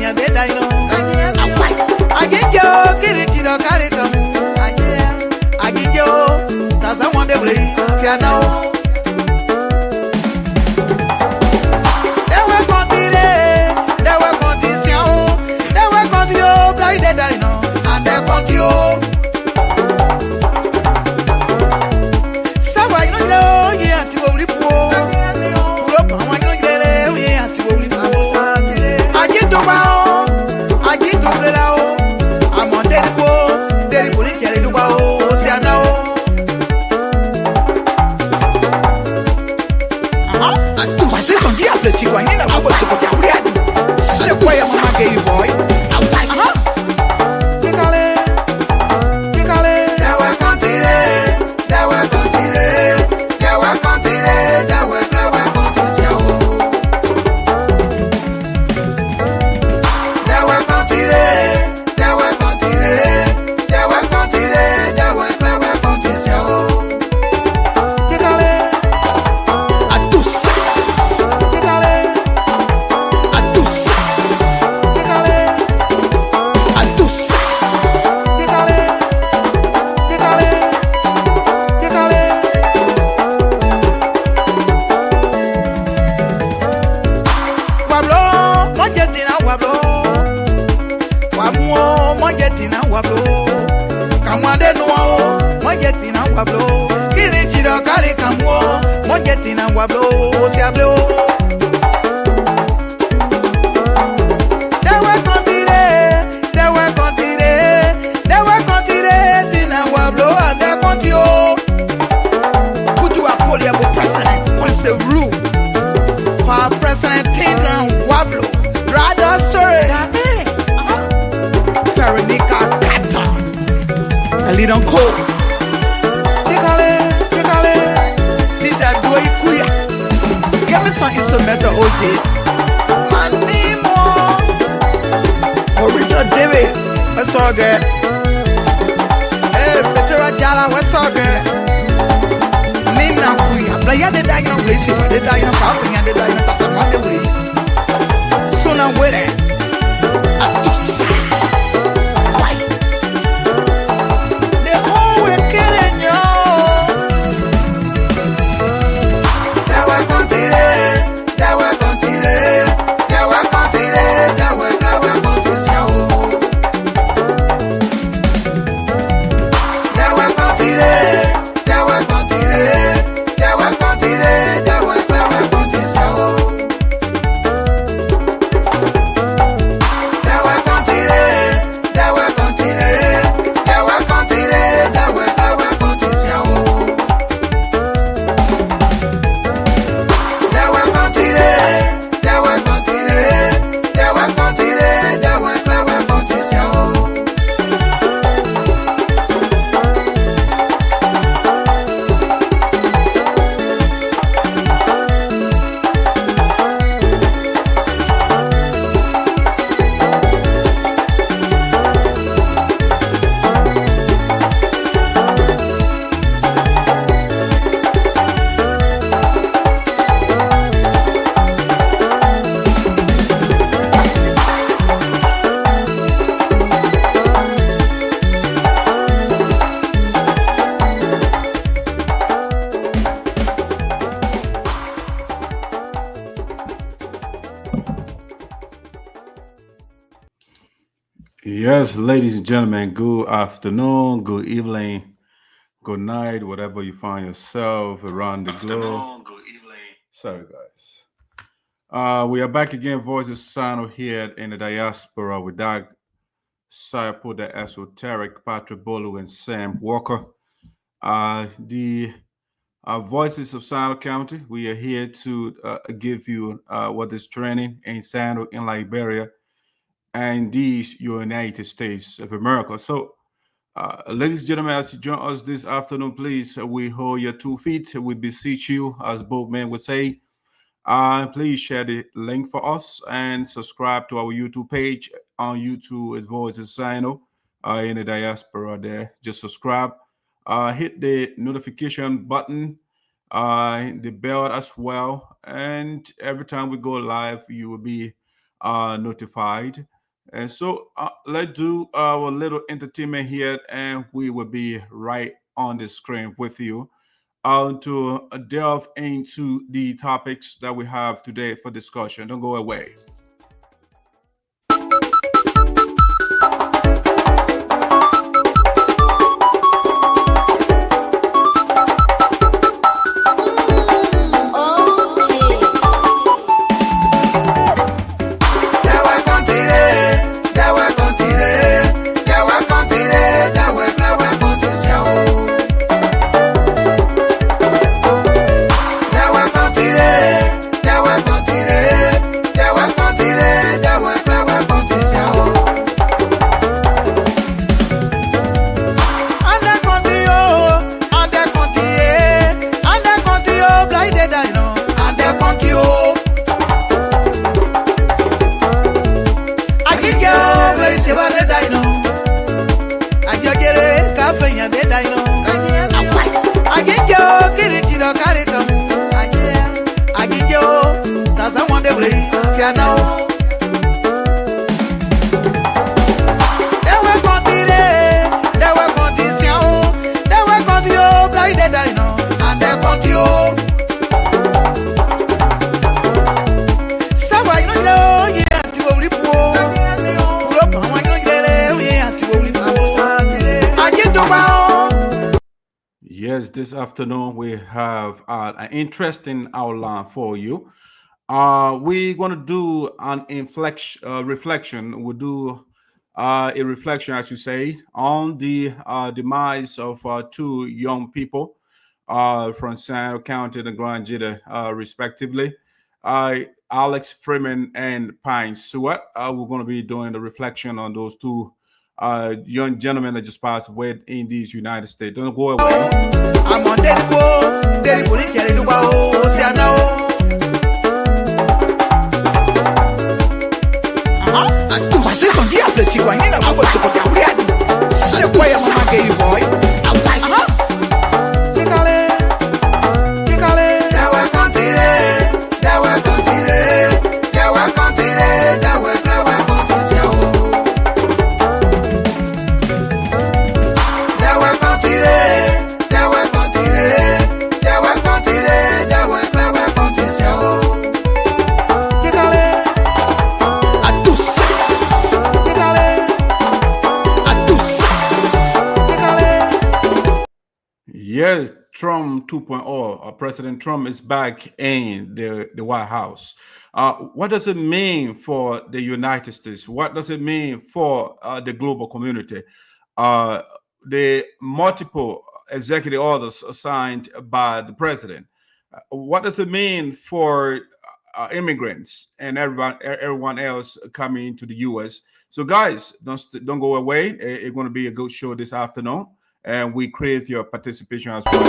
ya de daino. Aginjo kiri kiro kari kamu. Aginjo taza mwande blei sianao. Dewe condition, dewe contio blai de daino, ande contio. Sawa ino lo ye anti oblipo. Uropa wa ino gele ye anti oblipo. Aginjo bao, aginjo blelao. Amonde ko, deri ko ni kere lu bao sianao. Chico, I need a couple of people. Say, why am I gay boy? Yes, ladies and gentlemen, good afternoon, good evening, good night, whatever you find yourself around the globe. Good evening. Sorry, guys. We are back again, Voices Sinoe here in the diaspora with Doug Sarpo, the Esoteric, Patrick Bolu, and Sam Walker. The Voices of Sinoe County, we are here to give you what is training in Sinoe in Liberia and these United States of America. So, ladies and gentlemen, as you join us this afternoon, please, we hold your 2 feet. We beseech you, as both men would say. Please share the link for us and subscribe to our YouTube page on YouTube as Voices Sinoe in the diaspora there. Just subscribe. Hit the notification button, the bell as well. And every time we go live, you will be notified. And so let's do our little entertainment here, and we will be right on the screen with you to delve into the topics that we have today for discussion. Don't go away. Yes, this afternoon we have an interesting outline for you. We're going to do an reflection. We'll do a reflection, as you say, on the demise of two young people from Sinoe County and Grand Jita, respectively. Alex Freeman and Pyne Suah. We're going to be doing the reflection on those two young gentlemen that just passed away in these United States. Don't go away. I'm on Yes, Trump 2.0. President Trump is back in the White House. What does it mean for the United States? What does it mean for the global community? The multiple executive orders signed by the president. What does it mean for immigrants and everyone else coming into the U.S.? So, guys, don't go away. It's going to be a good show this afternoon. And we crave your participation as well.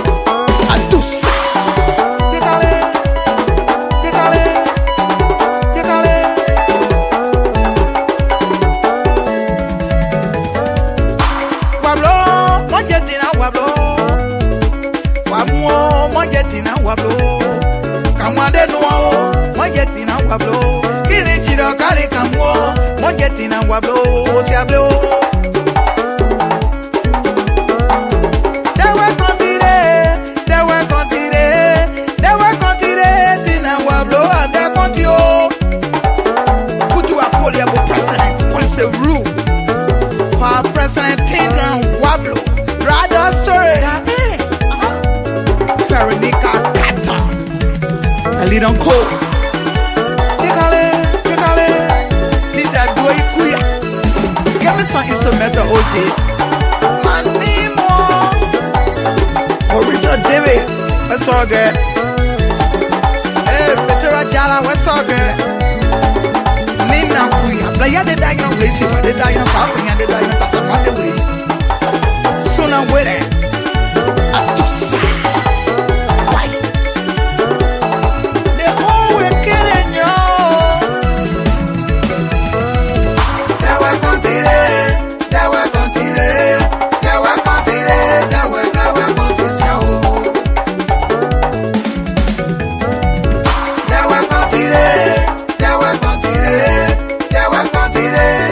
Don't go. Give me some instrumental OG. Original David, what's all good? Hey, Petra Jala, what's all good? Nina Kuya, play the diamond racing, the diamond passing, and the diamond passing on the way. Soon I'm with it.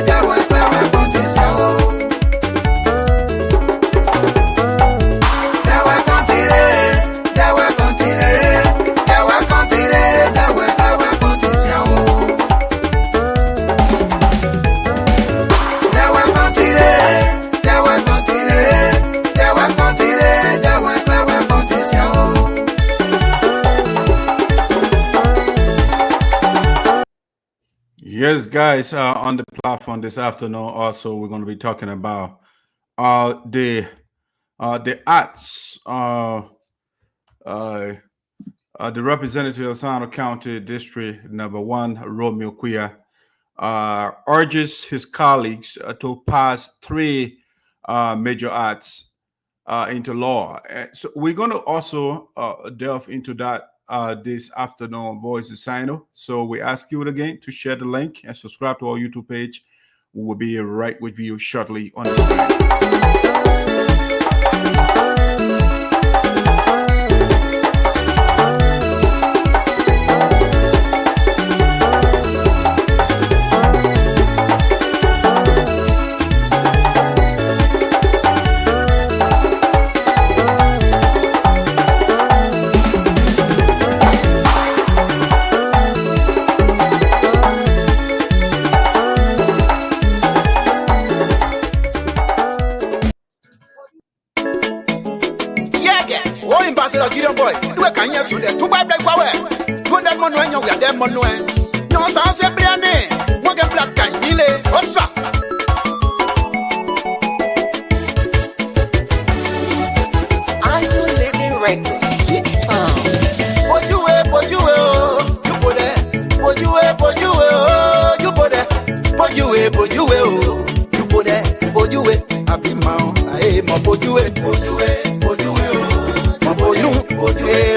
That Yes, guys, on the platform this afternoon, also we're going to be talking about the arts. The representative of Sinoe County District Number 1, Romeo Quioh, urges his colleagues to pass 3 major arts into law. So we're going to also delve into that this afternoon, Voice of Sinoe. So we ask you again to share the link and subscribe to our YouTube page. We will be right with you shortly on the screen. So the two by black power. Good that money when you are there, money. No, sounds a briane. What a black can you lay? What's up? Are you living right to sweet sound? What you put it. What you put it. I be mount. I am a put you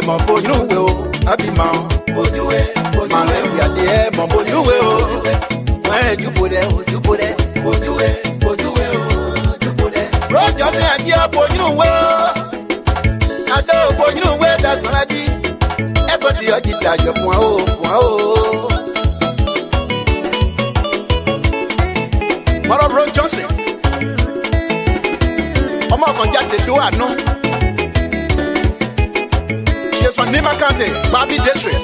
my boy, you will. I be mount. My name, we are there, my boy, you will. Where you put it, you put it. Road, your idea, boy, you will. I don't, boy, you know where that's what I did. Everybody, I did that, wow. Mother Road Johnson. I'm not going to do it, no. From Numonpoh County, Grisby District.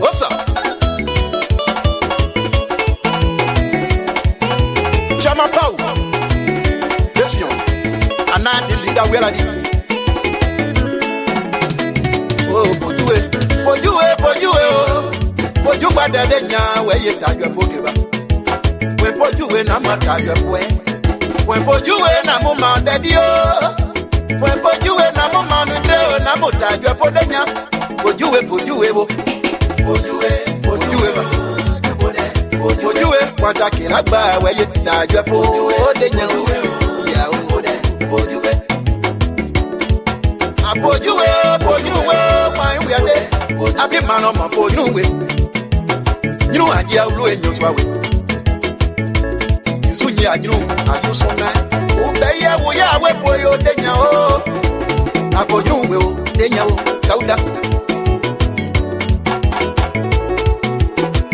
What's up? Chairman Pow. This young. A 90 leader, where are you? Oh, But you were there, where you tag your Pokeba. When put you in, I'm not tag your boy. When put you in, I'm a man that you. When put you in, I'm a man and I'm a tag your Podena. Put you what I can buy where you tag your Podena. I put you my we are there. I be man on my boy, no way. You know, I get blue in your sway. You soon, yeah, you know, I use so nice. Obey ya, we are wait for your Denya. I for you will, Denya, Kauda.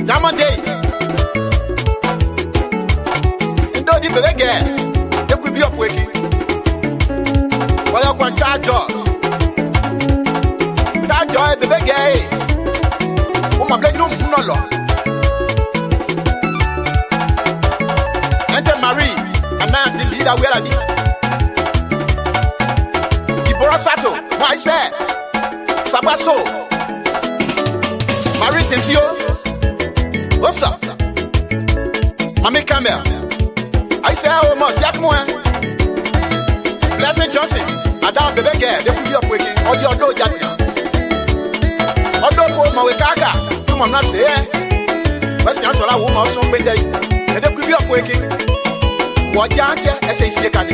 Diamond Day. And don't even again. They could be up waking. While you can charge us. Charge joy, baby gay. Oh, my blood, no law. Enter Marie. The leader where I did. Ibora Sato, why said Sabaso Marie Tensio. What's up? Mami Camel. I say almost Yakmoa. Blessing Johnson. Adam Bebe Gay, they put you up with or your do Jatia. Although Mawekaka, you must not say, but the answer I will not some day. And they put you up waking. What you SAC can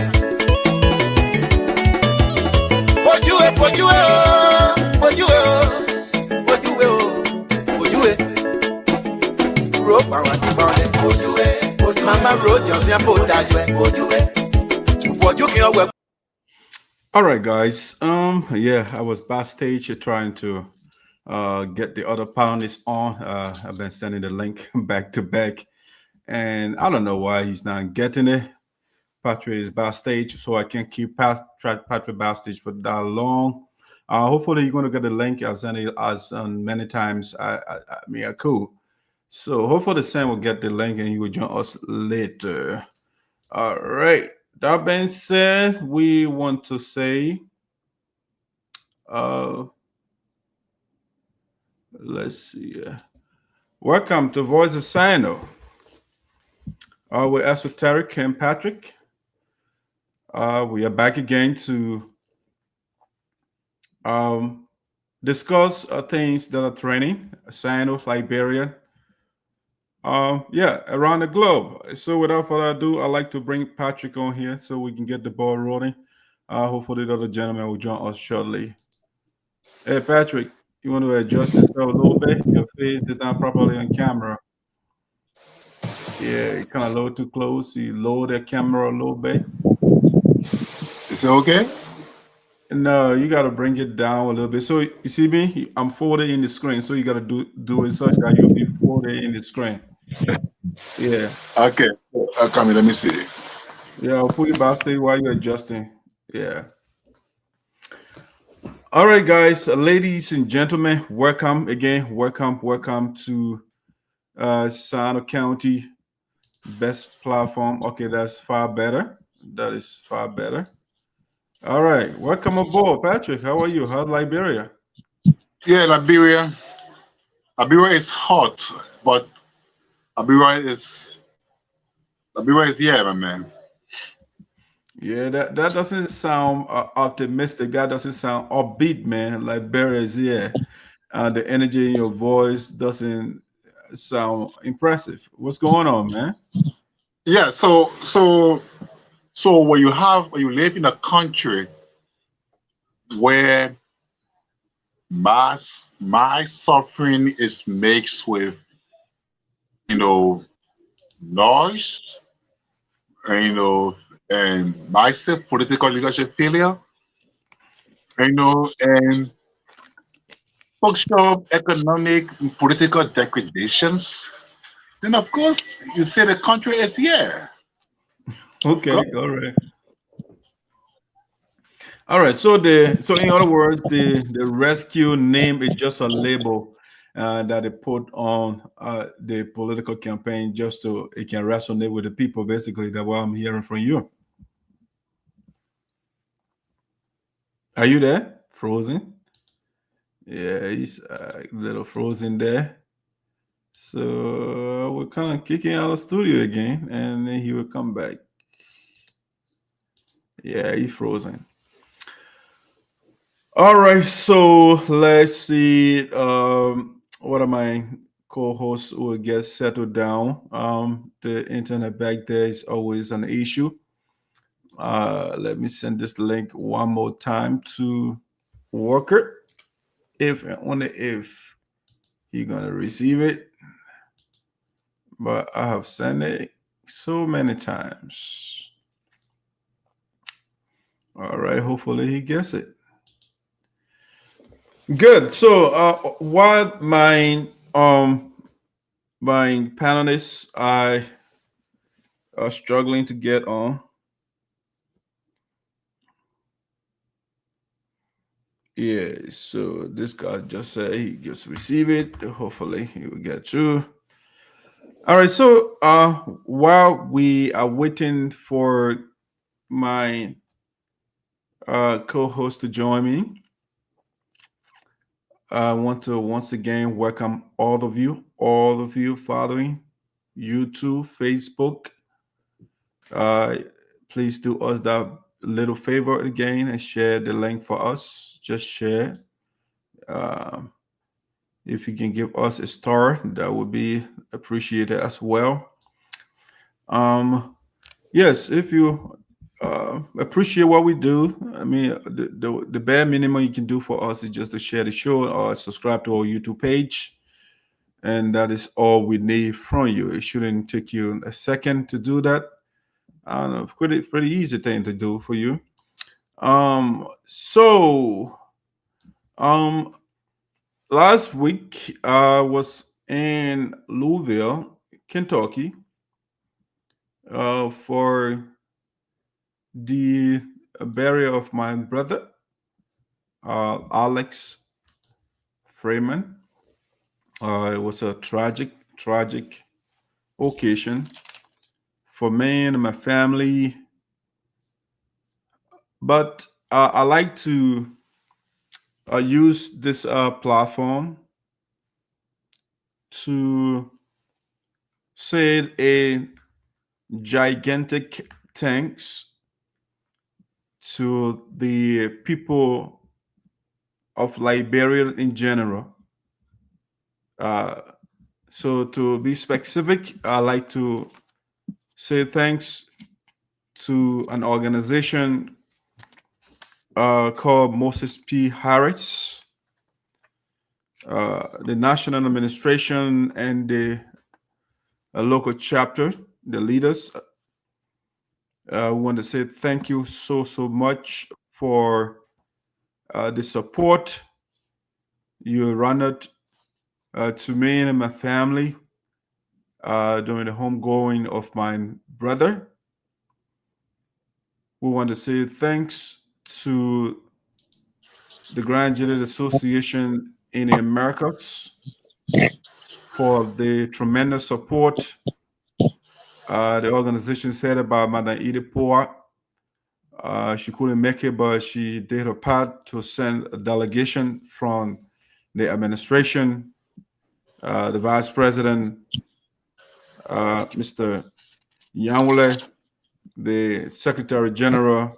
All right, guys. Yeah, I was backstage trying to get the other panelists on. I've been sending the link back to back. And I don't know why he's not getting it. Patrick is backstage, so I can't keep Patrick backstage for that long. Hopefully, you're going to get the link. I've sent it as many times. I could. So hopefully, Sam will get the link and he will join us later. All right. That being said, we want to say, let's see. Welcome to Voice of Sinoe. With Esoteric and Patrick. We are back again to discuss things that are trending, Sino, Liberia, around the globe. So without further ado, I'd like to bring Patrick on here so we can get the ball rolling. Hopefully the other gentleman will join us shortly. Hey, Patrick, you want to adjust yourself a little bit? Your face is not properly on camera. Yeah, you kind of lower too close. You lower the camera a little bit. Is it okay? No, you got to bring it down a little bit. So you see me? I'm folded in the screen. So you got to do it such that you'll be folded in the screen. Yeah. Okay. Come here, let me see. Yeah, I'll put you backstage while you're adjusting. Yeah. All right, guys, ladies and gentlemen, welcome again. Welcome to Sinoe County best platform. Okay, that's far better. That is far better. All right, welcome aboard, Patrick. How are you? How's Liberia? Yeah, Liberia is hot, but Liberia is yeah, my man. Yeah, that doesn't sound optimistic. That doesn't sound upbeat, man. Liberia is here. The energy in your voice doesn't sound impressive. What's going on, man? Yeah, so when you live in a country where my suffering is mixed with noise, and massive political leadership failure, and social, economic, and political degradations, then of course you say the country is here. Okay, all right. All right. So in other words, the rescue name is just a label that they put on the political campaign just so it can resonate with the people. Basically, that's what I'm hearing from you. Are you there? Frozen? Yeah, he's a little frozen there. So we're kind of kicking out of the studio again, and then he will come back. Yeah, he's frozen. All right, so let's see. What are my co-hosts will get settled down? The internet back there is always an issue. Let me send this link one more time to Walker. If and only if you're gonna receive it. But I have sent it so many times. All right, hopefully he gets it. Good. So what my panelists I are struggling to get on. Yeah, so this guy just said he just receive it. Hopefully he will get through. All right, so while we are waiting for my co-host to join me, I want to once again welcome all of you following YouTube, Facebook. Please do us that little favor again and share the link for us. Just share. If you can give us a star, that would be appreciated as well. Yes, if you appreciate what we do, I mean, the bare minimum you can do for us is just to share the show or subscribe to our YouTube page. And that is all we need from you. It shouldn't take you a second to do that. Pretty easy thing to do for you. Last week I was in Louisville, Kentucky, for the burial of my brother, Alex Freeman. It was a tragic occasion for me and my family. But I like to use this platform to say gigantic thanks to the people of Liberia in general. So to be specific, I'd like to say thanks to an organization called Moses P. Harris, the national administration and the local chapter, the leaders. We want to say thank you so much for the support you rendered to me and my family during the homegoing of my brother. We want to say thanks to the Graduate Association in the Americas for the tremendous support. The organization is headed by Madam Edith Poah. She couldn't make it, but she did her part to send a delegation from the administration, the Vice President, Mr. Yanwule, the Secretary General,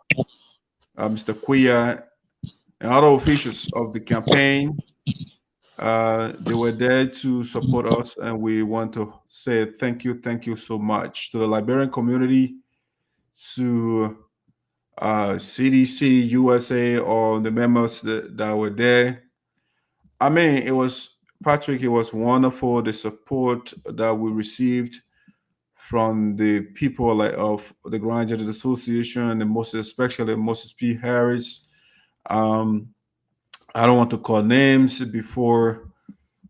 Mr. Quioh, and other officials of the campaign. They were there to support us, and we want to say thank you so much to the Liberian community, to CDC, USA, or the members that were there. I mean, it was wonderful, the support that we received from the people of the Graduate Association, and most especially Moses P. Harris. I don't want to call names before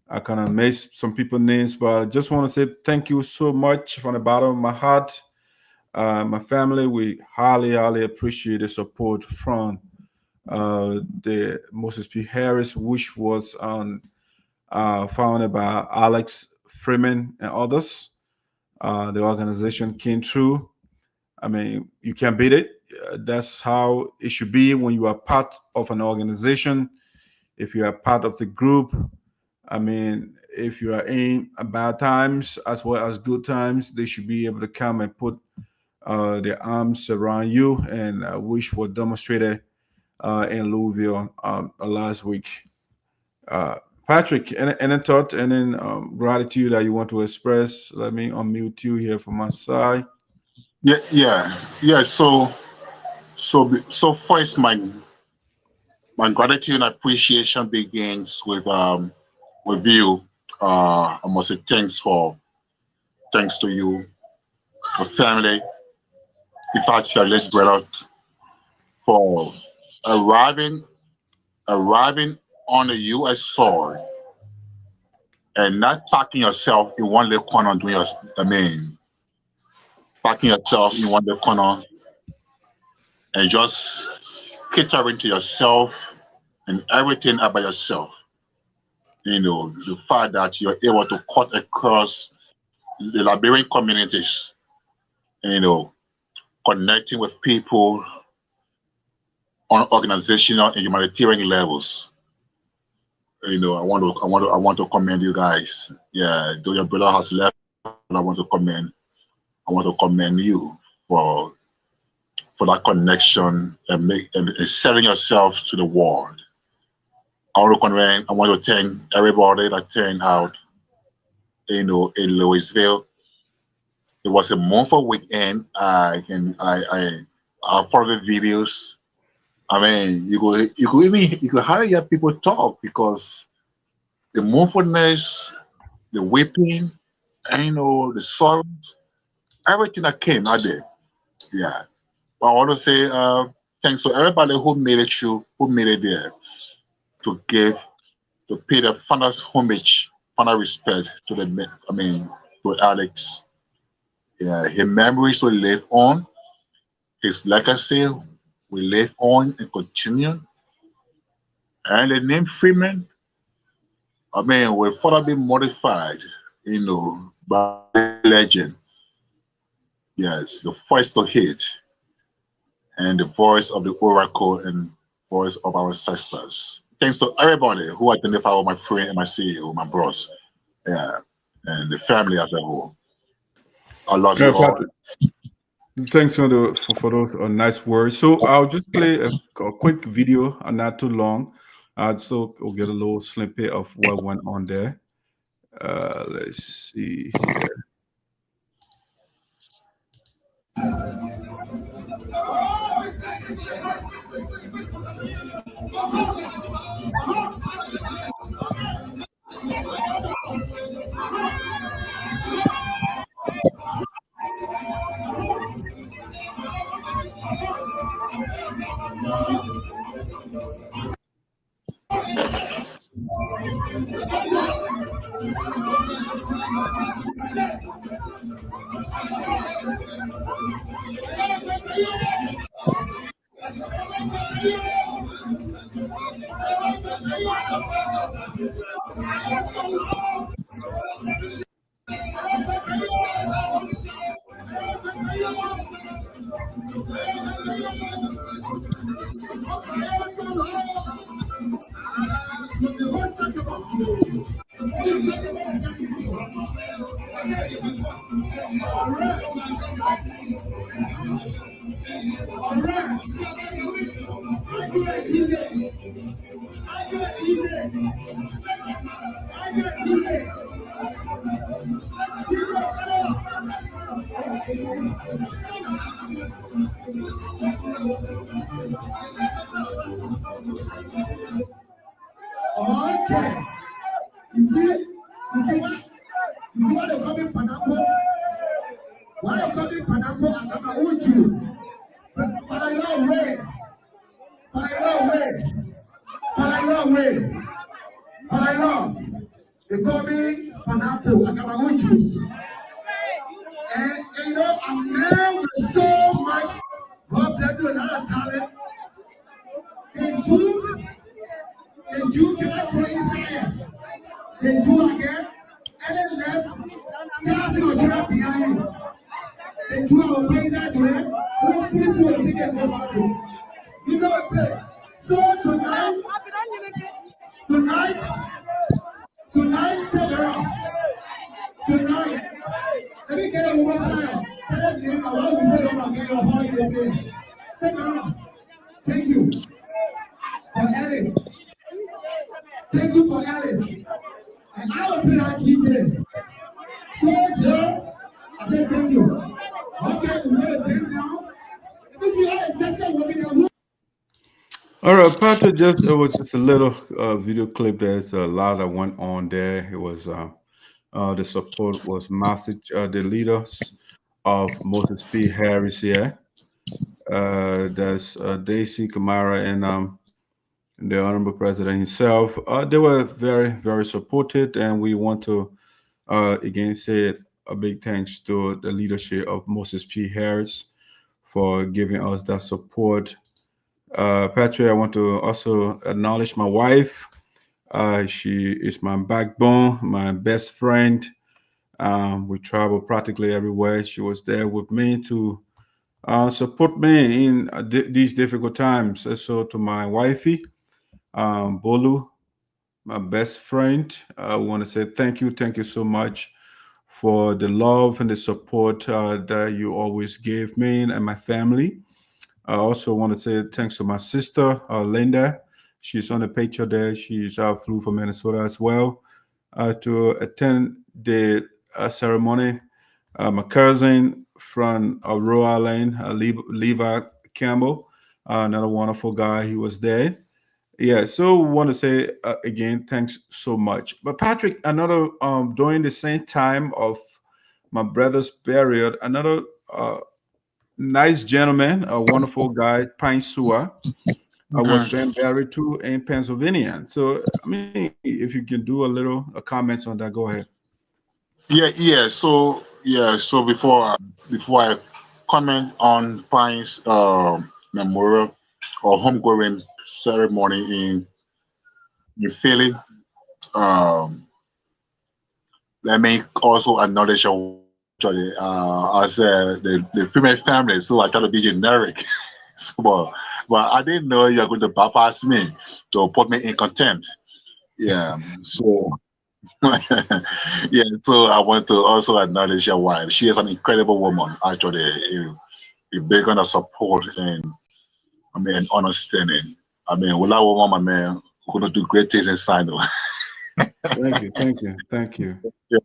I kind of mess some people's names, but I just want to say thank you so much from the bottom of my heart. My family, we highly appreciate the support from the Moses P. Harris, which was founded by Alex Freeman and others. The organization came through. I mean, you can't beat it. That's how it should be when you are part of an organization. If you are part of the group, I mean, if you are in bad times as well as good times, they should be able to come and put their arms around you, and which was demonstrated in Louisville last week. Patrick, any thought, and then gratitude that you want to express? Let me unmute you here from my side. Yeah. So first, my gratitude and appreciation begins with you. I must say thanks to you, your family, in fact your late brother, for arriving on the U.S. soil and not packing yourself in one little corner doing packing yourself in one little corner and just catering to yourself and everything about yourself. You know, the fact that you're able to cut across the Liberian communities, you know, connecting with people on organizational and humanitarian levels. You know, I want to commend you guys. Yeah, though your brother has left, I want to commend you for that connection and selling yourself to the world. I want to thank everybody that turned out, you know, in Louisville. It was a monthful weekend. I follow the videos. I mean, you could hardly hear people talk because the mournfulness, the weeping, and you know, the sorrows, everything that came out there. Yeah. But I want to say thanks to everybody who made it through, who made it there, to pay the final homage, final respect to to Alex. Yeah, his memories will live on. His legacy will live on and continue. And the name Freeman, I mean, will further be modified, you know, by the legend. Yes, the voice to hate, and the voice of the oracle and voice of our ancestors. Thanks to everybody who identified with my friend and my CEO, my boss, yeah, and the family as a whole. I love Yeah, you all. Patrick, thanks for those nice words. So I'll just play a quick video, not too long. So we'll get a little snippet of what went on there. Let's see here. Okay. You see what they call it pineapple? Why they call it pineapple? I got my own juice. But I know way. They call me pineapple. I got my own juice. And you know, I'm now with so much God bless you and other talent. In June, can I pray inside? In June again, and then left, passing on track behind him. In June, I will pray inside to him. Those people will take it back. You know what I'm saying? So tonight, set her up. Tonight, let me get it one more time. Tell them, I want to say them again, or how you play. Set her up. Thank you. For Alice. Thank you for Alice. And I will play that DJ. So here, I said thank you. Okay, we want to change now. Let me see how the second will be the. All right, Patrick, it was just a little video clip. There's a lot that went on there. It was the support was massive. The leaders of Moses P. Harris here. There's Daisy Kamara and the Honorable President himself. They were very, very supported, and we want to again say a big thanks to the leadership of Moses P. Harris for giving us that support. Patrick, I want to also acknowledge my wife. She is my backbone, my best friend. We travel practically everywhere. She was there with me to support me in these difficult times. So to my wifey, Bolu, my best friend, I want to say thank you so much for the love and the support that you always gave me and my family. I also want to say thanks to my sister, Linda. She's on the picture there. She's flew from Minnesota as well to attend the ceremony. My cousin from Rhode Island, Levi Campbell, another wonderful guy. He was there. Yeah, so we want to say again, thanks so much. But Patrick, another during the same time of my brother's burial, another nice gentleman, a wonderful guy, Pyne Suah, was being buried too in Pennsylvania. So, I mean, if you can do a little comments on that, go ahead. Yeah. So before I comment on Pyne's memorial or homegoing ceremony in Philly, let me also acknowledge as the Freeman family. So I try to be generic, but I didn't know you're going to bypass me to put me in contempt. Yeah. So Yeah, so I want to also acknowledge your wife. She is an incredible woman, actually, a big on support and and understanding. Without a woman, man, we're gonna do great things inside. Thank you, thank you, thank you. Yeah,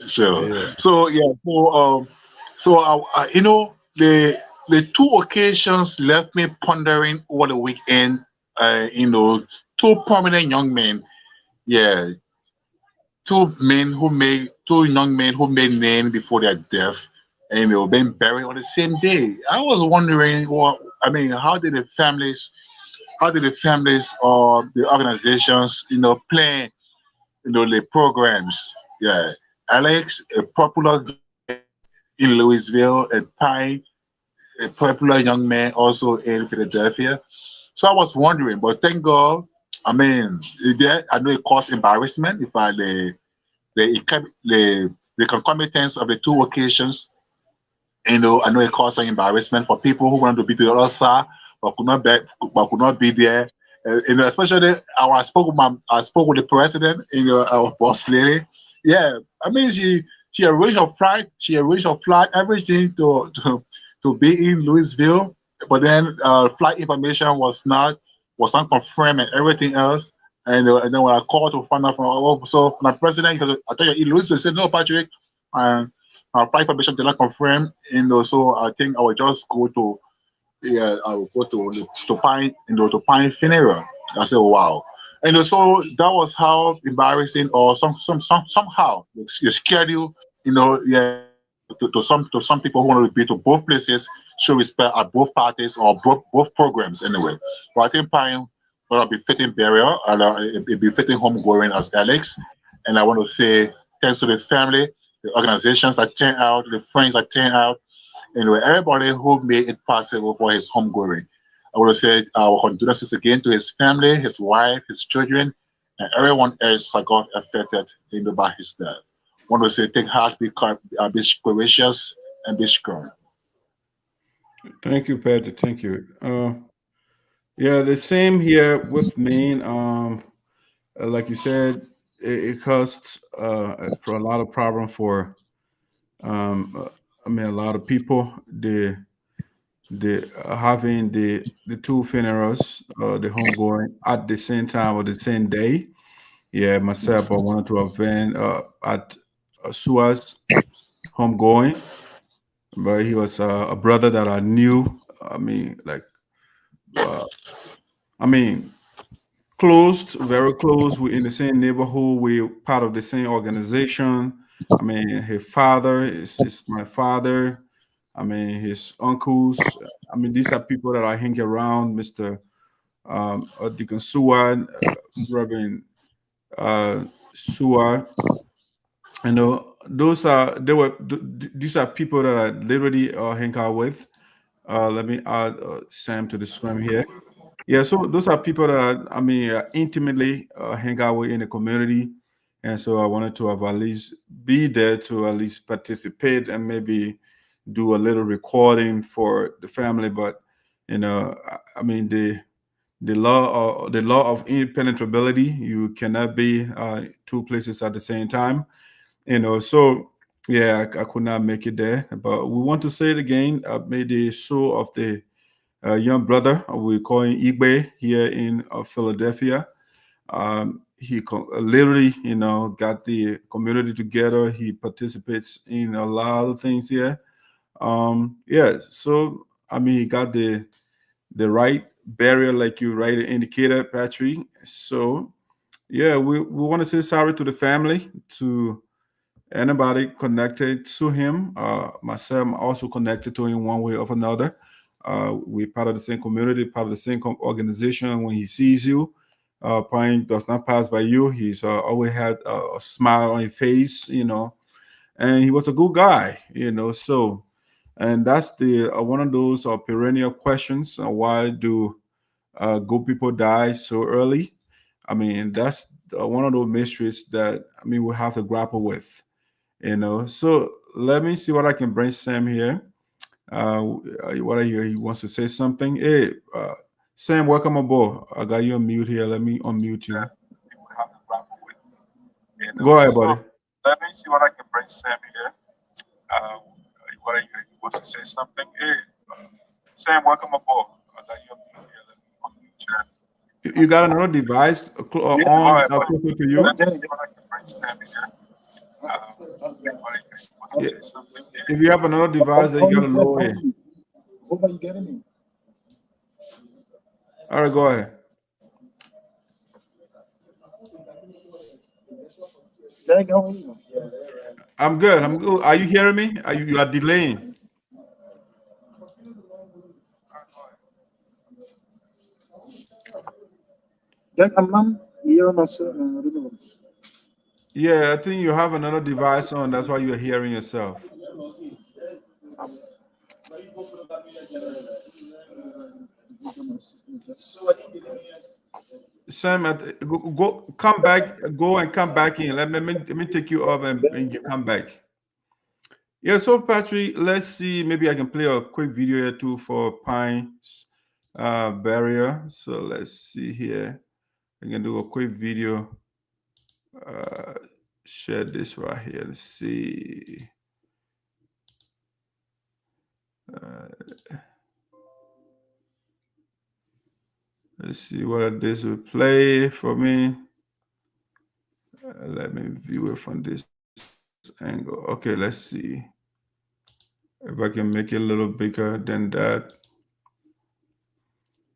sure. Yeah. So yeah, the two occasions left me pondering over the weekend. Two prominent young men. Yeah, two young men who made name before their death, and they were being buried on the same day. I was wondering, how did the families or the organizations, plan, the programs? Yeah, Alex, a popular in Louisville, and Pyne, a popular young man also in Philadelphia. So I was wondering, but thank God, I know it caused embarrassment if the concomitance of the two occasions. I know it caused some embarrassment for people who wanted to be to the other side but could not be there. Especially I spoke with the president, our boss lady. Yeah, she arranged her flight, everything to be in Louisville, but then flight information was not confirmed and everything else. And then when I called to find out so my president, I tell you, Louisville said no, Patrick, and our flight information did not confirm. So I think I will just go to I will go to Pyne, to Pyne funeral. I said, wow. So that was how embarrassing, or somehow the schedule, yeah, to some people who want to be to both places, show respect at both parties or both programs anyway. But I think Pyne will be fitting burial, and it'll be fitting homegoing as Alex. And I want to say thanks to the family, the organizations that turned out, the friends that turned out, everybody who made it possible for his homegoing. I want to say our condolences again to his family, his wife, his children, and everyone else that got affected by his death. I want to say take heart, be courageous, and be strong. Thank you, Patrick. Thank you. Yeah, the same here with me. Like you said, it caused for a lot of problem for a lot of people. The having the two funerals, the homegoing at the same time or the same day. Yeah, myself, I wanted to attend at Suah's homegoing, but he was a brother that I knew. Uh, I mean, close, very close. We're in the same neighborhood. We're part of the same organization. His father is my father. His uncles. These are people that I hang around. Mr. Deacon Suah, Reverend Suah. These are people that I literally hang out with. Let me add Sam to the scrum here. Yeah, so those are people that intimately hang out with in the community, and so I wanted to have at least be there to at least participate and maybe do a little recording for the family. But the law of impenetrability, you cannot be two places at the same time. So yeah, I could not make it there. But we want to say it again. I made the show of the young brother we call him Igbe here in Philadelphia. He literally, got the community together. He participates in a lot of things here. Yeah, so he got the right barrier, like you right indicated, Patrick. So yeah, we want to say sorry to the family, to anybody connected to him. Myself, I'm also connected to him one way or another. We're part of the same community, part of the same organization. When he sees you, Pyne does not pass by you. He's always had a smile on his face, and he was a good guy, So, and that's the one of those perennial questions: why do good people die so early? That's one of those mysteries that we have to grapple with, So let me see what I can bring Sam here. What I hear, he wants to say something. Hey, Sam, welcome aboard. I got you on mute here. Let me unmute you. Go ahead, buddy. Let me see what I can bring Sam here. What are you wants to say something? Hey, Sam, welcome aboard. You got another device on closer to you? Let me see what I can bring Sam here. If you have another device, then you got to lower it. Hope are you getting me? All right, go ahead. Jack, how are you? I'm good. I'm good. Are you hearing me? You are delaying? Jack, I'm hearing myself. I don't know. Yeah, I think you have another device on. That's why you're hearing yourself. Sam, come back, go and come back in. Let me take you off and you come back. Yeah, so Patrick, let's see. Maybe I can play a quick video here too for Pyne's barrier. So let's see here. I can do a quick video. Share this right here. Let's see. Let's see what this will play for me. Let me view it from this angle. Okay, let's see if I can make it a little bigger than that.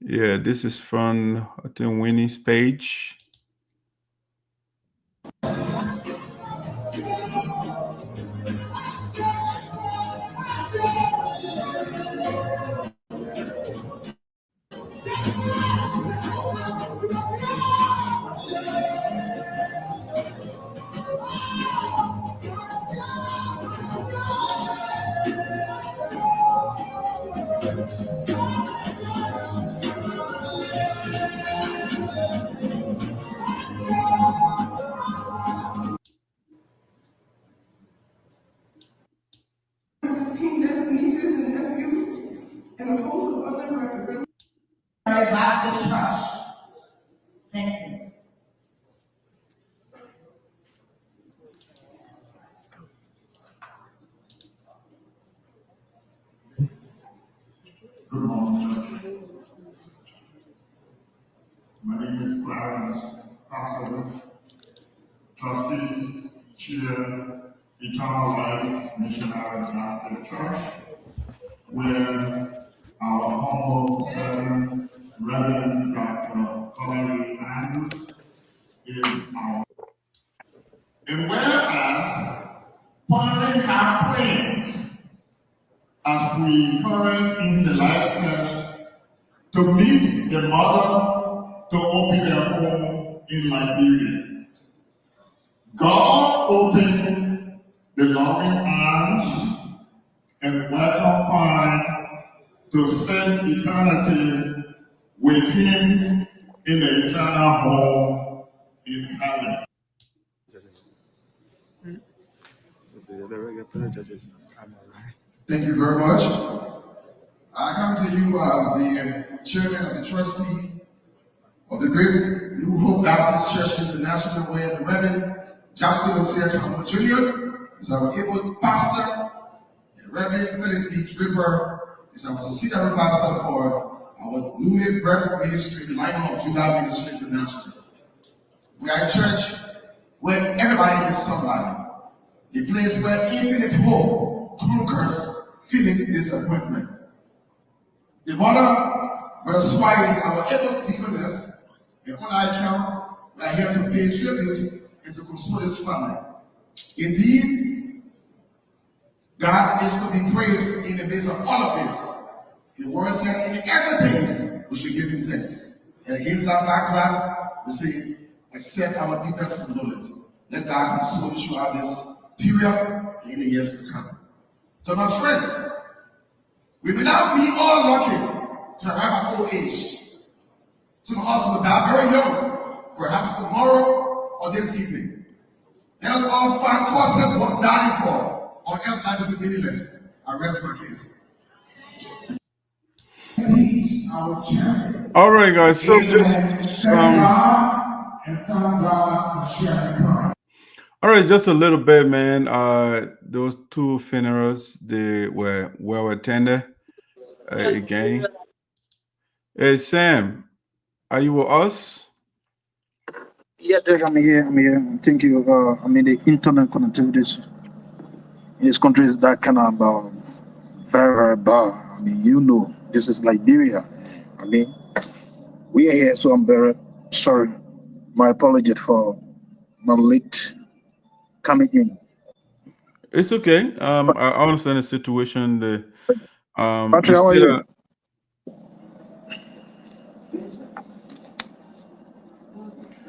Yeah, this is from, I think, Winnie's page. About the trust. Thank you. Good morning, Church. My name is Clarence Pastor, Trustee, Chair, Eternal Life Missionary Baptist Church, where our humble servant, Reverend Dr. Colin Andrews, is our. And whereas Pyne have plans, as we heard in the last test, to meet the mother to open their home in Liberia. God opened the loving arms and welcomed Pyne to spend eternity with him in the eternal home in heaven. Thank you very much. I come to you as the chairman of the trustee of the Great New Hope Baptist Church International, where the Reverend Johnson Osei Jr. is our able pastor, and Reverend Philip D. Draper is our subsidiary pastor for our newly birthed ministry, the Lion of Judah Ministry International. We are a church where everybody is somebody, a place where infinite hope conquers feeling disappointment. The mother, Brother Suah, is our able deaconess, and on our account, we are here to pay tribute and to console his family. Indeed, God is to be praised in the midst of all of this. The word said, in everything we should give him thanks. And against that backdrop, we say, accept our deepest condolence. Let God console you throughout this period in the years to come. So my friends, we may not be all lucky to arrive at old age. Some of us will die very young, perhaps tomorrow or this evening. Let us all find causes worth dying for, or else life will be meaningless. I rest my case. All right, guys. So just and thank God for sharing time. All right, just a little bit, man. Those two funerals, they were well attended. Again, hey Sam, are you with us? Yeah, Derek, I'm here. I'm here. Thank you. I mean, the internet connectivity in this country is that kind of very, very bad. I mean, this is Liberia. I mean, we are here, so I'm very sorry. My apology for my late coming in. It's okay. I understand the situation. Patrick, how are Instead you? of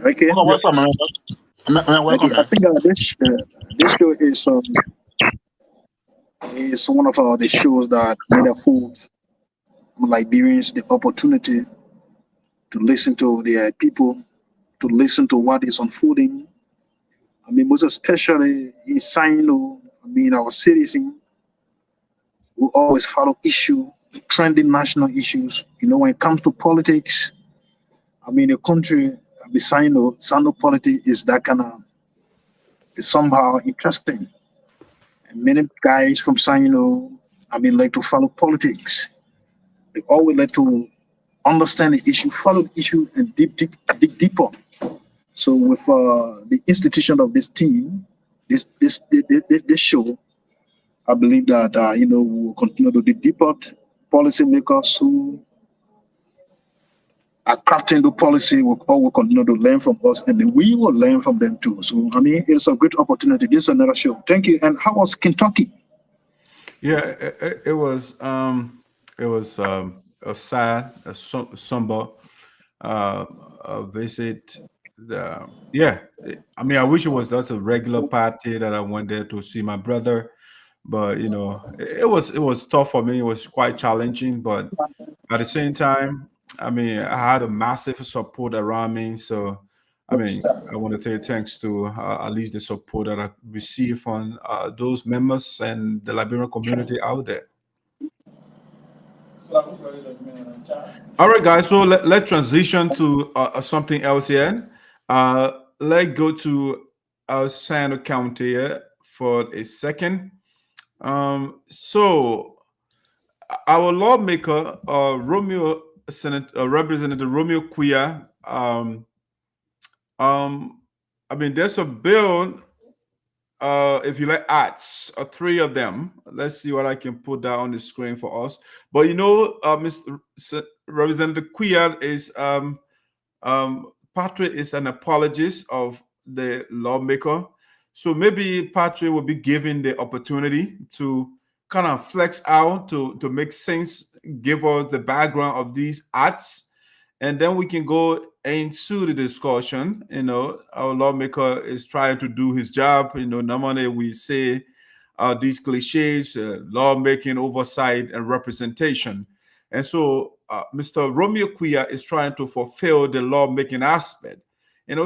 Okay. Welcome, man. Welcome, I man. think this show is one of the shows that made afford Liberians the opportunity to listen to their people, to listen to what is unfolding. I mean, most especially in Sinoe, I mean, our citizens will always follow trending national issues. When it comes to politics, I mean, the country, Sinoe politics is that kind of, is somehow interesting. And many guys from Sinoe, I mean, like to follow politics. They always like to understand the issue, follow the issue, and dig deeper. So with the institution of this team, this show, I believe that we will continue to dig deeper. Policymakers who are crafting the policy will continue to learn from us, and we will learn from them too. So I mean, it's a great opportunity. This is another show. Thank you. And how was Kentucky? yeah, it was a sad, somber visit. I mean, I wish it was just a regular party that I went there to see my brother, but it was tough for me. It was quite challenging, but at the same time, I mean, I had a massive support around me. So, I mean, I want to say thanks to at least the support that I received from those members and the Liberian community out there. All right, guys. So let's transition to something else here. Let's go to Sinoe County here for a second. So our lawmaker, Representative Romeo Quioh, I mean, there's a bill. If you like arts, three of them. Let's see what I can put that on the screen for us. But Mr. Representative Quioh is Patrick is an apologist of the lawmaker. So maybe Patrick will be given the opportunity to kind of flex out to make sense, give us the background of these acts, and then we can go into the discussion. Our lawmaker is trying to do his job. Normally we say these cliches, lawmaking, oversight, and representation. And so Mr. Romeo Quioh is trying to fulfill the lawmaking aspect.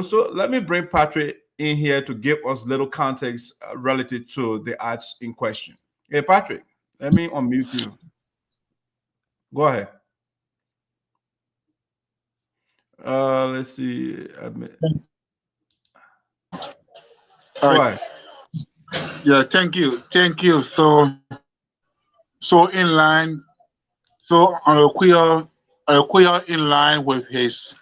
So let me bring Patrick in here to give us little context relative to the acts in question. Hey, Patrick, let me unmute you. Go ahead. Let's see. All right. Yeah, thank you. So in line. So Quioh in line with his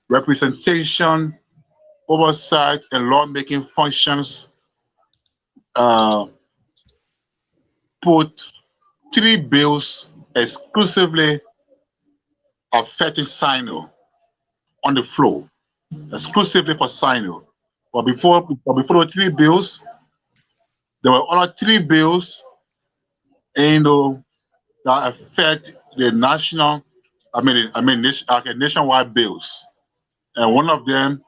representation, oversight, and lawmaking functions, put 3 bills exclusively affecting Sinoe on the floor, exclusively for Sinoe. But before the 3 bills, there were other 3 bills, that affect the national, nationwide bills, and one of them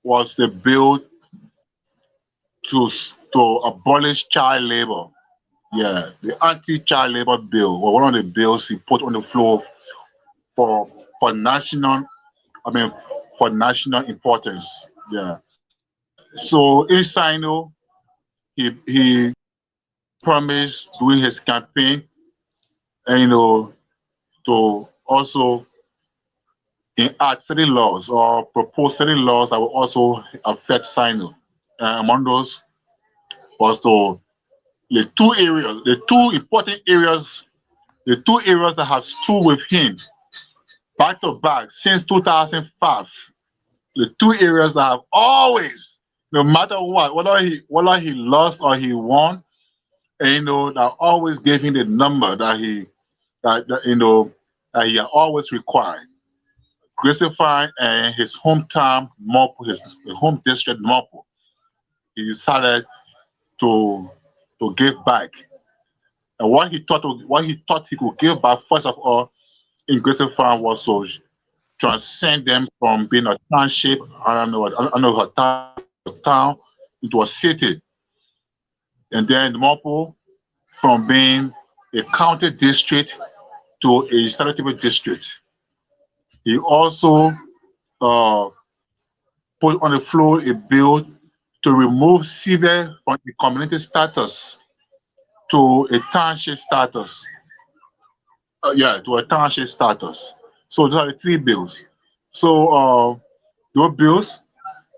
was the bill to abolish child labor. Yeah, the anti-child labor bill was one of the bills he put on the floor for national importance. Yeah. So in Sinoe, he promised during his campaign, and to also enact certain laws or propose certain laws that will also affect Sinoe. Among those was the two important areas, the two areas that have stood with him back to back since 2005. The two areas that have always, no matter what, whether he lost or he won, and, that always gave him the number that he had always required. Grisby Farm and his hometown, Numonpoh, his home district, Numonpoh, he decided to give back. And what he thought he could give back, first of all, in Grisby Farm was to transcend them from being a township, a town, into a city. And then Numonpoh from being a county district to a statutory district. He also put on the floor a bill to remove Sebeth from the community status to a township status. To a township status. So those are the three bills. So those bills,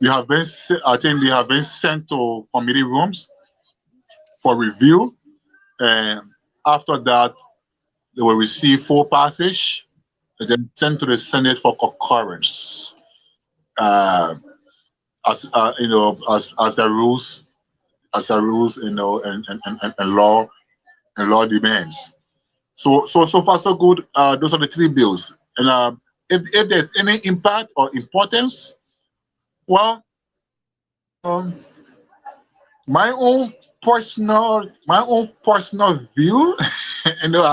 I think they have been sent to committee rooms for review, and after that, they will receive full passage and then sent to the Senate for concurrence. As the rules, and law demands. So far so good. Those are the three bills. And if there's any impact or importance, well, my own personal view, because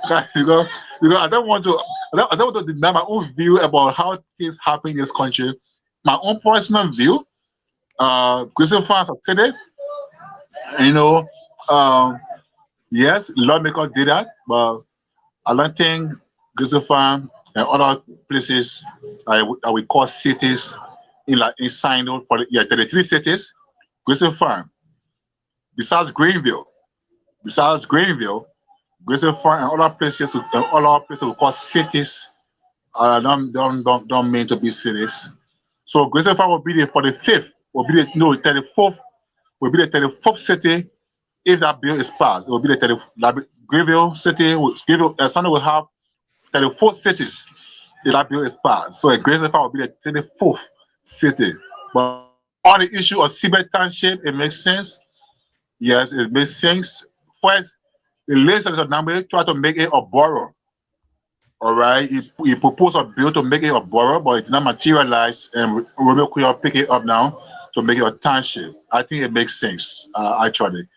I don't want to deny my own view about how things happen in this country. My own personal view, Grisby Farm City, yes, lawmakers did that, but I don't think Grisby Farm and other places we call cities in Sinoe for 33 cities, Grisby Farm. Besides Greenville, Grisby Farm and other places we call cities. Don't mean to be cities. So Grisby Farm will be the 45th, will be the 34th, will be the 34th city if that bill is passed. It will be the Greenville city. Sinoe will have 34 cities if that bill is passed. So Grisby Farm will be the 34th city. But on the issue of Sebeth Township, it makes sense. Yes, it makes sense. First, the legislature number try to make it a borough. All right, he proposed a bill to make it a borough, but it did not materialize, and Romeo Quioh pick it up now to make it a township. I think it makes sense, actually.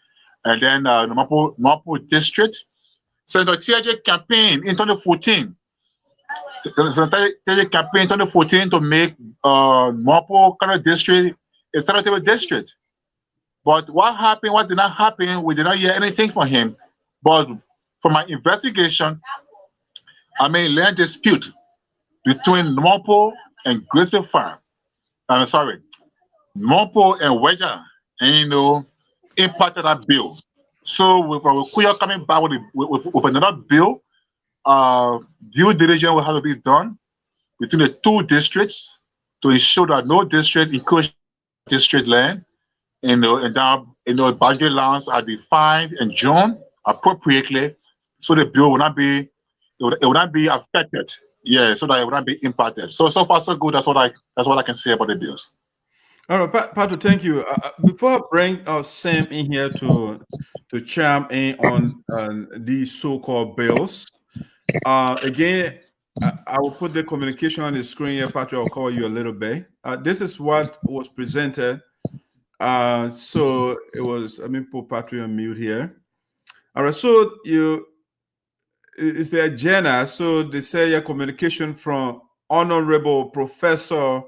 And then the Numonpoh district. Senator TJ campaign in 2014. Senator TJ campaign in 2014 to make Numonpoh County district a statutory district. But what happened? What did not happen? We did not hear anything from him. But from my investigation, land dispute between Numonpoh and Grisby Farm. I'm sorry, Numonpoh and Wedger, and impacted that bill. So with Quioh coming back with another bill, due diligence will have to be done between the two districts to ensure that no district includes district land, and boundary lines are defined and drawn appropriately, so the bill will not be affected. Yeah, so that it will not be impacted. So far so good. That's what I can say about the bills. All right, Patrick, thank you. Before I bring Sam in here to chime in on these so-called bills, again, I will put the communication on the screen here. Patrick, I'll call you a little bit. This is what was presented. So it was. Let me put Patrick on mute here. All right, so it's the agenda. So they say your communication from Honorable Professor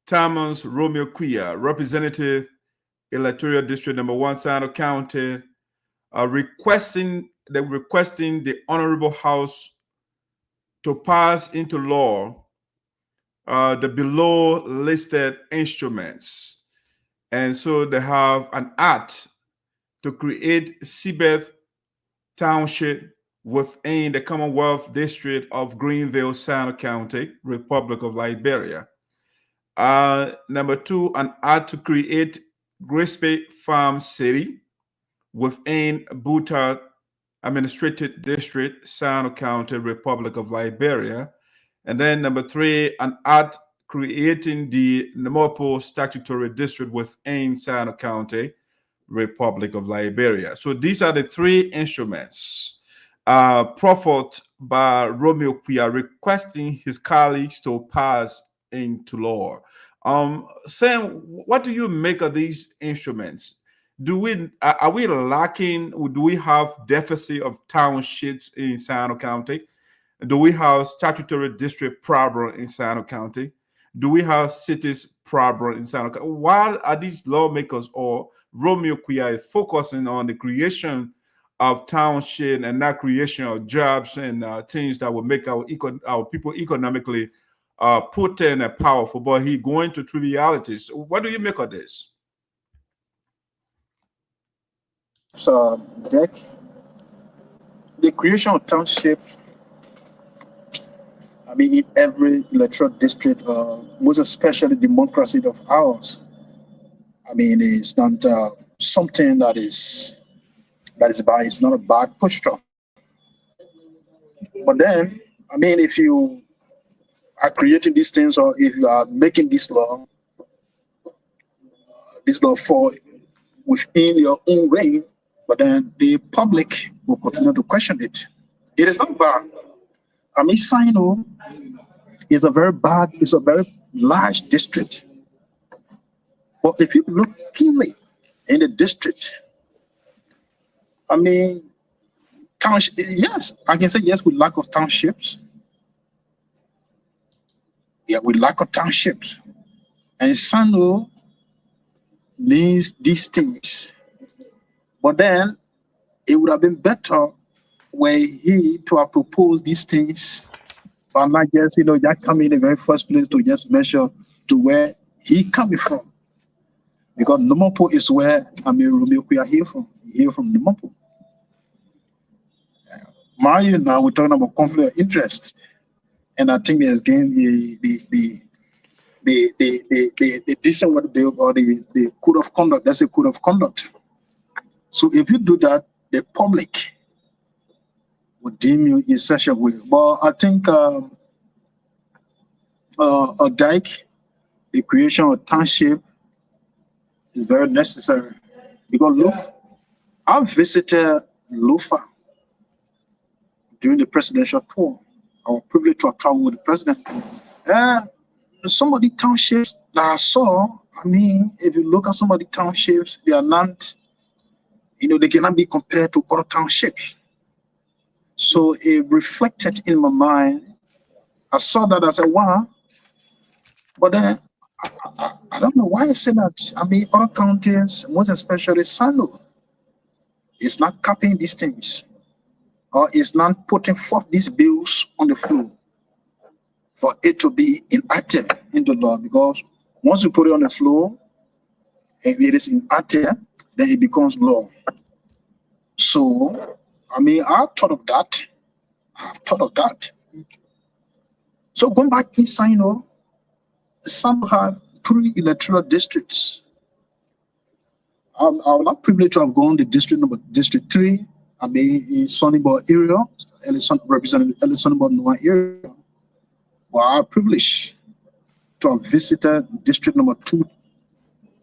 Thomas Romeo Quioh, Representative Electoral District Number 1, Sinoe County, requesting the Honorable House to pass into law the below listed instruments. And so they have an act to create Sebeth Township within the Commonwealth District of Greenville, Sinoe County, Republic of Liberia. Number 2, an act to create Grisby Farm City within Buta Administrative District, Sinoe County, Republic of Liberia. And then number 3, an act creating the Numonpoh Statutory District within Sinoe County, Republic of Liberia. So these are the 3 instruments proffered by Romeo Quioh, requesting his colleagues to pass into law. Sam, what do you make of these instruments? Are we lacking? Do we have deficit of townships in Sinoe County? Do we have statutory district problem in Sinoe County? Do we have cities problem in Sinoe County? Why are these lawmakers or Romeo Quioh focusing on the creation of township and not creation of jobs and things that will make our people economically potent and powerful? But he going to trivialities. What do you make of this? So, Dick, the creation of townships, I mean, in every electoral district, most especially democracy of ours, I mean, it's not something that is bad. It's not a bad posture. But then, I mean, if you are creating these things, or if you are making this law fall within your own reign, but then the public will continue to question it. It is not bad. I mean, Sinoe is a very large district. But if you look keenly in the district, I mean, township, yes, I can say yes, we lack of townships. Yeah, we lack of townships. And Sinoe needs these things. But then it would have been better were he to have proposed these things, but not just, just come in the very first place to just measure to where he coming from. Because Numonpoh is where, I mean, Romeo Quioh here from Numonpoh. Now we're talking about conflict of interest. And I think there's again the decent or the code of conduct. That's a code of conduct. So if you do that, the public would deem you in such a way. But I think a dike, the creation of township, is very necessary. Because look, I visited Lofa during the presidential tour. I was privileged to travel with the president. Some of the townships that I saw, I mean, if you look at some of the townships, they are not, they cannot be compared to other townships. So it reflected in my mind. I saw that, I said, wow. But then, I don't know why I say that. I mean, other counties, most especially Sinoe, is not copying these things, or is not putting forth these bills on the floor for it to be enacted into law. Because once you put it on the floor, if it is enacted, then it becomes law. So, I mean, I've thought of that. So going back in Sinoe, some have 3 electoral districts. I'm not privileged to have gone to District 3. I mean, in Sonnyboy area, representing the Sonnyboy Noah area. Well, I'm privileged to have visited District number 2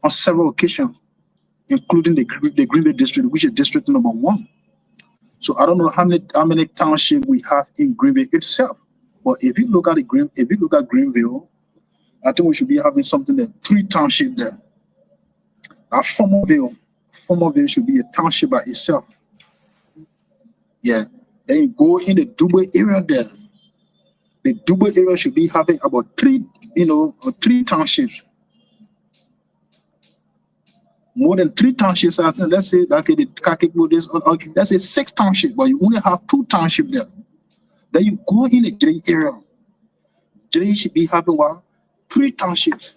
on several occasions, including the Greenville District, which is District number 1. So I don't know how many townships we have in Greenville itself. But if you look at Greenville, I think we should be having something there, 3 townships there. Now, Formerville should be a township by itself. Yeah. Then you go in the Dubai area there. The Dubai area should be having about 3 townships. More than 3 townships. Let's say the Kakekbo, let's say 6 townships, but you only have 2 townships there. Then you go in the J area. J should be having 3 townships,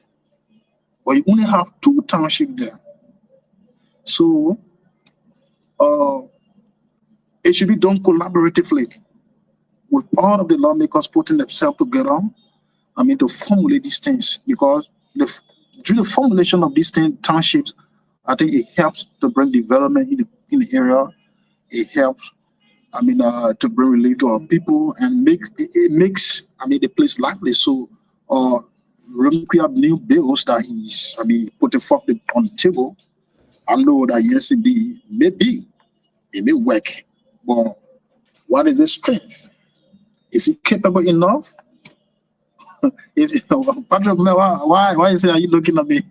but you only have 2 townships there. So it should be done collaboratively with all of the lawmakers putting themselves together. I mean, to formulate these things, because through the formulation of these townships, I think it helps to bring development in the area. It helps, I mean, to bring relief to our people and it makes, I mean, the place lively. So, Romeo Quioh new bills that he's, I mean, putting forth on the table. I know that yes, indeed, maybe it may work, but what is his strength? Is he capable enough? Patrick, why is it? Are you looking at me?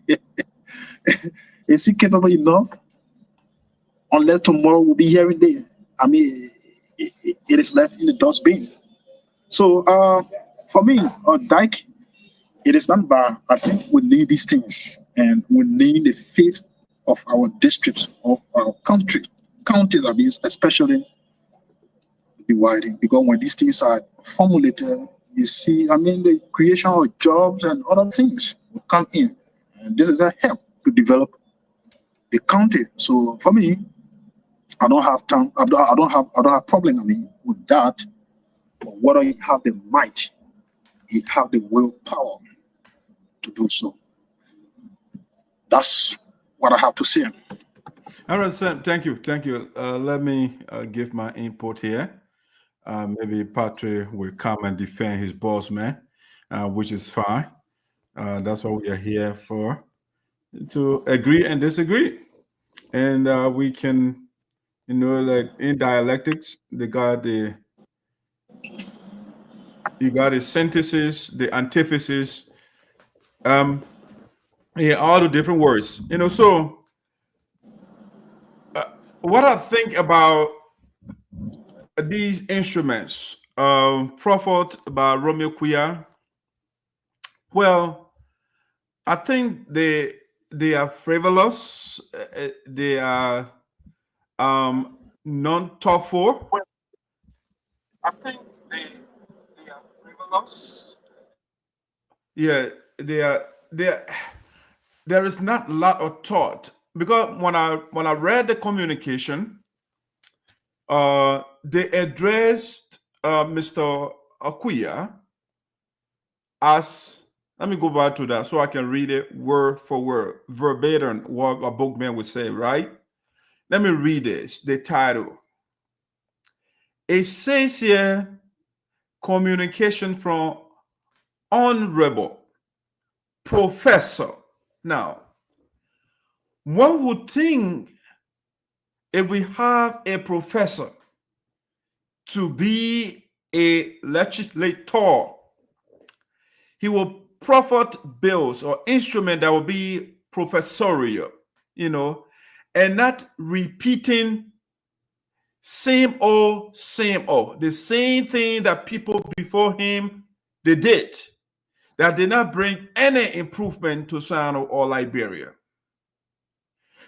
Is he capable enough? Unless tomorrow we'll be hearing there. I mean, it is left in the dustbin. So, for me, Dyke, it is not bad. I think we need these things, and we need the face of our districts, of our countries, I mean, especially dividing. Because when these things are formulated, you see, I mean, the creation of jobs and other things will come in, and this is a help to develop the county. So for me, I don't have time. I don't have problem. I mean, with that. But whether you have the might, you have the willpower to do so. That's what I have to say. All right, Sam. Thank you. Let me give my input here. Maybe Patrick will come and defend his boss man, which is fine. That's what we are here for, to agree and disagree. And we can, like in dialectics, you got the synthesis, the antithesis, all the different words. So what I think about these instruments, proffered by Romeo Quioh, well, I think they are frivolous. They are non-thoughtful. I think they are frivolous. Yeah, they are. There is not a lot of thought, because when I read the communication, they addressed Mr. Quioh as, let me go back to that so I can read it word for word, verbatim, what a bookman would say, right? Let me read this, the title. It says here, communication from Honorable Professor. Now, one would think if we have a professor to be a legislator, he will proffer bills or instrument that will be professorial, and not repeating same old, the same thing that people before him they did, that did not bring any improvement to Sinoe or Liberia.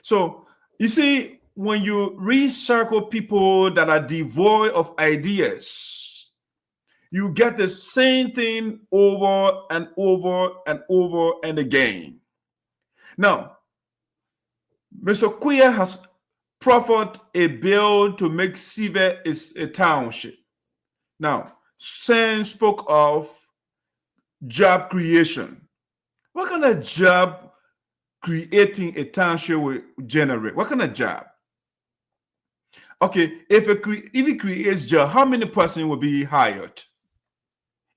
So you see, when you recircle people that are devoid of ideas, you get the same thing over and over and over and again. Now, Mr. Quioh has proffered a bill to make Sebeth a township. Now, Sam spoke of job creation. What kind of job creating a township will generate? What kind of job? Okay, if it creates job, how many persons will be hired?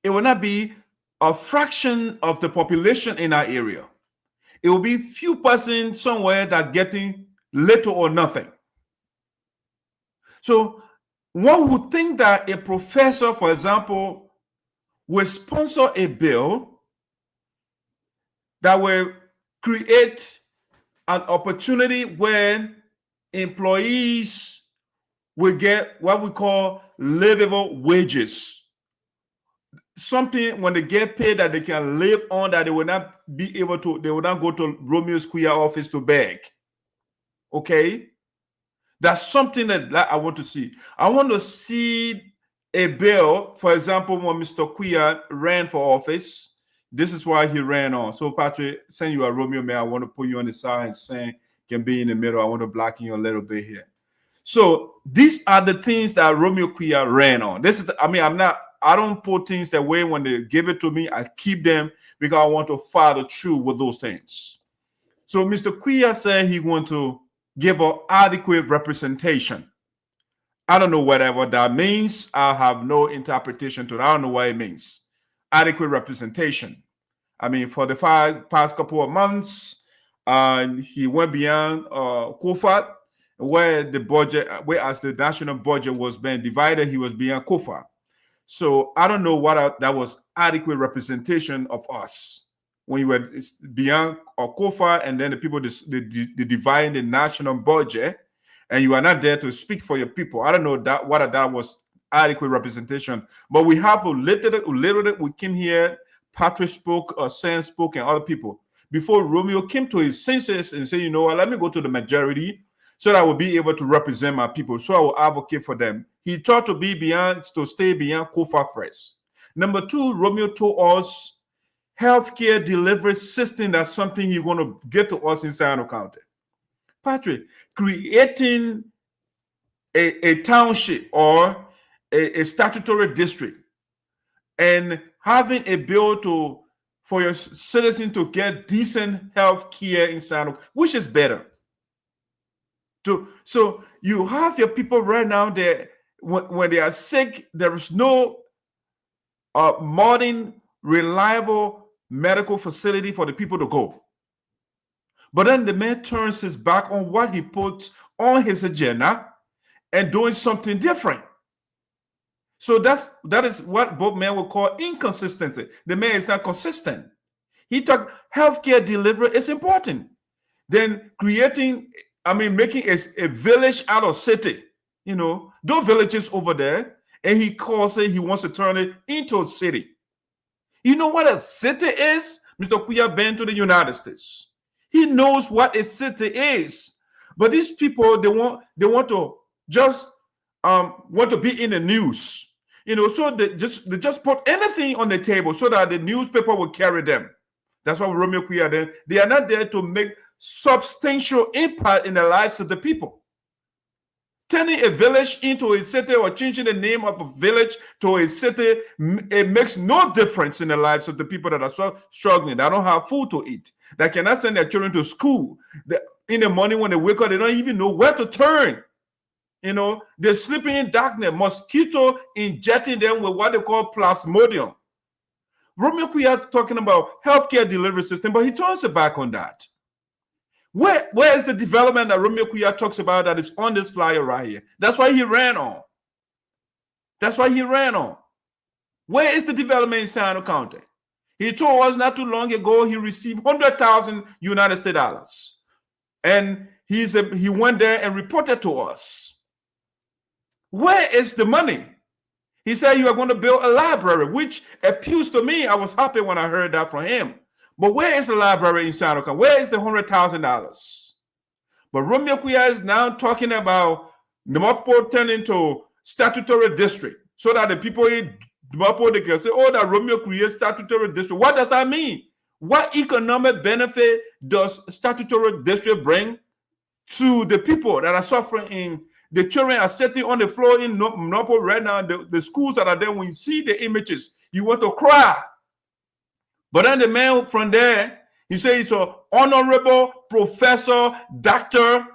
It will not be a fraction of the population in our area. It will be few persons somewhere that are getting little or nothing. So one would think that a professor, for example, will sponsor a bill that will create an opportunity where employees will get what we call livable wages. Something when they get paid that they can live on, that they will not be able to, they will not go to Romeo Quioh office to beg. Okay? That's something that I want to see. I want to see a bill, for example, when Mr. Quioh ran for office. This is why he ran on. So, Patrick, saying you are Romeo, man, I want to put you on the side and saying can be in the middle. I want to block you a little bit here. So these are the things that Romeo Quioh ran on. This is, I don't put things away when they give it to me. I keep them because I want to follow through with those things. So Mr. Quioh said he want to give an adequate representation. I don't know whatever that means. I have no interpretation to that. I don't know what it means. Adequate representation. I mean, for the past couple of months, he went beyond COFA, where the budget, whereas the national budget was being divided, he was beyond COFA. So I don't know what that was adequate representation of us when you were beyond COFA, and then the people they divide the national budget, and you are not there to speak for your people. I don't know what that was adequate representation, but we have literally we came here. Patrick spoke, Sam spoke, and other people before Romeo came to his senses and said, you know what, let me go to the majority so that I will be able to represent my people, so I will advocate for them. He thought to stay beyond COFA first. Number two, Romeo told us healthcare delivery system, that's something he's going to get to us in Sinoe County. Patrick, creating a township or a statutory district and having a bill for your citizens to get decent health care in Sinoe, which is better. So you have your people right now that when they are sick, there is no modern, reliable medical facility for the people to go. But then the man turns his back on what he puts on his agenda and doing something different. So that is what both men will call inconsistency. The man is not consistent. He talked healthcare delivery is important. Then making a village out of city, those villages over there, and he calls it, he wants to turn it into a city. You know what a city is? Mr. Quioh been to the United States. He knows what a city is. But these people, they want to just want to be in the news. So they just put anything on the table so that the newspaper will carry them. That's what Romeo Quioh did. They are not there to make substantial impact in the lives of the people. Turning a village into a city or changing the name of a village to a city, it makes no difference in the lives of the people that are struggling. They don't have food to eat. They cannot send their children to school. In the morning when they wake up, they don't even know where to turn. They're sleeping in darkness, mosquito injecting them with what they call plasmodium. Romeo Quioh talking about healthcare delivery system, but he turns it back on that. Where is the development that Romeo Quioh talks about that is on this flyer right here? That's why he ran on. Where is the development in Sinoe County? He told us not too long ago he received $100,000 United States dollars. And he went there and reported to us. Where is the money? He said you are going to build a library, which appeals to me. I was happy when I heard that from him. But where is the library in Sinoe County? Where is the $100,000? But Romeo Quioh is now talking about Numonpoh turning into statutory district so that the people in Numonpoh, they can say, oh, that Romeo Quioh statutory district. What does that mean? What economic benefit does statutory district bring to the people that are suffering? The children are sitting on the floor in Numonpoh right now. The schools that are there, when you see the images, you want to cry. But then the man from there, he says he's an honorable professor, doctor.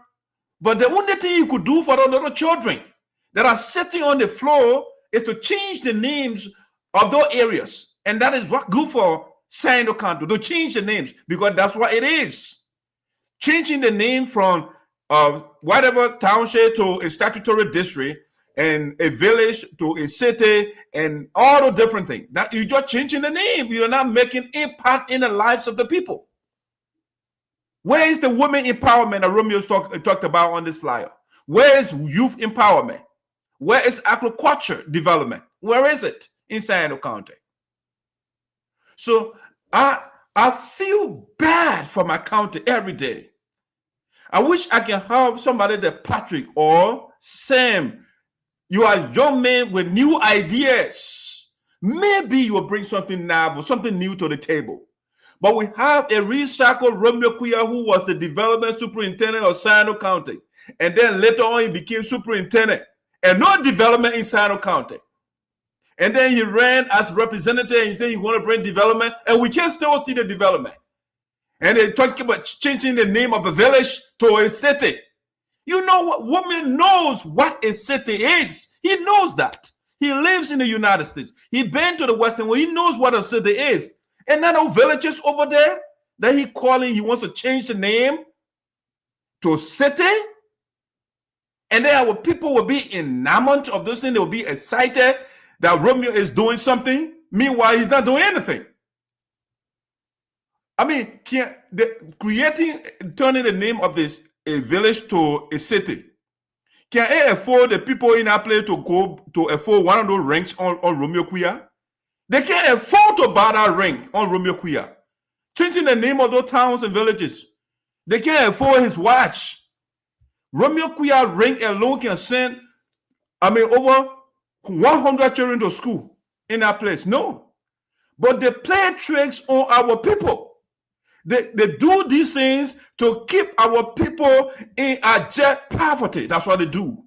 But the only thing he could do for the little children that are sitting on the floor is to change the names of those areas. And that is what good for Sinoe County, to change the names, because that's what it is. Changing the name from whatever township to a statutory district, and a village to a city, and all the different things. That you're just changing the name. You're not making impact in the lives of the people. Where is the women empowerment that Romeo talked about on this flyer? Where is youth empowerment? Where is agriculture development? Where is it in Sinoe County? So I feel bad for my county every day. I wish I can have somebody that Patrick or Sam. You are a young man with new ideas. Maybe you will bring something novel, something new to the table. But we have a recycled Romeo Quioh, who was the development superintendent of Sinoe County. And then later on, he became superintendent. And no development in Sinoe County. And then he ran as representative and he said he want to bring development. And we can still see the development. And they talking about changing the name of a village to a city. You know what? Woman knows what a city is. He knows that. He lives in the United States. He been to the Western world. He knows what a city is. And then those villages over there that he calling, he wants to change the name to city. And then our people will be enamored of this thing. They will be excited that Romeo is doing something. Meanwhile, he's not doing anything. I mean, turning the name of this a village to a city. Can it afford the people in that place to go to afford one of those rings on Romeo Quioh? They can't afford to buy that ring on Romeo Quioh. Changing the name of those towns and villages. They can't afford his watch. Romeo Quioh ring alone can send, over 100 children to school in that place. No. But they play tricks on our people. They do these things to keep our people in abject poverty. That's what they do.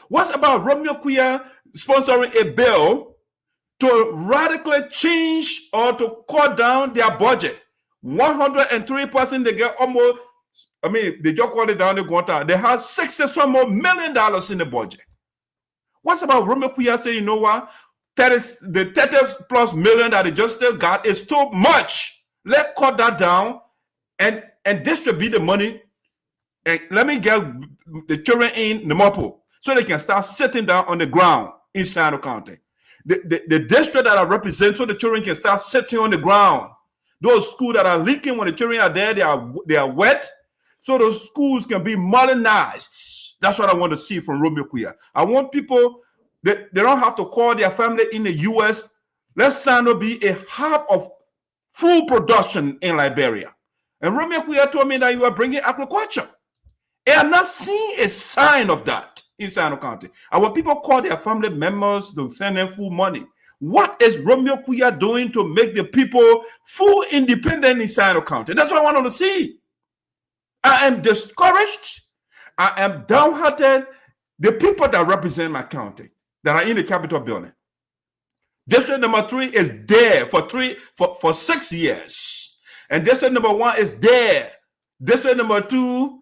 What's about Romeo Quioh sponsoring a bill to radically change or to cut down their budget? 103%, they get almost, they just call it down, they go down. They have $60 more million in the budget. What's about Romeo Quioh saying, you know what? The 30 plus million that they just still got is too much. Let's cut that down and distribute the money. And let me get the children in Numonpoh so they can start sitting down on the ground in Sinoe County. The district that I represent, so the children can start sitting on the ground. Those schools that are leaking when the children are there, they are wet. So those schools can be modernized. That's what I want to see from Romeo Quioh. I want people, they don't have to call their family in the U.S. Let Sinoe be a hub of food production in Liberia. And Romeo Quioh told me that you are bringing agriculture. And I'm not seeing a sign of that in Sinoe County. Our people call their family members to send them food money. What is Romeo Quioh doing to make the people food independent in Sinoe County? That's what I want to see. I am discouraged. I am downhearted. The people that represent my county, that are in the Capitol building. District number 3 is there for 6 years. And district number 1 is there. District number 2,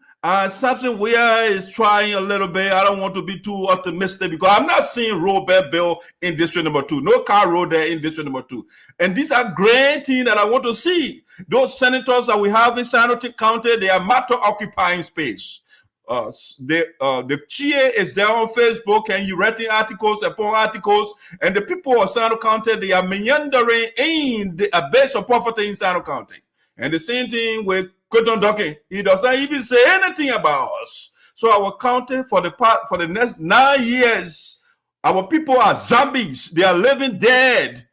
something where is trying a little bit. I don't want to be too optimistic because I'm not seeing road bill in district number 2. No car road there in district number 2. And these are great things that I want to see. Those senators that we have in Sinoe County, they are matter occupying space. The chair is there on Facebook and you writing articles upon articles, and the people of Sinoe County, they are meandering in the abyss of poverty in Sinoe County. And the same thing with Cotton Ducking. He does not even say anything about us. So our county for the next 9 years, our people are zombies. They are living dead.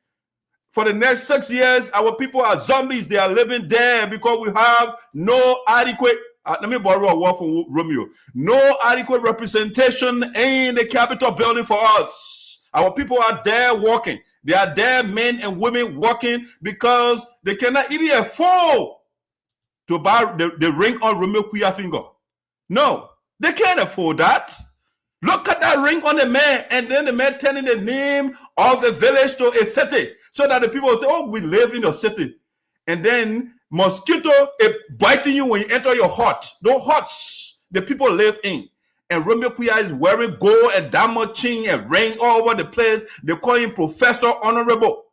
For the next 6 years, our people are zombies. They are living dead because we have no adequate let me borrow a word from Romeo. No adequate representation in the Capitol building for us. Our people are there working. They are there, men and women working because they cannot even afford to buy the ring on Romeo Quioh finger. No, they can't afford that. Look at that ring on the man, and then the man turning the name of the village to a city so that the people will say, oh, we live in a city. And then mosquito is biting you when you enter your hut. Those huts the people live in. And Romeo Quioh is wearing gold and diamond chain and ring all over the place. They call him Professor Honorable.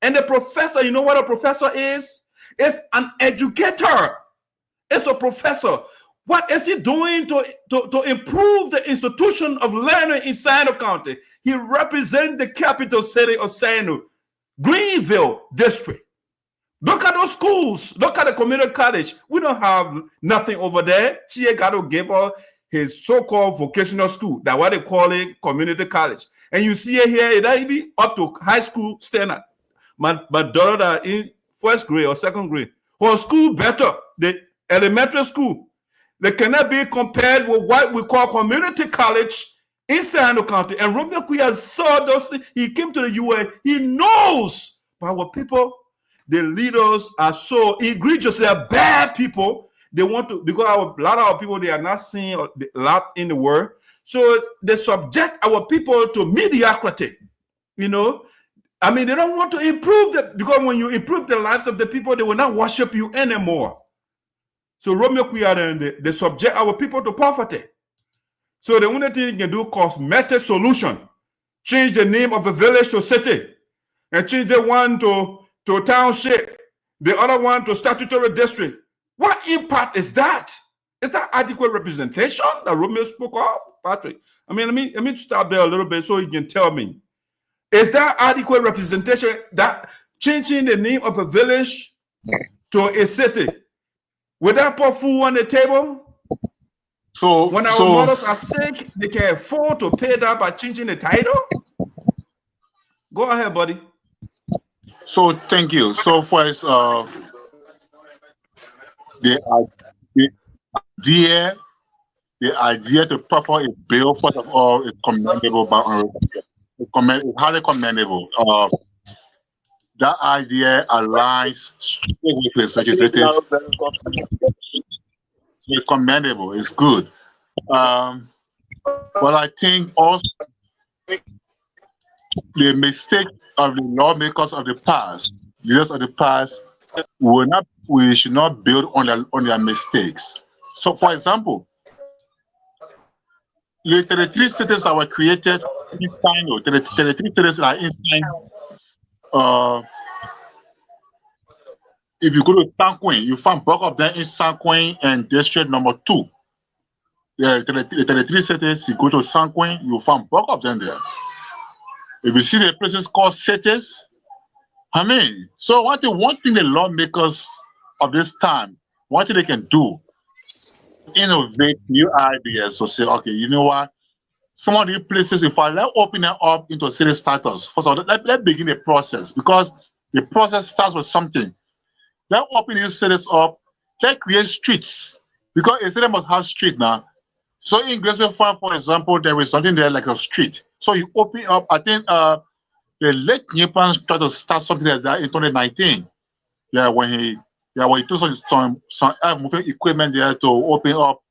And the professor, you know what a professor is? It's an educator. It's a professor. What is he doing to improve the institution of learning in Sinoe County? He represents the capital city of Sinoe, Greenville District. Look at those schools. Look at the community college. We don't have nothing over there. Chiegado gave us his so-called vocational school. That's what they call it, community college. And you see it here, it might be up to high school standard. My daughter in first grade or second grade, her school better. The elementary school, they cannot be compared with what we call community college in Sinoe County. And Romeo Quioh saw those things. He came to the US. He knows. But our people, the leaders are so egregious. They are bad people. They want to, because a lot of our people, they are not seeing a lot in the world. So they subject our people to mediocrity, you know. I mean, they don't want to improve because when you improve the lives of the people, they will not worship you anymore. So Romeo Quioh, they subject our people to poverty. So the only thing you can do, cosmetic solution, change the name of a village to city, and change the one to township, the other one to statutory district. What impact is that? Is that adequate representation that Romeo spoke of, Patrick? I mean, let me stop there a little bit so you can tell me. Is that adequate representation, that changing the name of a village to a city? Would that put food on the table? So when our mothers are sick, they can afford to pay that by changing the title? Go ahead, buddy. So thank you. So first, the idea to prefer a bill, first of all, is commendable, but it's highly commendable. That idea aligns straight with the legislative. It's commendable. It's good. But I think also the mistake of the lawmakers of the past, leaders of the past, we should not build on their mistakes. So, for example, the 33 states that were created in Pyne, 33 states that are in Pyne. If you go to Sanquin, you find bulk of them in Sanquin and district number 2. The 33 cities, you go to Sanquin, you find bulk of them there. If you see the places called cities, I mean, so one thing the lawmakers of this time, one thing they can do, innovate new ideas. So say, okay, you know what? Some of these places, if I let open them up into city status, first of all, let's begin the process, because the process starts with something. Let's open these cities up, let's create streets, because a city must have street now. So in Grisby Farm, for example, there is something there like a street. So you open up, I think the late Nipans tried to start something like that in 2019. Yeah, when he took some moving equipment there to open up,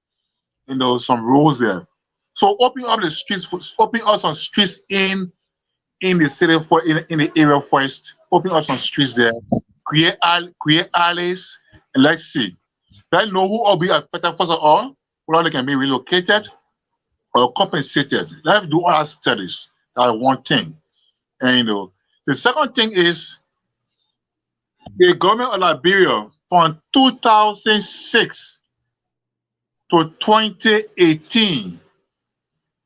you know, some roads there. So open up the streets, open up some streets in the city in the area first. Open up some streets there. Create alleys, and let's see. Let's know who will be affected first of all, whether they can be relocated or compensated. Let's do all our studies. That's one thing. And you know, the second thing is the government of Liberia from 2006 to 2018.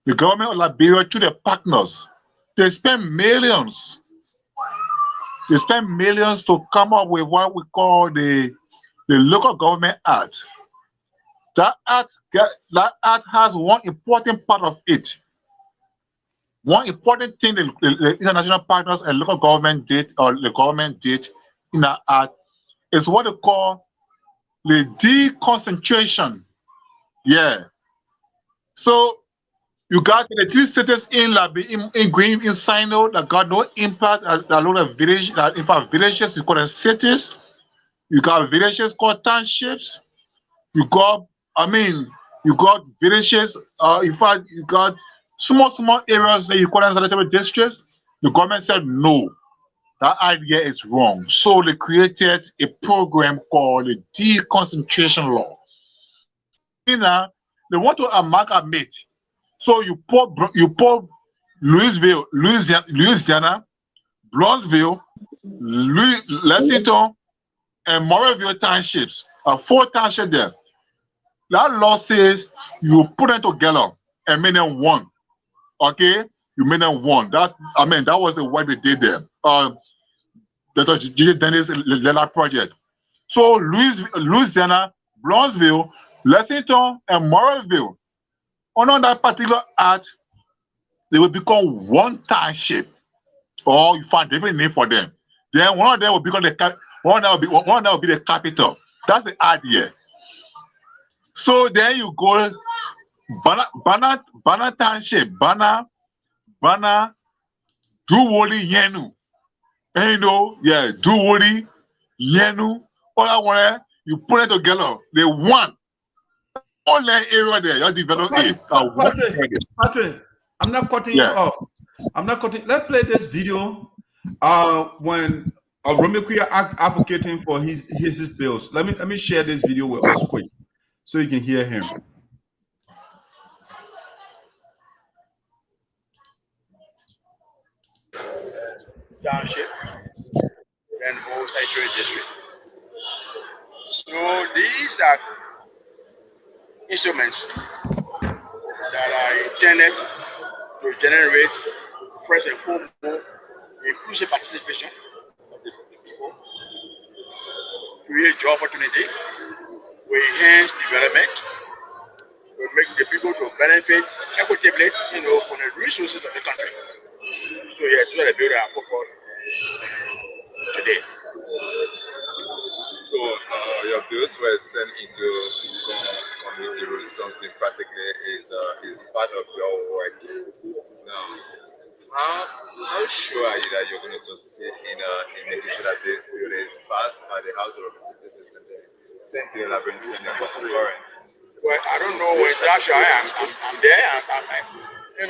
The government of Liberia, through their partners, they spend millions. They spend millions to come up with what we call the Local Government Act. That act has one important part of it. One important thing the international partners and local government did, or the government did in that act, is what they call the deconcentration. Yeah. So you got the 3 cities in green in Sinoe that got no impact. A lot of villages that impact villages. You call them cities. You got villages called townships. You got villages. In fact, you got small areas that you call them statutory districts. The government said no, that idea is wrong. So they created a program called the deconcentration law. You know, they want to amalgamate. So you put Louisville, Louisiana, Bronzeville, Lexington, and Morrowville townships. 4 townships there. That law says you put them together and make them one. Okay, you made them one. That was the way they did there. The G.G.A.A. Dennis Lela project. So Louisiana, Bronzeville, Lexington, and Morrowville, under that particular act, they will become one township, or you find different name for them. Then one of them will become one will be the capital. That's the idea. So then you go Bana Township, Bana, Duwoli, Yenu. And you know, yeah, Duwoli, Yenu, all that one, You put it together, they won. All that area there, you develop it. Patrick, I'm not cutting you off. I'm not cutting. Let's play this video. When Romeo Quioh advocating for his bills. Let me share this video with us quick, so you can hear him. Township and Numonpoh Statutory District. So these are instruments that are intended to generate, first and foremost, inclusive participation of the people, create job opportunity, we enhance development, we make the people to benefit equitably, from the resources of the country. So yeah, these are the bills that I put forward today. So your bills were sent into community rules. Something practically is part of your work. Now, how sure are you that you're going to succeed in making sure that this bill is passed by the House of Representatives and the Senate will bring Senate for concurrent? Well, I don't know exactly I am. I'm there. When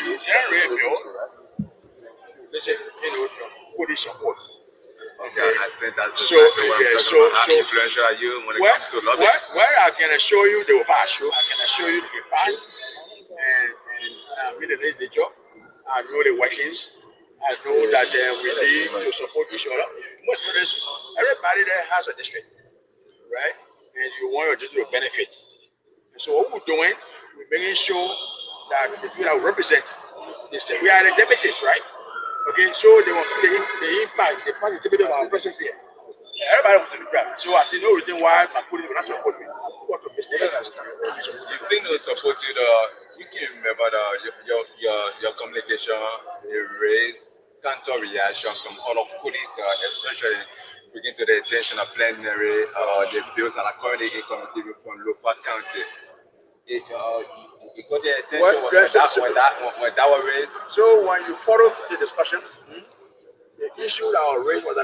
you generate a bill, listen, put it support. Okay, I think that's exactly what I'm talking about. How influential are you when it comes to lobbying? Where I can assure you they will pass. I can assure you they will pass. And with the legislature, I know the workings. I know that we need to support each other. Most of this, everybody there has a district, right? And you want your district to benefit. And so what we're doing, we're making sure that the people that represent, they say we are the deputies, right? Okay, so they want the impact, the positivity of our presence here. Everybody wants to be proud. So I see no reason why my police will not support me. What to mistake? You think they'll support you? You can remember your communication, you raised counter reaction from all of police, especially bringing to the attention of plenary, the bills that are currently in committee from Numonpoh County. It got the attention when that was raised. So when you followed the discussion, the issue that was raised was,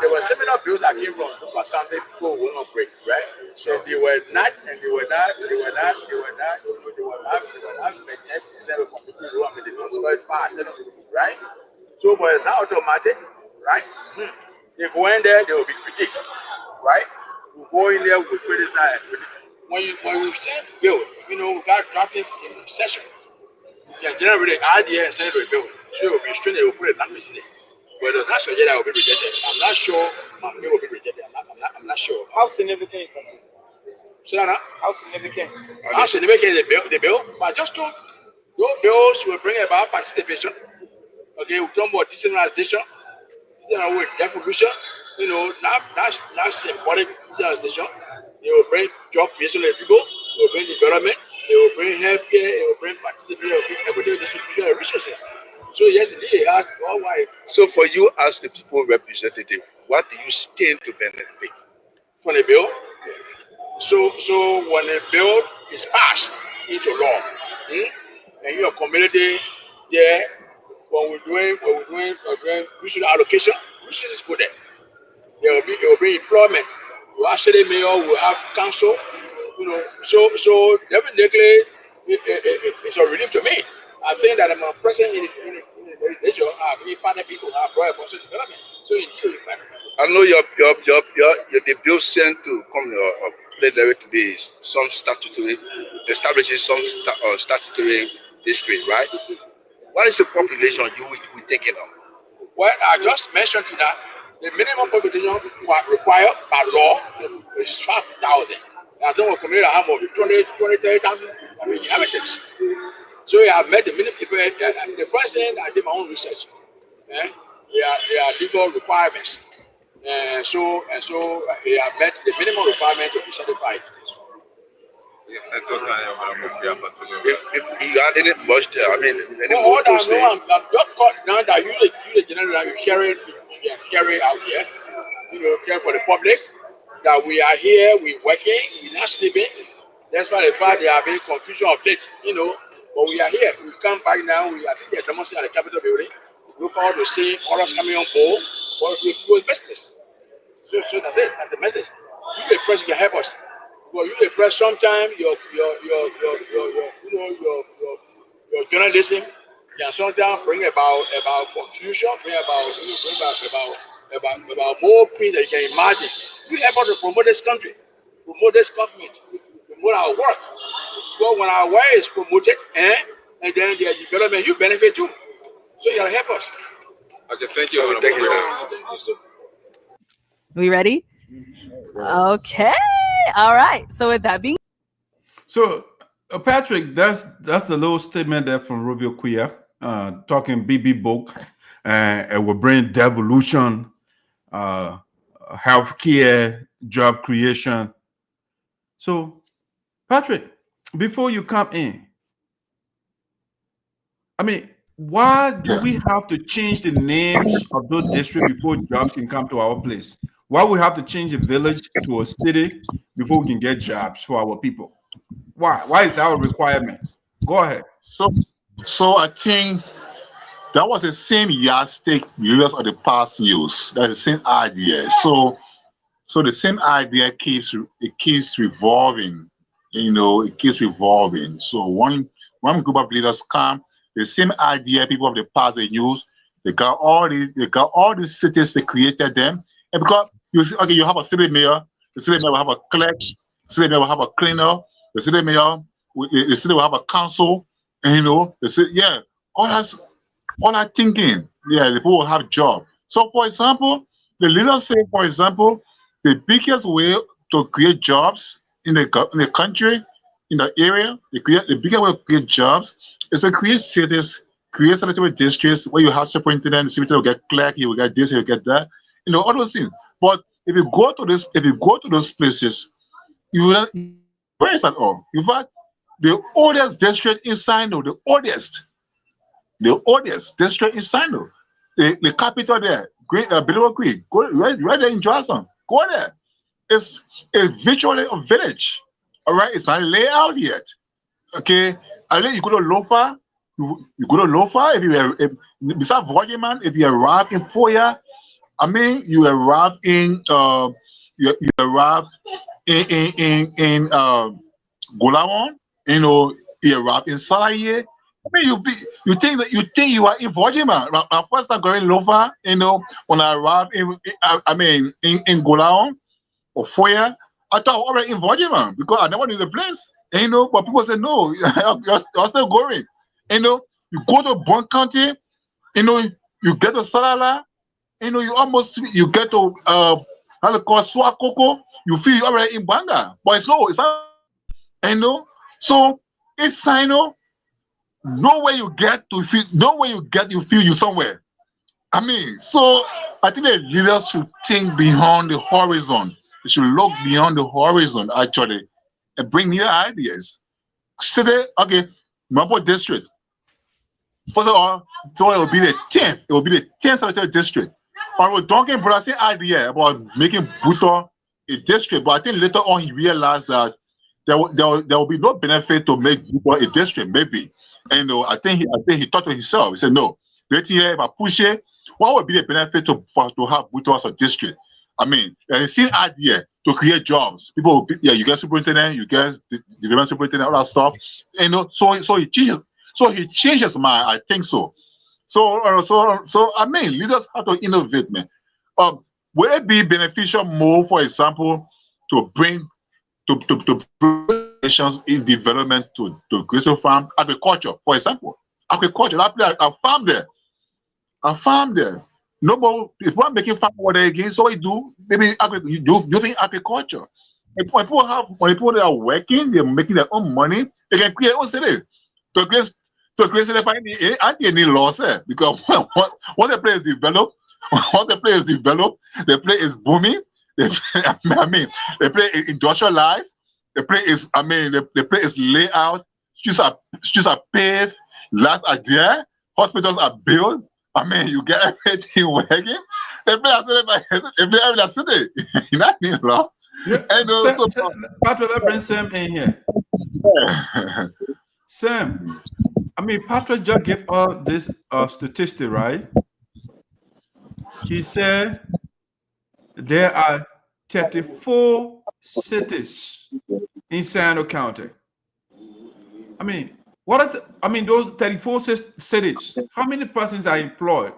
there were similar bills that came from Numonpoh County before we went on break, right? So they were not vetted, right? So but it's now automatic, right? They go in there, they will be critiqued, right? We go in there, we criticize. When you send bill, we got drafting in session. You can generate the idea and send it to a bill. So it will be strange, they will put a language in it. But it does not suggest that it will be rejected. I'm not sure my bill will be rejected. I'm not sure. How significant is that? So now, how significant? How significant is the bill? But just those bills will bring about participation. Okay, we're talking about decentralization, with devolution, that's symbolic decentralization. They will bring job creation to the people, they will bring development, they will bring healthcare, they will bring participation, they will bring equitable distribution of resources. So yes, indeed, it has all why. So for you as the people representative, what do you stand to benefit from the bill? So when a bill is passed into law, and your community there, when we're doing resource allocation, resources go there. It will be employment. We actually mayor, we have council, so definitely it's a relief to me. I think that I'm a president in the legislature, I've been part of people who have brought about development. So I know the bill sent to come plenary today is some statutory, establishing some statutory district, right? What is the population you will take it on? Well, I just mentioned that the minimum population required by law is 5,000. I don't want to community have more 30,000 inhabitants. So I have met the minimum. The first thing I did my own research. They are legal requirements, and so I have met the minimum requirement to be certified. That's what if you had any much, any more to say. I'm just caught now that you the general, you carry out here, care for the public. That we are here, we're working, we're not sleeping. That's why the fact there have been confusion of date, but we are here. We come back now. I think they're demonstrating at the Capitol building. Look forward to seeing others coming on board for the business. So that's it. That's the message. You the press, you can help us. Well, you the press. Sometimes your journalism can sometimes bring about confusion, bring about more things that you can imagine. You help us to promote this country, promote this government, promote our work. Because when our work is promoted, and then their development, you benefit too. So you gotta help us. Okay, thank you. Thank you. We ready? Okay. All right. So with that being, So Patrick, that's the little statement there from Romeo Quioh, talking BB book, and will bring devolution, healthcare, job creation. So, Patrick, before you come in, I mean, why do we have to change the names of those districts before jobs can come to our place? Why we have to change a village to a city before we can get jobs for our people? Why? Why is that a requirement? Go ahead. So I think that was the same yardstick used of the past news. That's the same idea. So the same idea keeps revolving. It keeps revolving. So one group of leaders come, the same idea people of the past they use. They got all these cities, they created them. And because you have a city mayor, the city mayor will have a clerk, the city mayor will have a cleaner, the city mayor, the city will have a council, and all that thinking, the people will have job. So for example, the leaders say, for example, the biggest way to create jobs in the country, in the area, the biggest way to create jobs is to create cities, create statutory districts where you have superintendent, the secretary will get clerk, you will get this, you will get that, all those things. But if you go to those places, you will not embrace at all. In fact, the oldest district in Sinoe, the oldest district in Sinoe, the capital there, Billow Creek, go right there in Johnson, go there. It's virtually a village. All right, it's not laid out yet. Okay, you go to Lofa, you go to Lofa. Besides Vogeman, if you arrive in Foya, I mean, you arrive in you arrive in Golawon, you arrive in Salaye. I mean, you think you are in Vogeman. My first time going Lofa, when I arrived in Golawon or Foya, I thought I was already in Vogeman because I never knew the place. But people say no, you're still going. You go to Bon County, you get to Salala, you get to how they call Suah Coco, you feel you're already in Banga. But it's not, so it's Sinoe. Nowhere you feel you somewhere. I mean, so I think the leaders should think beyond the horizon. They should look beyond the horizon actually and bring new ideas. City, okay, Numonpoh district. First of all, so it will be the 10th. It will be the 10th statutory district. I was talking about the idea about making Buto a district, but I think later on he realized that there will be no benefit to make Buto a district, maybe. And I think he thought to himself. He said, "No, let's hear if I push it. What would be the benefit to have Buto as a district? I mean, the same idea to create jobs. People, you get superintendent, you get the development superintendent, all that stuff. So he changes. So he changed his mind. I think so. So I mean, leaders have to innovate, man. Would it be beneficial more, for example, to bring in development to Grisby Farm agriculture, for example, agriculture? I farm there. No more people are making farm water again. So we do maybe using agriculture. And when people that are working, they're making their own money. They can create their own city. To create city, any loss there because once the place is developed, the place is booming. The place is industrialized. The place is, the place is laid out. Streets are paved. Lands are there. Hospitals are built. You get everything working. The place is city. You know what I mean, bro? Patrick, let's bring Sam in here. Sam, Patrick just gave us this statistic, right? He said there are 34 cities in Sinoe County. I mean, what is it? I mean, those 34 cities, how many persons are employed?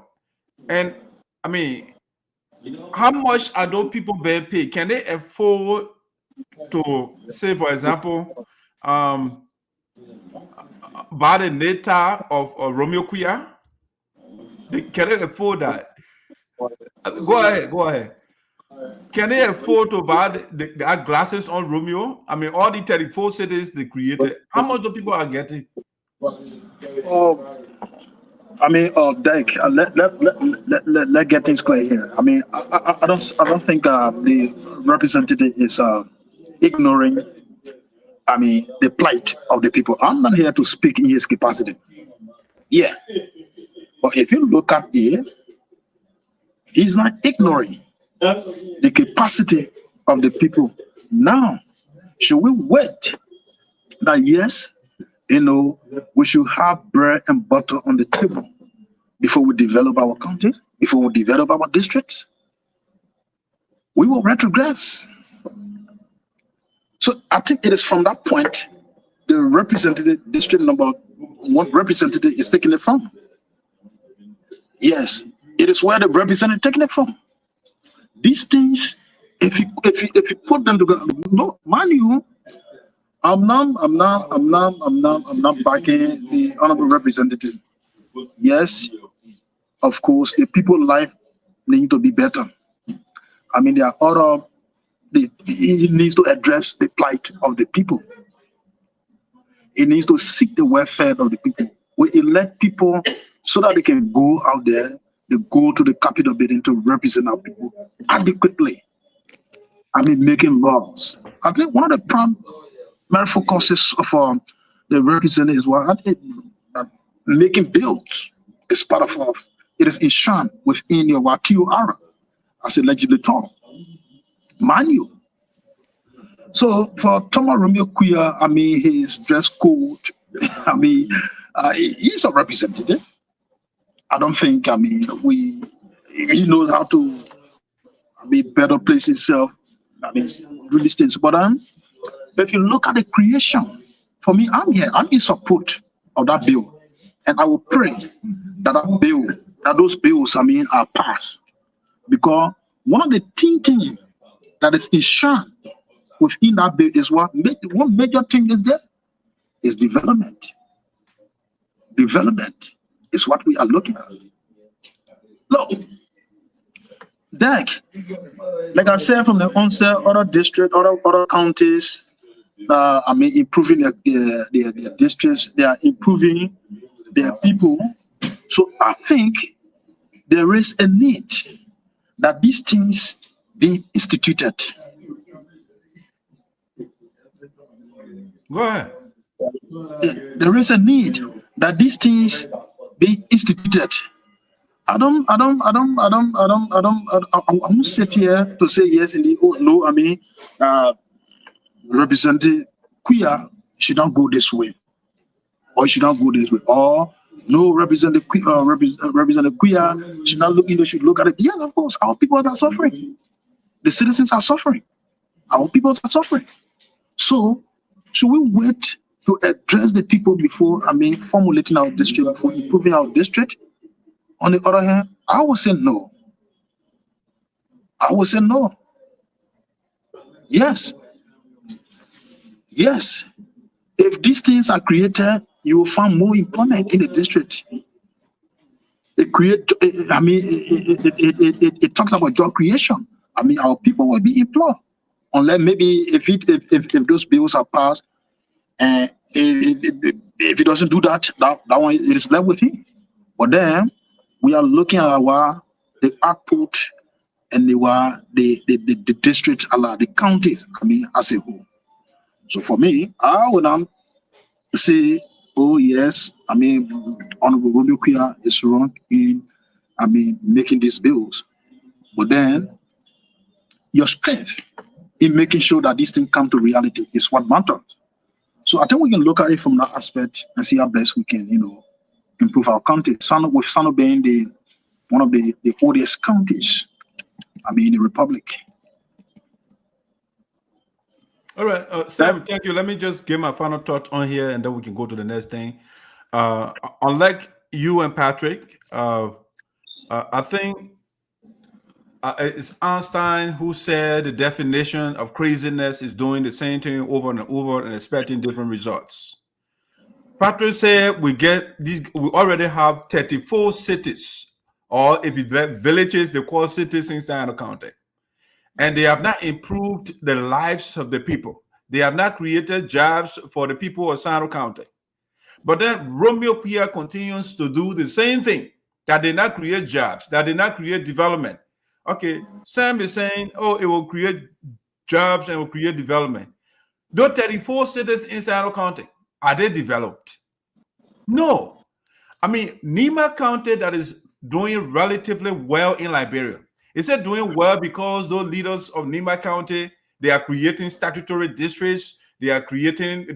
And I mean, how much are those people being paid? Can they afford to, say, for example, buy the data of Romeo Quioh? Can they afford that? Go ahead. Can they afford to buy the glasses on Romeo? I mean, all the 34 cities they created, how much do people are getting? I mean, Derek, let get things clear here. I mean, I don't think the representative is ignoring, I mean, the plight of the people. I'm not here to speak in his capacity. Yeah, but if you look at it, he's not ignoring the capacity of the people. Now, should we wait that yes, you know, we should have bread and butter on the table before we develop our counties, before we develop our districts? We will retrogress. So I think it is from that point the representative district number 1 representative is taking it from. Yes, it is where the representative taking it from. These things, if you put them together, no, mind you, I'm not backing the honorable representative. Yes, of course, the people's life need to be better. I mean, there are other. He needs to address the plight of the people. He needs to seek the welfare of the people. We elect people so that they can go out there, they go to the Capitol building to represent our people adequately. I mean, making laws. I think one of the primary focuses of the representative is making bills. It's part of it is enshrined within your TOR as a legislator. Mind you. So for Thomas Romeo Quioh, I mean, his dress code, I mean, he's a representative. I don't think, I mean, he knows how to, I mean, better place himself, I mean, do these things. But if you look at the creation, for me, I'm in support of that bill. And I will pray that those bills, I mean, are passed. Because one of the things that is enshrined within that bill is one major thing is there is development. Development is what we are looking at. Look, Dak, like I said from the onset, other districts, other counties, I mean, improving their districts, they are improving their people. So I think there is a need that these things be instituted. Go ahead. There is a need that these things be instituted. I won't sit here to say yes indeed. Oh no, I mean, Representative Quioh should not go this way, or should not go this way, or no, Representative Quioh should not look. Should look at it. Yeah, of course, our people are suffering. The citizens are suffering. Our people are suffering. So, should we wait to address the people before, I mean, formulating our district, before improving our district? On the other hand, I would say no. I would say no. Yes. Yes. If these things are created, you will find more employment in the district. It talks about job creation. I mean, our people will be employed. Unless maybe if those bills are passed, and if it doesn't do that one it is left with him. But then we are looking at the output and the district, the counties, I mean, as a whole. So for me, I would not say, oh yes, I mean, Honorable Romeo Quioh is wrong in, I mean, making these bills. But then your strength in making sure that these things come to reality is what matters. So I think we can look at it from that aspect and see how best we can, you know, improve our county. With Sinoe being one of the oldest counties, in the republic. All right, Sam, thank you. Let me just give my final thought on here, and then we can go to the next thing. Unlike you and Patrick, I think it's Einstein who said the definition of craziness is doing the same thing over and over and expecting different results. Patrick said we already have 34 cities, or if you let villages, they call cities in Sinoe County. And they have not improved the lives of the people. They have not created jobs for the people of Sinoe County. But then Romeo Quioh continues to do the same thing, that did not create jobs, that did not create development. Okay, Sam is saying, oh, it will create jobs and will create development. Those 34 cities in Sinoe County, are they developed? No. I mean, Nima County that is doing relatively well in Liberia. Is it doing well because those leaders of Nima County, they are creating statutory districts, they are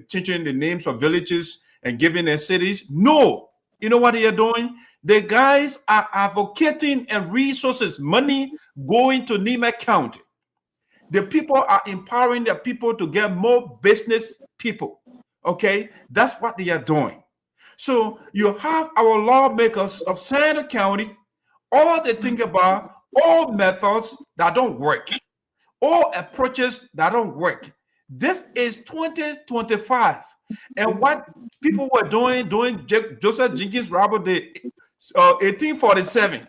changing the names of villages and giving their cities? No. You know what they are doing? The guys are advocating and resources, money going to Nima County. The people are empowering their people to get more business people. Okay, that's what they are doing. So you have our lawmakers of Sinoe County, all they think about, all methods that don't work, all approaches that don't work. This is 2025. And what people were doing Joseph Jenkins Robert did 1847.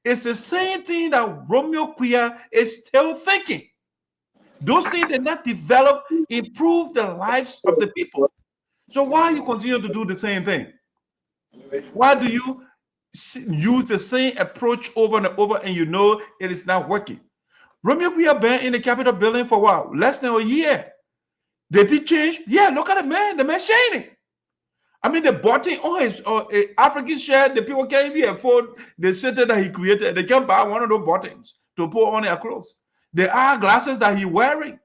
It's the same thing that Romeo Quioh is still thinking. Those things did not develop, improve the lives of the people. So why you continue to do the same thing? Why do you use the same approach over and over and you know it is not working? Romeo Quioh been in the Capitol building for what? Less than a year. Did he change? Yeah, look at the man shining. I mean, the button on his African shirt, the people can't even afford the center that he created. They can't buy one of those buttons to put on their clothes. The eyeglasses that he's wearing.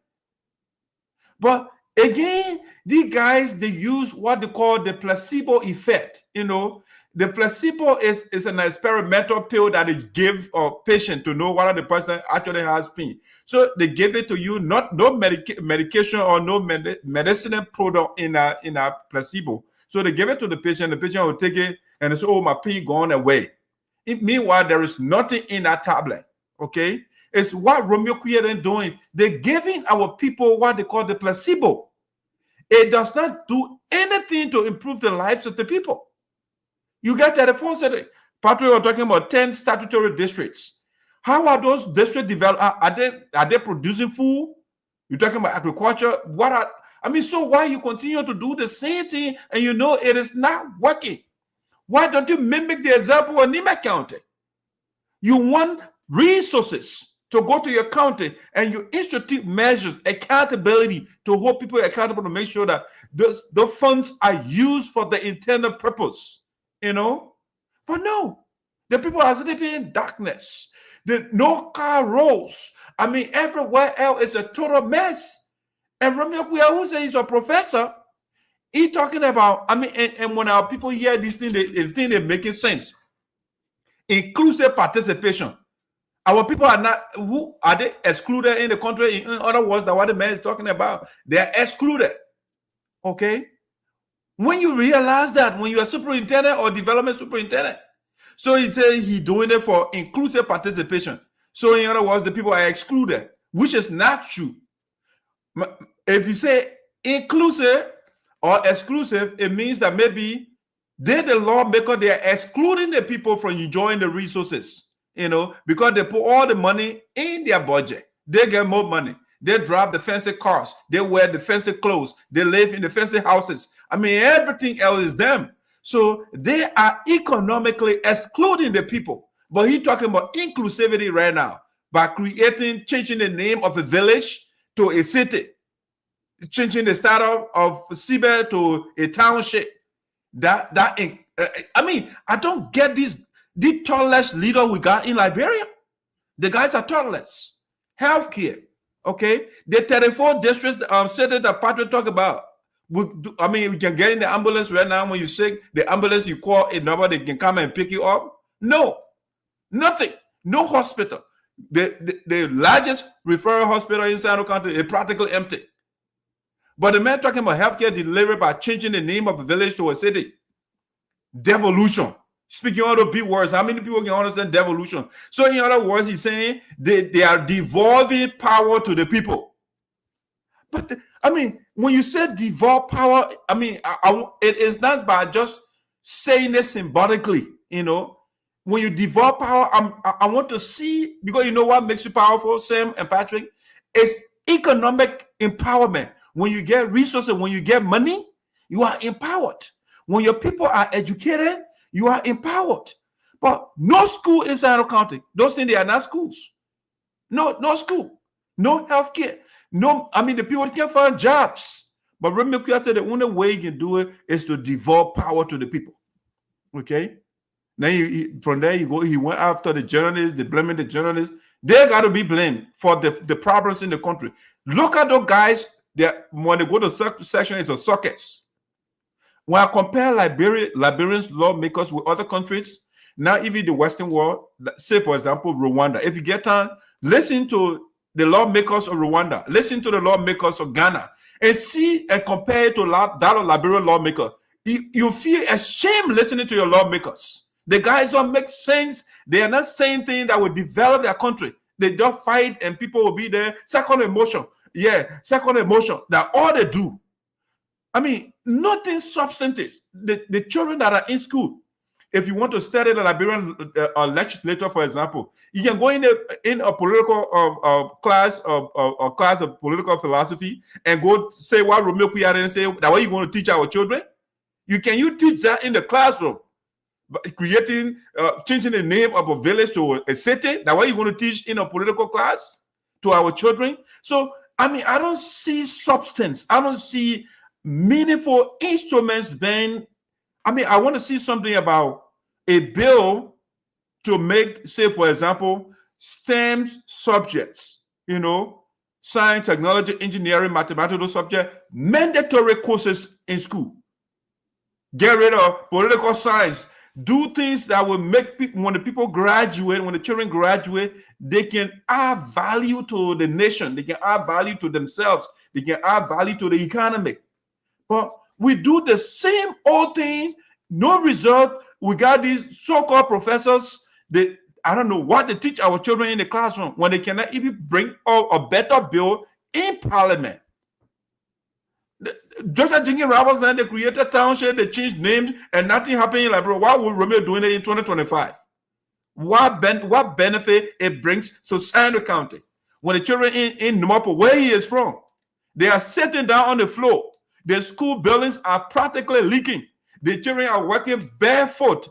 But again, these guys, they use what they call the placebo effect. You know, the placebo is an experimental pill that they give a patient to know whether the person actually has pain. So they give it to you, no medication or no medicinal product in a placebo. So they give it to the patient will take it and they say, oh, my pain gone away. Meanwhile, there is nothing in that tablet. Okay? It's what Romeo Quioh is doing. They're giving our people what they call the placebo. It does not do anything to improve the lives of the people. You get 34 cities. Patrick, we're talking about 10 statutory districts. How are those districts developed? Are they producing food? You're talking about agriculture. So why you continue to do the same thing and you know it is not working? Why don't you mimic the example of Nima County? You want resources to go to your county and you institute measures, accountability to hold people accountable to make sure that the funds are used for the intended purpose, you know? But no, the people are sleeping in darkness. No car rolls. I mean, everywhere else is a total mess. And Romeo Quioh, who says he's a professor, he talking about, and when our people hear this thing, they think they're making sense. Inclusive participation. Our people are not, who are they excluded in the country? In other words, that what the man is talking about, they're excluded. Okay? When you realize that, when you're a superintendent or development superintendent, so he said he's doing it for inclusive participation. So in other words, the people are excluded, which is not true. If you say inclusive or exclusive, it means that maybe they're the lawmaker, they are excluding the people from enjoying the resources, you know, because they put all the money in their budget. They get more money. They drive the fancy cars. They wear the fancy clothes. They live in the fancy houses. I mean, everything else is them. So they are economically excluding the people. But he's talking about inclusivity right now by changing the name of a village to a city, changing the style of Sebeth to a township. I don't get the toddlers leader we got in Liberia. The guys are toddlers. Healthcare, okay? The 34 districts cities that Patrick talked about. We can get in the ambulance right now when you're sick. The ambulance, you call a number, they can come and pick you up. No, nothing. No hospital. The largest referral hospital in Sinoe County is practically empty. But the man talking about healthcare delivery by changing the name of a village to a city. Devolution. Speaking all the big words, how many people can understand devolution? So in other words, he's saying they are devolving power to the people. But when you say devolve power, it is not by just saying it symbolically, When you devolve power, I want to see, because you know what makes you powerful, Sam and Patrick? It's economic empowerment. When you get resources, when you get money, you are empowered. When your people are educated, you are empowered. But no school in Sinoe County. Those things, they are not schools. No school. No healthcare. The people can't find jobs. But Romeo Quioh said the only way you can do it is to devolve power to the people. Okay? Then from there you go, he went after the journalists, they blaming the journalists. They got to be blamed for the problems in the country. Look at those guys, when they go to section, it's a circus. When I compare Liberians lawmakers with other countries, now even the Western world, say for example, Rwanda, if you get time, listen to the lawmakers of Rwanda, listen to the lawmakers of Ghana, and see and compare it to that of Liberian lawmaker. You feel ashamed listening to your lawmakers. The guys don't make sense. They are not saying things that will develop their country. They just fight and people will be there. Second emotion. Yeah, second emotion. That's all they do. Nothing substantive. The children that are in school, if you want to study the Liberian legislature, for example, you can go in a political class or class of political philosophy and go say what Romeo Quioh didn't say. That way you're going to teach our children. You teach that in the classroom? Creating, changing the name of a village to a city. That way you're going to teach in a political class to our children. So, I don't see substance. I don't see meaningful instruments being, I want to see something about a bill to make, say, for example, STEM subjects, science, technology, engineering, mathematical subject, mandatory courses in school. Get rid of political science. Do things that will make people, when the people graduate, when the children graduate, they can add value to the nation. They can add value to themselves. They can add value to the economy. But we do the same old thing, no result. We got these so-called professors. I don't know what they teach our children in the classroom when they cannot even bring up a better bill in Parliament. Just as Jingy Roberts and they created township, they changed names, and nothing happened in Liberia. Why would Romeo doing it in 2025? What benefit it brings to Sinoe County? When the children in Numonpoh, where he is from, they are sitting down on the floor. The school buildings are practically leaking. The children are working barefoot.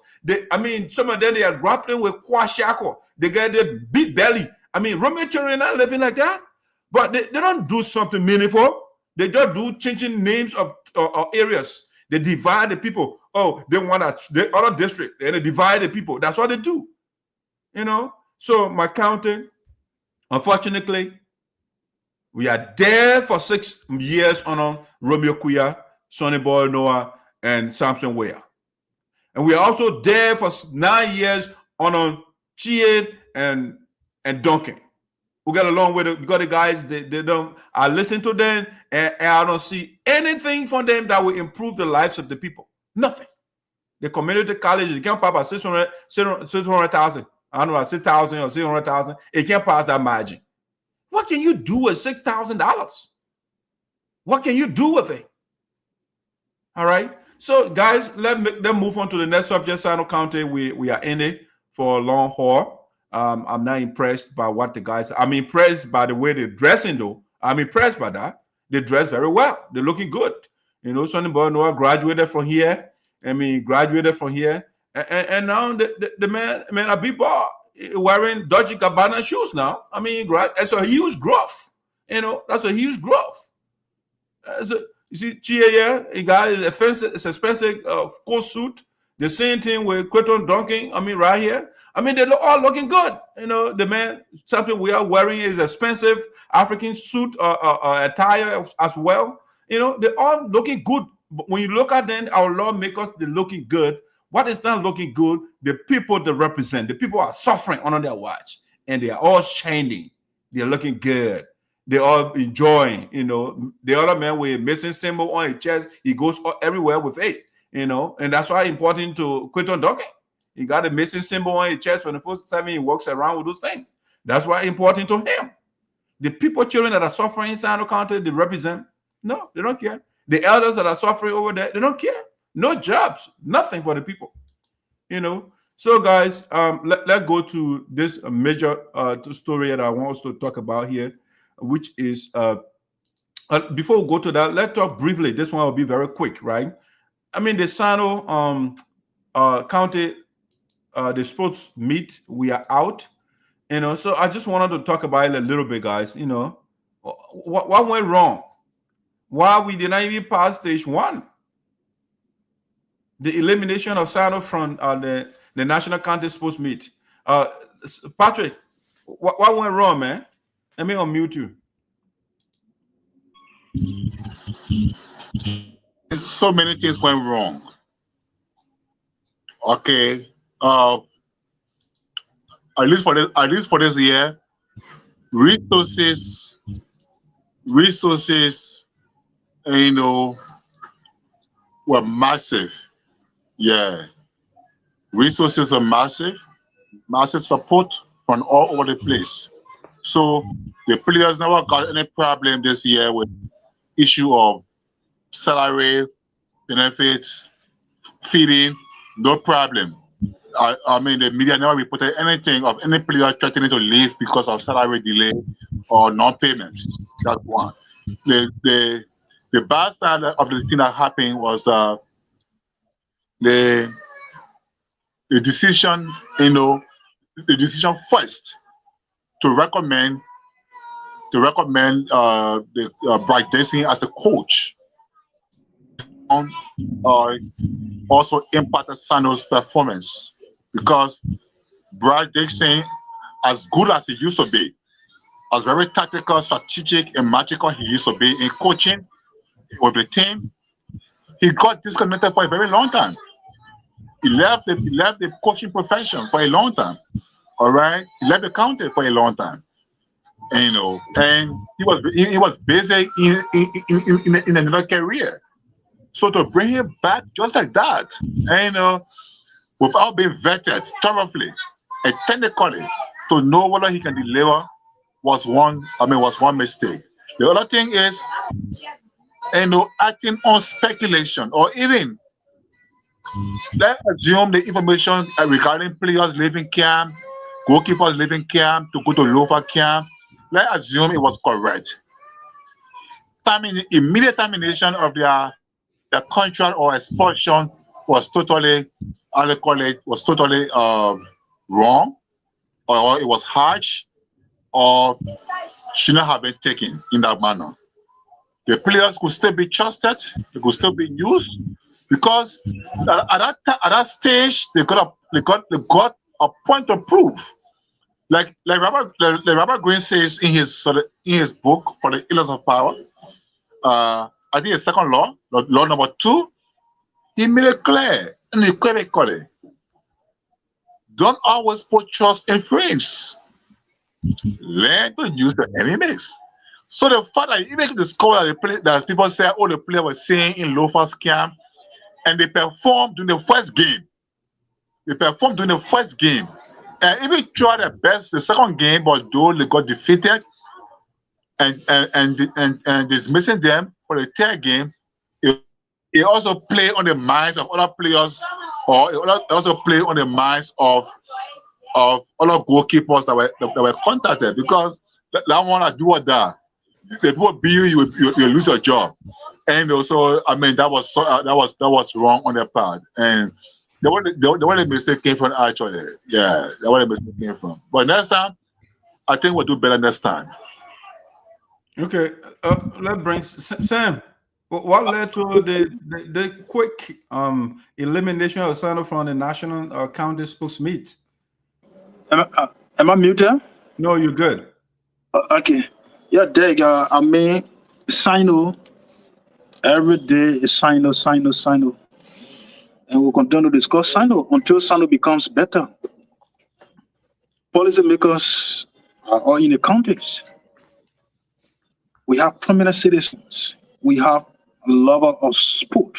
Some of them, they are grappling with kwashiorkor. They get their big belly. Romeo children are not living like that. But they don't do something meaningful. They just do changing names of areas. They divide the people. Oh, they want the other district, and they divide the people. That's what they do. So my county, unfortunately, we are there for 6 years on Romeo Quioh, Sonny Boy Noah, and Samson Weah. And we are also there for 9 years on Chie and Duncan. We got along with it because the guys, they don't, I listen to them and I don't see anything from them that will improve the lives of the people. Nothing. The community college, it can't pass 600,000. I don't know, 6,000 or 600,000. It can't pass that margin. What can you do with $6,000? What can you do with it? All right. So, guys, let's move on to the next subject. Sinoe County, we are in it for a long haul. I'm not impressed by what the guys. I'm impressed by the way they're dressing, though. I'm impressed by that. They dress very well. They're looking good. Sonny Boy Noah graduated from here. And now the man Abiba wearing Dolce & Gabbana shoes now. That's a huge growth. That's a huge growth. You see, Chia, a guy is it's expensive coat suit. The same thing with Quentin Duncan. Right here. They're all looking good. The man, something we are wearing is expensive African suit attire as well. They're all looking good. But when you look at them, our lawmakers, they're looking good. What is not looking good? The people they represent. The people are suffering under their watch. and they are all shining. They're looking good. They're all enjoying, The other man with a missing symbol on his chest, he goes everywhere with it, and that's why it's important to quit on talking. He got a missing symbol on his chest for the first time. He walks around with those things. That's why it's important to him. The children that are suffering in Sinoe County, they represent. No, they don't care. The elders that are suffering over there, they don't care. No jobs, nothing for the people. So guys, let's go to this major story that I want us to talk about here, which is before we go to that, let's talk briefly. This one will be very quick, right? I mean, the Sinoe County, the sports meet, we are out. So I just wanted to talk about it a little bit, guys. What went wrong? Why we did not even pass stage 1? The elimination of Sinoe from the National County Sports Meet. Patrick, what went wrong, man? Let me unmute you. So many things went wrong. Okay. At least for this year, resources, were massive. Yeah, resources were massive support from all over the place. So the players never got any problem this year with issue of salary, benefits, feeding, no problem. I mean, the media never reported anything of any player threatening to leave because of salary delay or non-payment. That's one. The bad side of the thing that happened was the decision, the decision first to recommend the Bright Dixon as the coach. Also impacted Sinoe's performance because Bright Dixon, as good as he used to be, as very tactical, strategic, and magical he used to be in coaching with the team, he got disconnected for a very long time. He left the coaching profession for a long time. All right, he left the county for a long time. And he was busy in another career. So to bring him back just like that, without being vetted thoroughly and technically to know whether he can deliver was one mistake. The other thing is, acting on speculation or even let's assume the information regarding players leaving camp, goalkeepers leaving camp to go to lower camp. Let's assume it was correct. Immediate termination of their contract or expulsion was totally, wrong, or it was harsh, or shouldn't have been taken in that manner. The players could still be trusted, they could still be used, because at that stage they got a point of proof. Like Robert Greene says in his book For the Illness of Power, I think it's second law number 2, he made it clear and unequivocally. Don't always put trust in friends. Learn to use the enemies. So the fact that even the score that people say, oh, the player was saying in Loafer's camp, and they performed during the first game. And even tried their best the second game, but though they got defeated and dismissing them for the third game, it also played on the minds of other players, or it also played on the minds of other goalkeepers that were contacted, because that one that do what that. If people beat you lose your job. And also, I mean, that was wrong on their part. And the one the mistake came from, actually. Yeah, the one the mistake came from. But next time, I think we'll do better next time. Okay, let's bring Sam. What led to the quick elimination of Sinoe from the National County Sports Meet? Am I muted? No, you're good. Okay. Yeah, Dig. I mean, Sinoe. Every day is Sinoe. And we'll continue to discuss Sinoe until Sinoe becomes better. policymakers are all in the counties. We have prominent citizens. We have a lover of sport.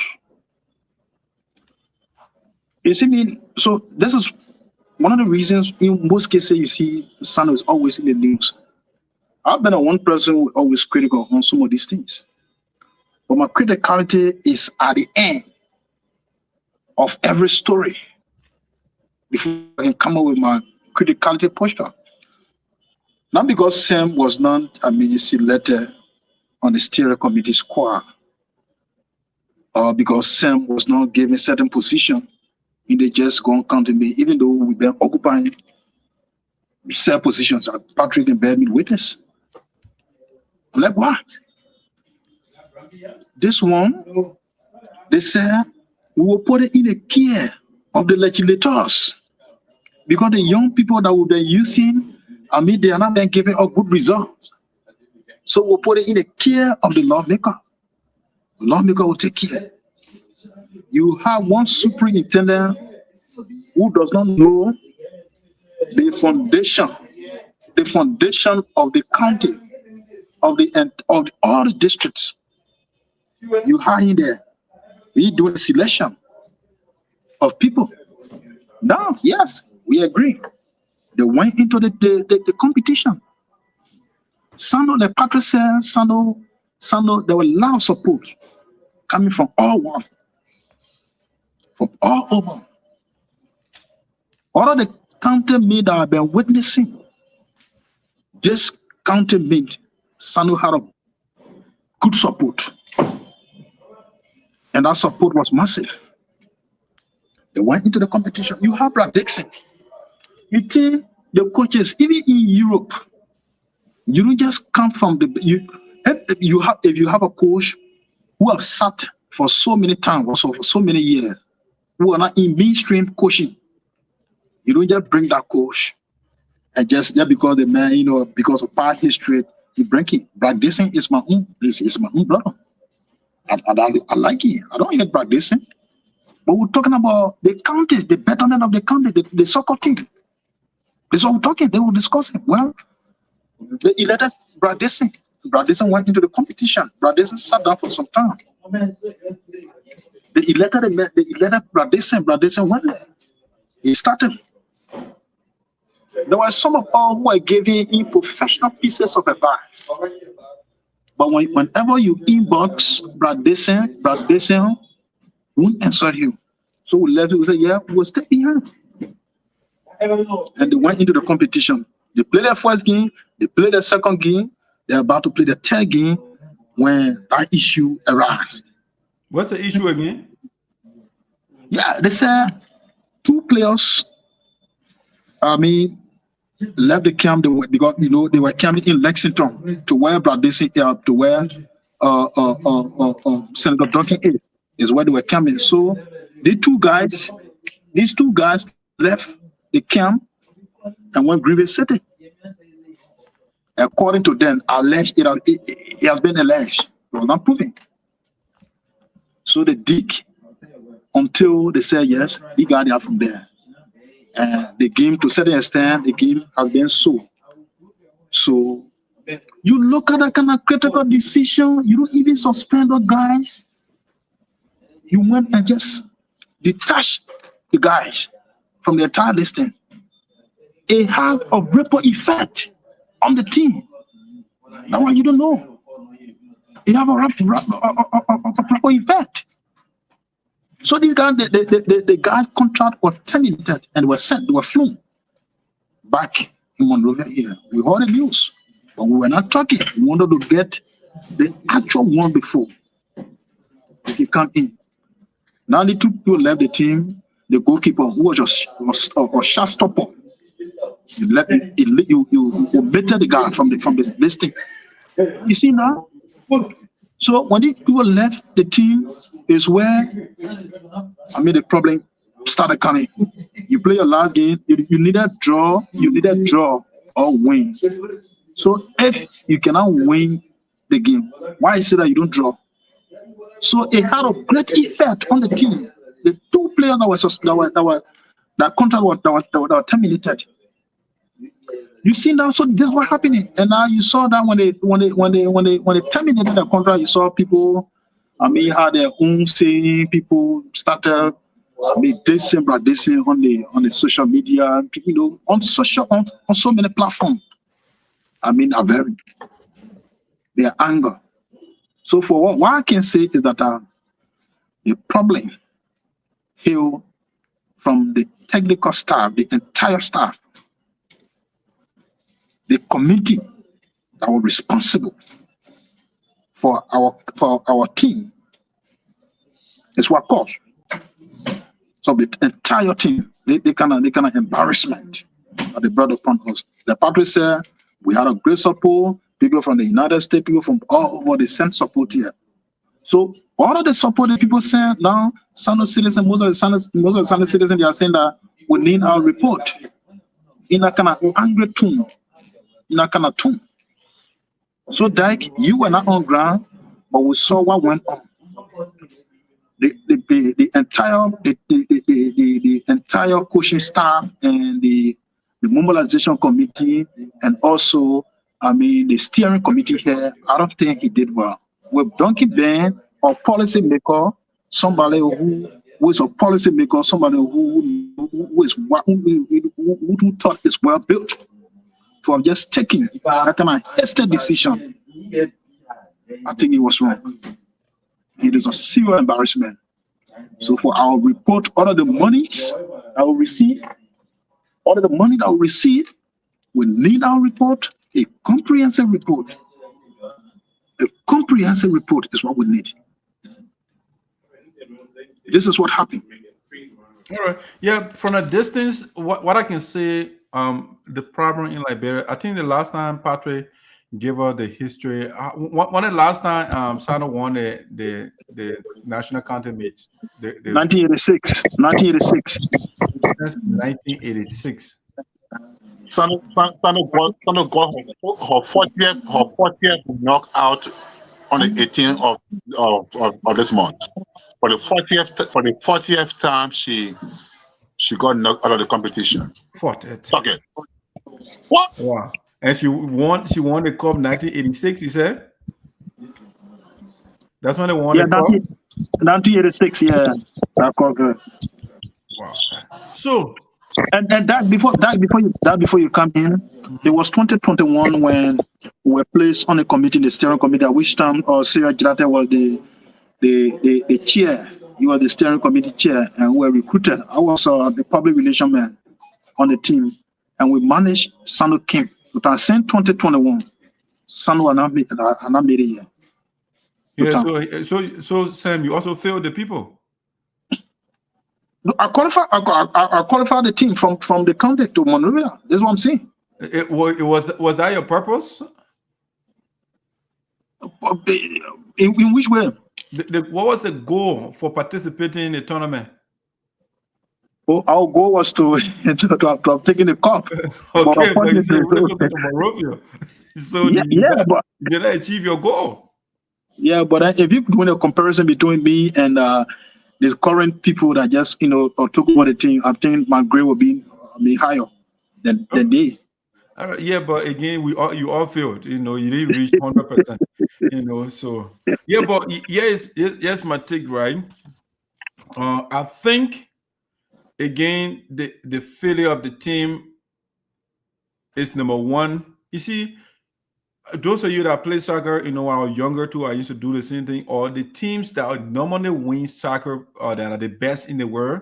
You see, so this is one of the reasons in most cases you see SADO is always in the news. I've been one person who always critical on some of these things. But my criticality is at the end of every story before I can come up with my criticality posture. Not because Sam was not selected on the steering committee squad, or because Sam was not given certain position in the just going county me, even though we've been occupying certain positions. Patrick and bear me witness. Like what? This one, they said we will put it in the care of the legislators because the young people that will be using, they are not being given a good result. So we'll put it in the care of the lawmaker. The lawmaker will take care. You have one superintendent who does not know the foundation of the county, of all the districts. You hire him there. He doing the selection of people. Now, yes, we agree. They went into the competition. SADO, the Patrick said, SADO, there were a lot of support coming from all walks, from all over. All of the county meet that I've been witnessing, this county meet, SADO had a good support. And that support was massive. They went into the competition. You have Brad Dixon. You think the coaches, even in Europe, you don't just come from if you have a coach who have sat for so many times, also for so many years, who are not in mainstream coaching, you don't just bring that coach and just because the man, because of past history, you bring it. Brad Dixon is my own brother. I like it. I don't hate Brad Dixon. But we're talking about the county, the betterment of the county, the soccer team. That's what we're talking. They were discussing. Well, they elected Brad Dixon. Brad Dixon went into the competition. Brad Dixon sat down for some time. They elected Brad Dixon. Brad Dixon went there. He started. There were some of all who were giving him professional pieces of advice. But whenever you inbox Brad Dixon won't answer you. So we left it, we said, yeah, we'll stay behind. And they went into the competition. They played their first game, they played their second game, they're about to play the third game when that issue arose. What's the issue again? Yeah, they said two players, left the camp because they were camping in Lexington to where Brad Dixon, to where Senator Duncan is where they were camping. So these two guys left the camp and went Grisby City. According to them, alleged it has been alleged. It was not proven. So they dig until they say yes, he got out from there. And the game, to a certain extent, the game has been sold. So you look at that kind of critical decision, you don't even suspend those guys. You went and just detach the guys from the entire listing. It has a ripple effect on the team. That's why you don't know. It has a proper effect. So these guys, the guys' contract was terminated and were sent, they were flown back in Monrovia here. We heard the news, but we were not talking. We wanted to get the actual one before they could come in. Now the two people left the team. The goalkeeper, who was just a shot stopper, you omitted the guy from the listing. You see now? So when the people left the team is where the problem started coming. You play your last game, you need a draw or win. So if you cannot win the game, why is it that you don't draw? So it had a great effect on the team. The two players that contract were terminated. You see now, so this is what happening, and now you saw that when they terminated the contract, you saw people, I mean, had their own saying. People started, I mean, dissing on the social media, you know, on so many platforms. I mean, their anger. So for what I can say is that the problem here from the technical staff, the entire staff, the committee that were responsible for our team is what caused. So the entire team, they kind of embarrassment that they brought upon us. The party said we had a great support, people from the United States, people from all over, they sent support here. So all of the support that people send now, SADO citizens, most of the SADO citizens, they are saying that we need our report in a kind of angry tone, in a kind of tone. So Dyke, you were not on ground, but we saw what went on. The entire coaching staff and the mobilization committee, and also, I mean, the steering committee here, I don't think he did well. With Donkey Ben, a policy maker, somebody who is a policy maker, somebody who thought is well built, for just taking that kind of hasty decision, I think it was wrong. It is a serious embarrassment. So for our report, all of the monies I will receive, we need our report, a comprehensive report. A comprehensive report is what we need. This is what happened. All right. Yeah, from a distance, what I can say, the problem in Liberia, I think the last time Patrick gave us the history, one of the last time SADO won the national county meets. 1986. Since 1986. SADO got her 40th knockout on the 18th of this month. For the 40th time, she got knocked out of the competition. 40th. Okay. What? Wow. And she won the cup 1986, you said? That's when they won the cup? 1986, yeah. That cup. Wow. So and that before you come in, it was 2021 when we were placed on a committee, the steering committee, at which time Sarah Girate was the chair. He was the steering committee chair, and we were recruited. I was the public relations man on the team, and we managed SADO Camp. But I sent 2021, SADO and I made it here. Yeah, so Sam, you also failed the people. I qualified the team from the county to Monrovia. That's what I'm saying. Was that your purpose? In which way? What was the goal for participating in the tournament? Oh, our goal was to have taken the cup. Okay, but you said we're going to Monrovia. So but you didn't achieve your goal. Yeah, but if you do a comparison between me and the current people that just took over the team, I think my grade will be higher than they. All right, yeah, but again, you all failed. You didn't reach 100%. So yeah, but yes, my take, right? I think again the failure of the team is number one. You see, those of you that play soccer, when I was younger too, I used to do the same thing. Or the teams that normally win soccer or that are the best in the world,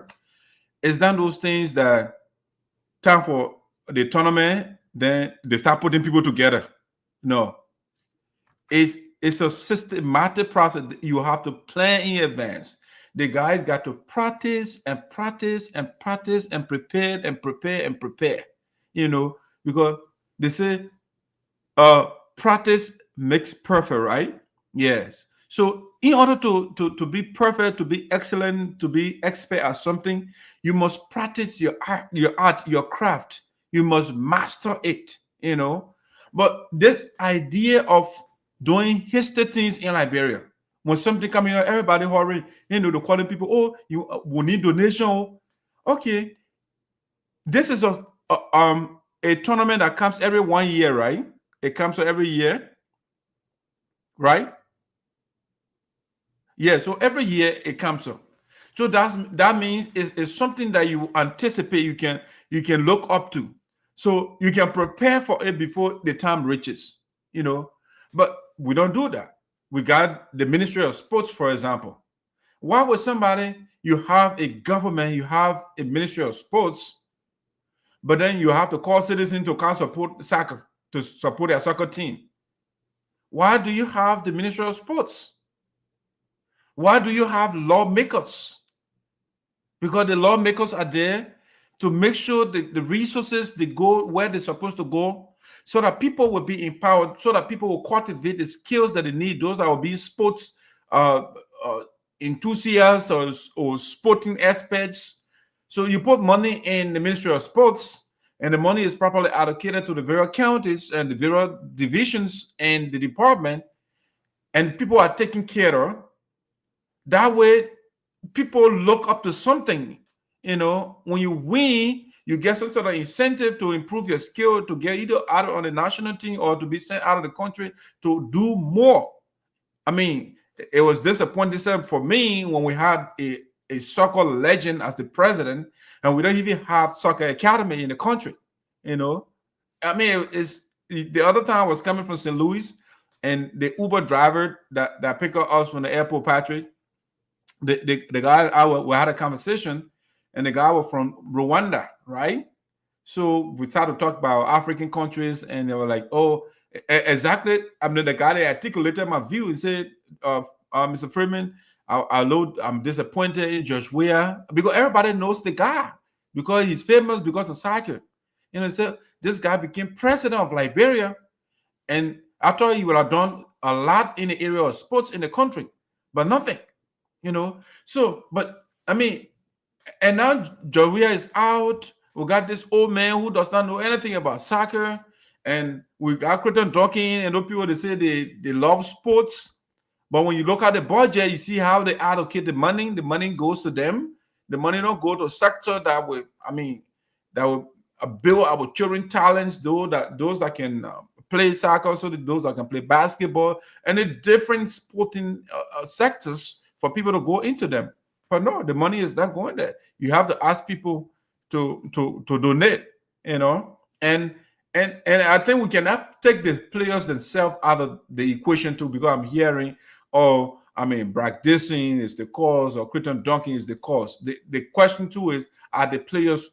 it's done those things that time for the tournament, then they start putting people together. No, it's a systematic process. You have to plan in advance. The guys got to practice and practice and practice and prepare and prepare and prepare. Because they say practice makes perfect, right? Yes. So in order to be perfect, to be excellent, to be expert at something, you must practice your art, your craft. You must master it, But this idea of doing hasty things in Liberia, when something coming out, everybody hurry, they're calling people, oh, you will need donation. Okay. This is a a tournament that comes every 1 year, right? It comes every year, right? Yeah, so every year it comes up. So that means it's something that you anticipate, you can look up to. So you can prepare for it before the time reaches, But we don't do that. We got the Ministry of Sports, for example. Why would you have a government, you have a Ministry of Sports, but then you have to call citizens to come support soccer, to support their soccer team? Why do you have the Ministry of Sports? Why do you have lawmakers? Because the lawmakers are there to make sure that the resources, they go where they're supposed to go, so that people will be empowered, so that people will cultivate the skills that they need, those that will be sports enthusiasts or sporting experts. So you put money in the Ministry of Sports, and the money is properly allocated to the various counties and the various divisions and the department, and people are taken care of. That way, people look up to something. When you win, you get some sort of incentive to improve your skill, to get either out on the national team or to be sent out of the country to do more. I mean, it was disappointing for me when we had a soccer legend as the president, and we don't even have soccer academy in the country. I mean, the other time I was coming from St. Louis, and the Uber driver that picked up us from the airport, Patrick, the guy, we had a conversation, and the guy was from Rwanda, right? So we started to talk about African countries, and they were like, oh, exactly. I mean, the guy that articulated my view and said, Mr. Freeman, I'm disappointed in George Weah, because everybody knows the guy, because he's famous because of soccer. So this guy became president of Liberia, and I thought he would have done a lot in the area of sports in the country, but nothing. So, but I mean, and now Joria is out. We got this old man who does not know anything about soccer, and we got Creighton Duncan and those people, they say they love sports, but when you look at the budget, you see how they allocate the money goes to them. The money don't go to a sector that will build our children talents, those that can play soccer, so those that can play basketball, and the different sporting sectors for people to go into them. But no, the money is not going there. You have to ask people to donate, and I think we cannot take the players themselves out of the equation too, because I'm hearing, Bragg Dissing is the cause, or Creighton Duncan is the cause. The question too is, are the players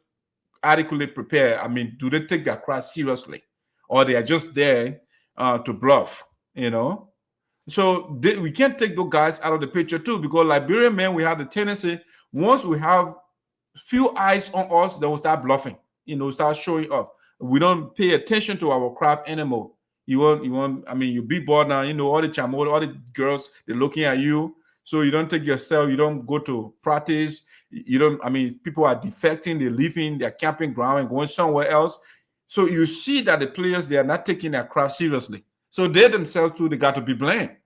adequately prepared? I mean, do they take their craft seriously, or they are just there to bluff, So we can't take those guys out of the picture too, because Liberian men, we have the tendency, once we have few eyes on us, then we'll start bluffing, start showing up. We don't pay attention to our craft anymore. You be bored now, all the chamo, all the girls, they're looking at you. So you don't take yourself, you don't go to practice. People are defecting, they're leaving their camping ground and going somewhere else. So you see that the players, they are not taking their craft seriously. So they themselves too, they got to be blamed,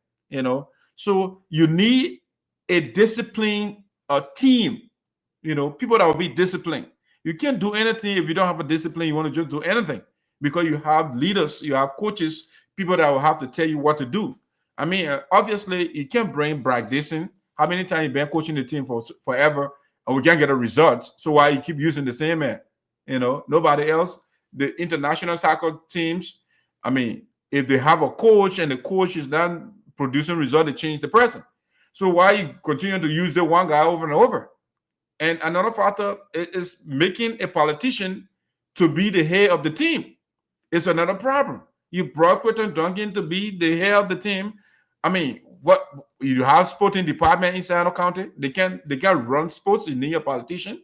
So you need a disciplined team, people that will be disciplined. You can't do anything if you don't have a discipline. You want to just do anything, because you have leaders, you have coaches, people that will have to tell you what to do. Obviously, you can't bring Bragg Dissing. How many times you've been coaching the team for forever, and we can't get a result? So why you keep using the same man? Nobody else. The international soccer teams, if they have a coach and the coach is not producing results, they change the person. So why you continue to use the one guy over and over? And another factor is making a politician to be the head of the team. It's another problem. You brought Creighton Duncan to be the head of the team. What you have sporting department in Sinoe County? They can run sports. You need a politician.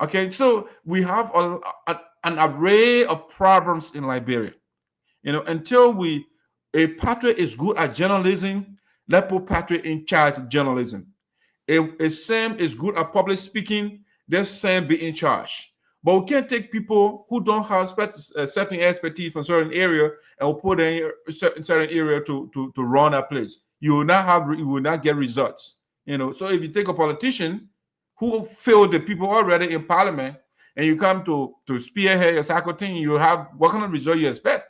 Okay, so we have an array of problems in Liberia. Until a patriot is good at journalism, let put patriot in charge of journalism. If Sam is good at public speaking, let Sam be in charge. But we can't take people who don't have certain expertise from certain area and we'll put in a certain area to run a place. You will not get results. So if you take a politician who failed the people already in parliament, and you come to spearhead your cycle team, you have what kind of result you expect?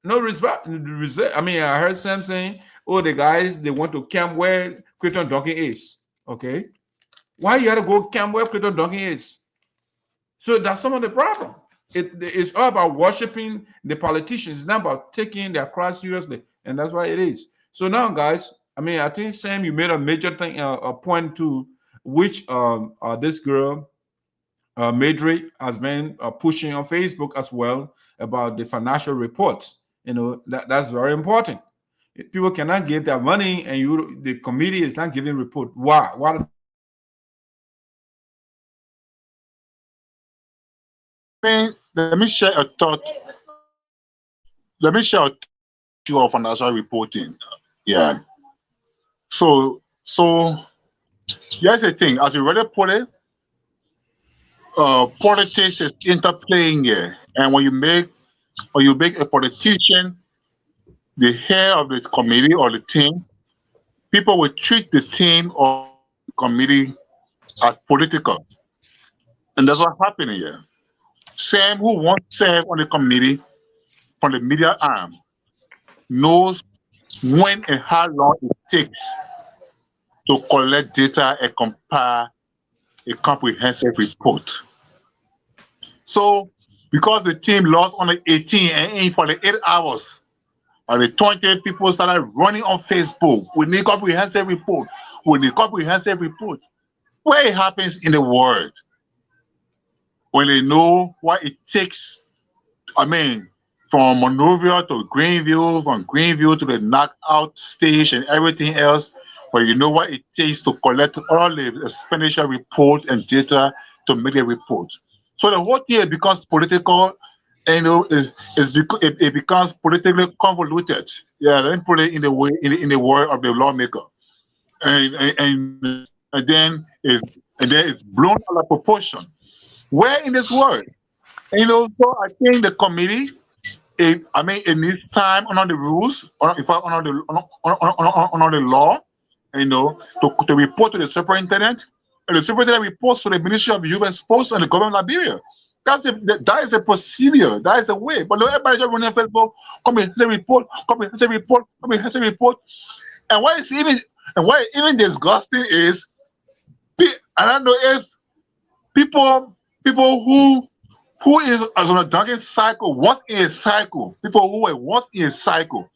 No result. I mean, I heard Sam saying, "Oh, the guys they want to camp where Creighton Duncan is." Okay, why you had to go camp where Creighton Duncan is? So that's some of the problem. It's all about worshiping the politicians. It's not about taking their cry seriously, and that's why it is. So now, guys, I mean, I think Sam, you made a major thing, a point to which this girl, Madrid, has been pushing on Facebook as well about the financial reports. You know, that's very important. People cannot give their money, and the committee is not giving report. Why? Let me share a thought. Let me share a thought of financial reporting. Yeah. So here's the thing. As you already put it, politics is interplaying here, and when you make a politician the head of the committee or the team, people will treat the team or the committee as political, and that's what's happening here. Sam, who wants to serve on the committee from the media arm, knows when and how long it takes to collect data and compare a comprehensive report. So, because the team lost on the 18 and for the 8 hours, and the 20 people started running on Facebook, we need comprehensive report. We need comprehensive report. Where it happens in the world, when they know what it takes, I mean, from Monrovia to Greenville, from Greenville to the knockout stage and everything else, but you know what it takes to collect all the expenditure reports and data to make a report. So the whole thing becomes political, and you know, it becomes politically convoluted. Yeah, let me put it in the way in the word of the lawmaker, and then it's blown out of proportion. Where in this world? And, you know, so I think the committee, it needs time on the rules, on the law, you know, to report to the superintendent, and the superintendent reports to the Ministry of Human Sports and the government of Liberia. That is a procedure. That is a way. But everybody just running Facebook, comprehensive report. And what is even disgusting is, I don't know if people who is as on a dunking cycle, once in a cycle, people who were once in a cycle,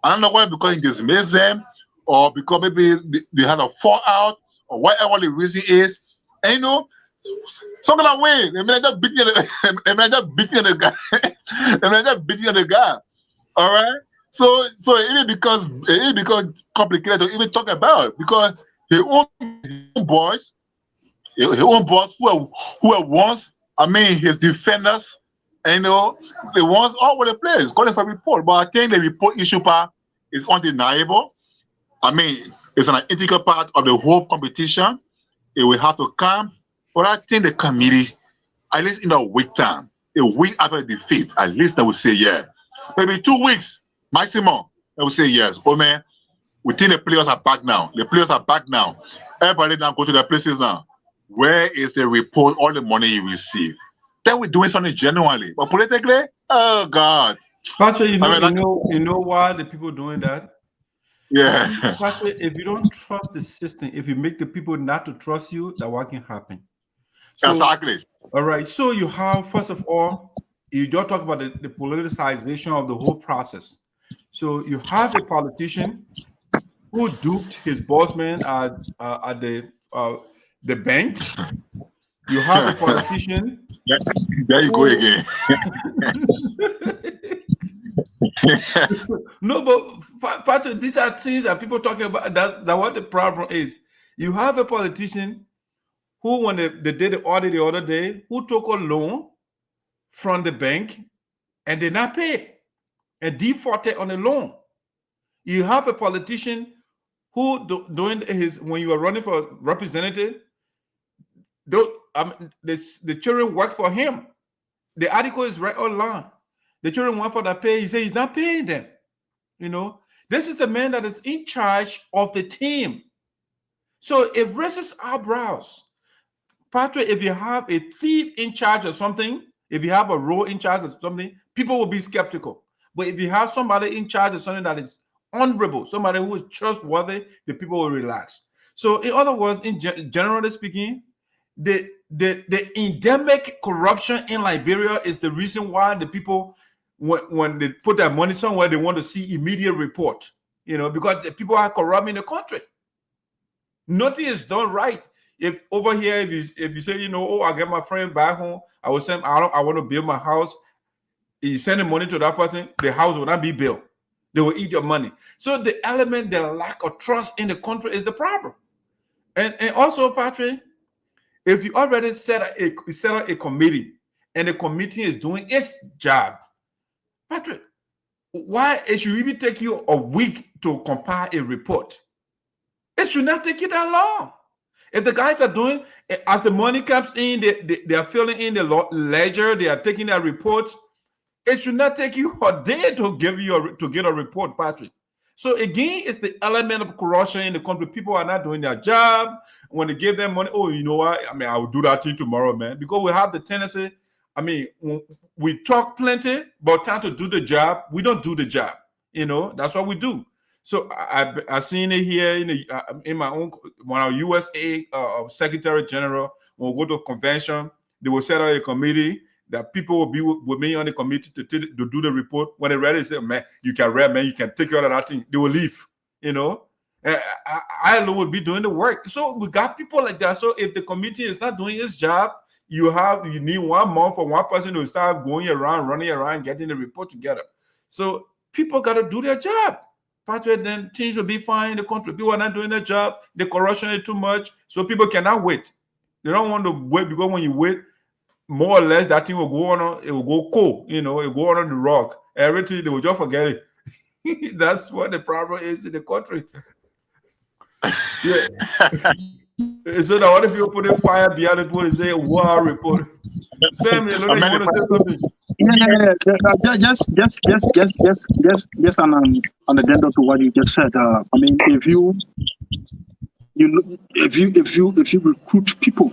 I don't know whether because he dismissed them or because maybe they had a fallout or whatever the reason is. And you know, some kind of way, they may just beating the guy. All right. So it becomes complicated to even talk about, because his own boys who were once, his defenders, and you know, the ones all over the place calling for report. But I think the report issue part is undeniable. It's an integral part of the whole competition. It will have to come. But I think the committee, at least in a week time, a week after the defeat, at least they will say yeah. Maybe 2 weeks maximum, they will say yes. Oh man, we think the players are back now. The players are back now. Everybody now go to their places now. Where is the report, all the money you receive? Then we're doing something genuinely. But politically, oh God. Patrick, you know why the people doing that? Yeah. Patrick, if you don't trust the system, if you make the people not to trust you, that what can happen? So, exactly. All right. So you have, first of all, you don't talk about the politicization of the whole process. So you have a politician who duped his boss man at the bank. You have a politician. There you go again. No, but Patrick, these are things that people talking about. That what the problem is. You have a politician who, when they did the audit the other day, who took a loan from the bank and did not pay and defaulted on the loan. You have a politician who doing when you are running for representative, the children work for him. The article is right online. The children want for that pay. He says he's not paying them. You know, this is the man that is in charge of the team. So it raises eyebrows. Patrick, if you have a thief in charge of something, if you have a role in charge of something, people will be skeptical. But if you have somebody in charge of something that is honorable, somebody who is trustworthy, the people will relax. So, in other words, generally speaking, the endemic corruption in Liberia is the reason why the people, when they put their money somewhere, they want to see immediate report. Because the people are corrupt in the country. Nothing is done right. If over here, if you say, I get my friend back home, I will send. I want to build my house. You send the money to that person, the house will not be built. They will eat your money. So the lack of trust in the country is the problem. And also, Patrick, if you already set up a committee and the committee is doing its job, Patrick, why it should even take you a week to compile a report? It should not take you that long. If the guys are doing, as the money comes in, they are filling in the ledger, they are taking their reports. It should not take you a day to get a report, Patrick. So again, it's the element of corruption in the country. People are not doing their job. When they give them money, oh, you know what? I will do that thing tomorrow, man. Because we have the tendency, we talk plenty, but time to do the job, we don't do the job. That's what we do. So I've seen it here in my own, when our USA Secretary General, when we go to a convention, they will set up a committee that people will be with me on the committee to do the report. When they're ready, they say, man, you can read, man, you can take care of that thing. They will leave, I will be doing the work. So we got people like that. So if the committee is not doing its job, you need 1 month for one person to start going around, running around, getting the report together. So people got to do their job. Patrick, then things will be fine in the country. People are not doing their job. The corruption is too much. So people cannot wait. They don't want to wait, because when you wait, more or less that thing will go on. It will go cold. It will go on the rock. Everything, they will just forget it. That's what the problem is in the country. Yeah. So that other people put a fire behind the people and say, wow, report. Sam, you want to say something? Yeah. Just an addendum to what you just said. If you recruit people,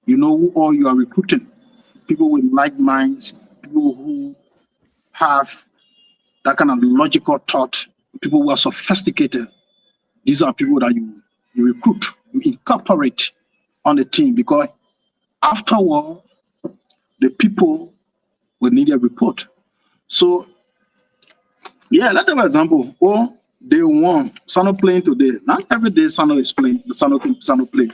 who all you are recruiting, people with like minds, people who have that kind of logical thought, people who are sophisticated. These are people that you recruit, you incorporate on the team, because afterward, the people will need a report. So, yeah, let's have an example. Day one, Sano playing today. Not every day Sano is playing. Sano play.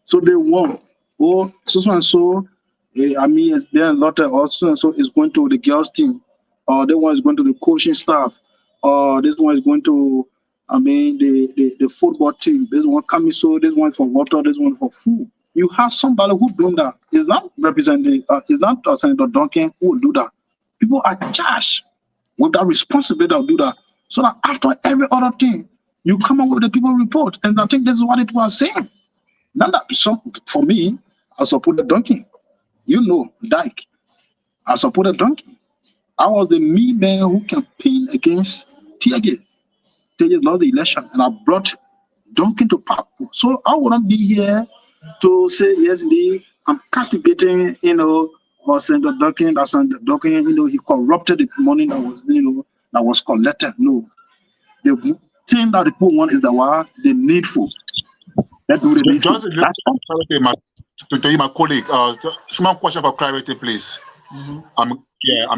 So day one, so and so. It's been a lot of also, and so is going to the girls team, or this one is going to the coaching staff, or this one is going to, the football team. This one coming, so this one for water, this one for food. You have somebody who doing that. It's not representing. It's not Senator Duncan who will do that. People are charged with that responsibility to do that. So that after every other thing, you come up with the people report, and I think this is what it was saying. Now that for me, I support the Duncan. Dyke. I supported Donkey. I was the man who campaigned against Tiage. Tiage lost the election, and I brought Donkey to power. So I wouldn't be here to say, yes, indeed, I'm castigating, or Senator Duncan, he corrupted the money that was collected. No. The thing that the people want is the needful. Let's do the needful. To you, my colleague, small question for clarity, please. I'm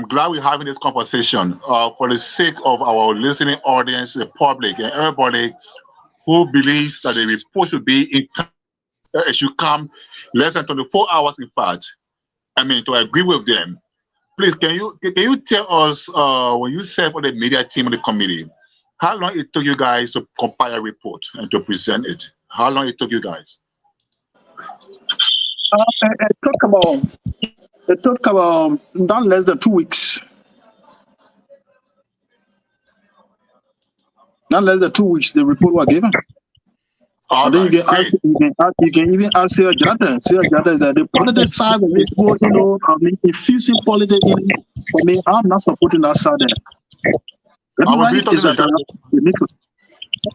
glad we're having this conversation for the sake of our listening audience, the public, and everybody who believes that the report should be in time. It should come less than 24 hours, in fact. To agree with them. Please, can you tell us, when you serve on the media team of the committee, how long it took you guys to compile a report and to present it? How long it took you guys? It took about not less than 2 weeks. Not less than 2 weeks, the report was given. And then you can even ask your judge. Your judge is that the political side of it, infusing politics in. For me, I'm not supporting that side there.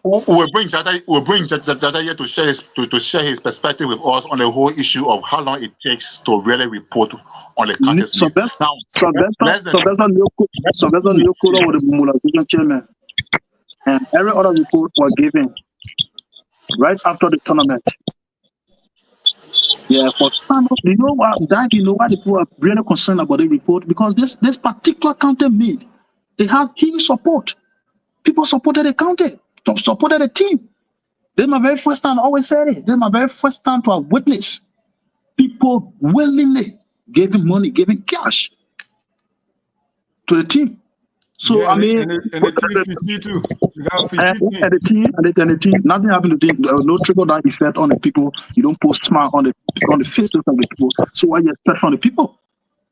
We'll bring Jada here to share his perspective with us on the whole issue of how long it takes to really report on the county's leave. Now, chairman, and every other report was given right after the tournament. Yeah, for some, you know why the people are really concerned about the report? Because this particular county made, they have huge support. People supported the county, supported the team. This is my very first time, I always say it. This is my very first time to have witnessed people willingly giving money, giving cash to the team. So yeah, I mean, and the team too. You got and the team, nothing happened to them. There was no trickle down effect on the people. You don't post smile on the faces of the people. So what you expect from the people?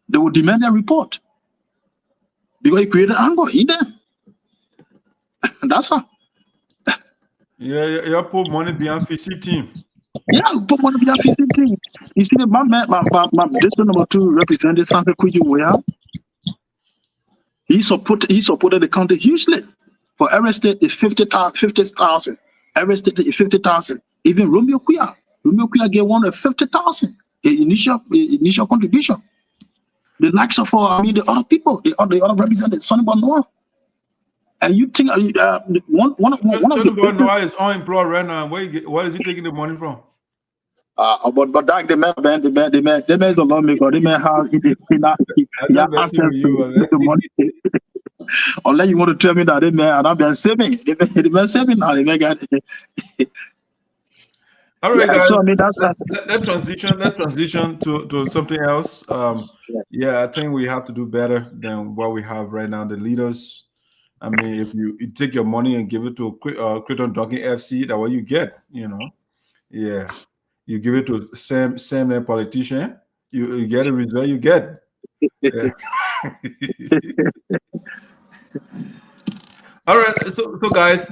They will demand a report because it created anger in them. That's all. Yeah, you put money behind FICI team. Yeah, put money behind FICI team. You see, my district number 2 representative Sinoe County. He supported the county hugely. For every state is 50,000. Every state is 50,000. Even Romeo Quioh gave 150,000 initial contribution. The likes of the other people, the other representatives, Sonny Bonoa. And you think one of the Noah is unemployed right now. Where is he taking the money from? But that the man is a lawmaker. The man has access to the money. Unless you want to tell me that the man and been saving, the man saving now. The man got. All right, guys. So I mean that transition to something else. I think we have to do better than what we have right now. The leaders. I mean, if you take your money and give it to Crichton Duncan FC, that's what you get, you know. Yeah. You give it to same politician, you get a result you get. Yeah. All right, so guys,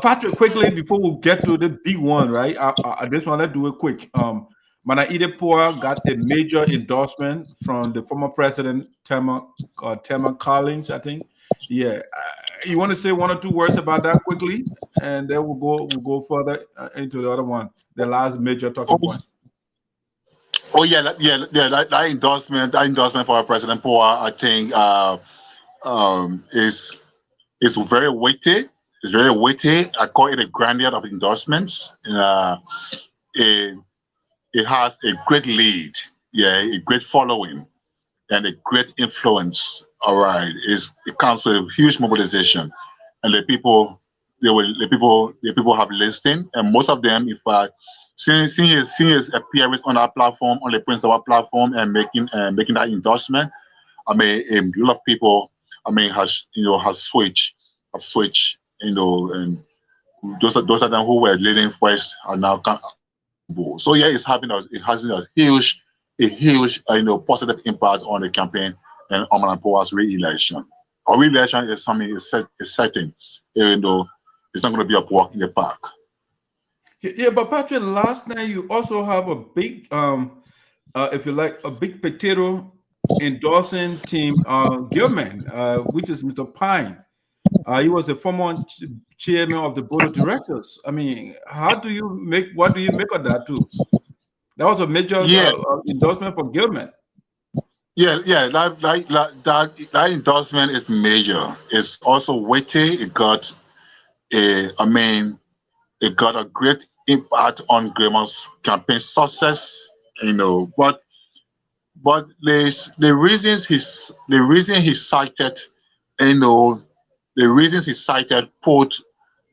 Patrick, quickly before we get to the big one, right? I just want to do it quick. President Edith Poah got a major endorsement from the former president, Tillman Collins, I think. Yeah, you want to say 1 or 2 words about that quickly, and then we'll go further into the other one, the last major talking point. Oh yeah, that endorsement for President Poah, I think, is very weighty. It's very weighty. I call it a granddad of endorsements. It has a great lead, a great following, and a great influence. All right, it comes with a huge mobilization, and the people have listened, and most of them, in fact, seeing his appearance on our platform, on the principal platform, and making that endorsement, I mean, a lot of people, I mean, have switched, you know, and those of them who were leading first are now comfortable. So yeah, it has a huge positive impact on the campaign and on Poah's re-election. Our re-election is something is certain, even though it's not going to be a walk in the park. Yeah, but Patrick, last night you also have a big, if you like, a big potato endorsing team, Gilman, which is Mr. Pyne. He was the former chairman of the board of directors. I mean, what do you make of that too? That was a major endorsement for Gilman. That endorsement is major. It's also weighty. It got a great impact on Gilman's campaign success, you know. But the reasons he cited, you know, the reasons he cited put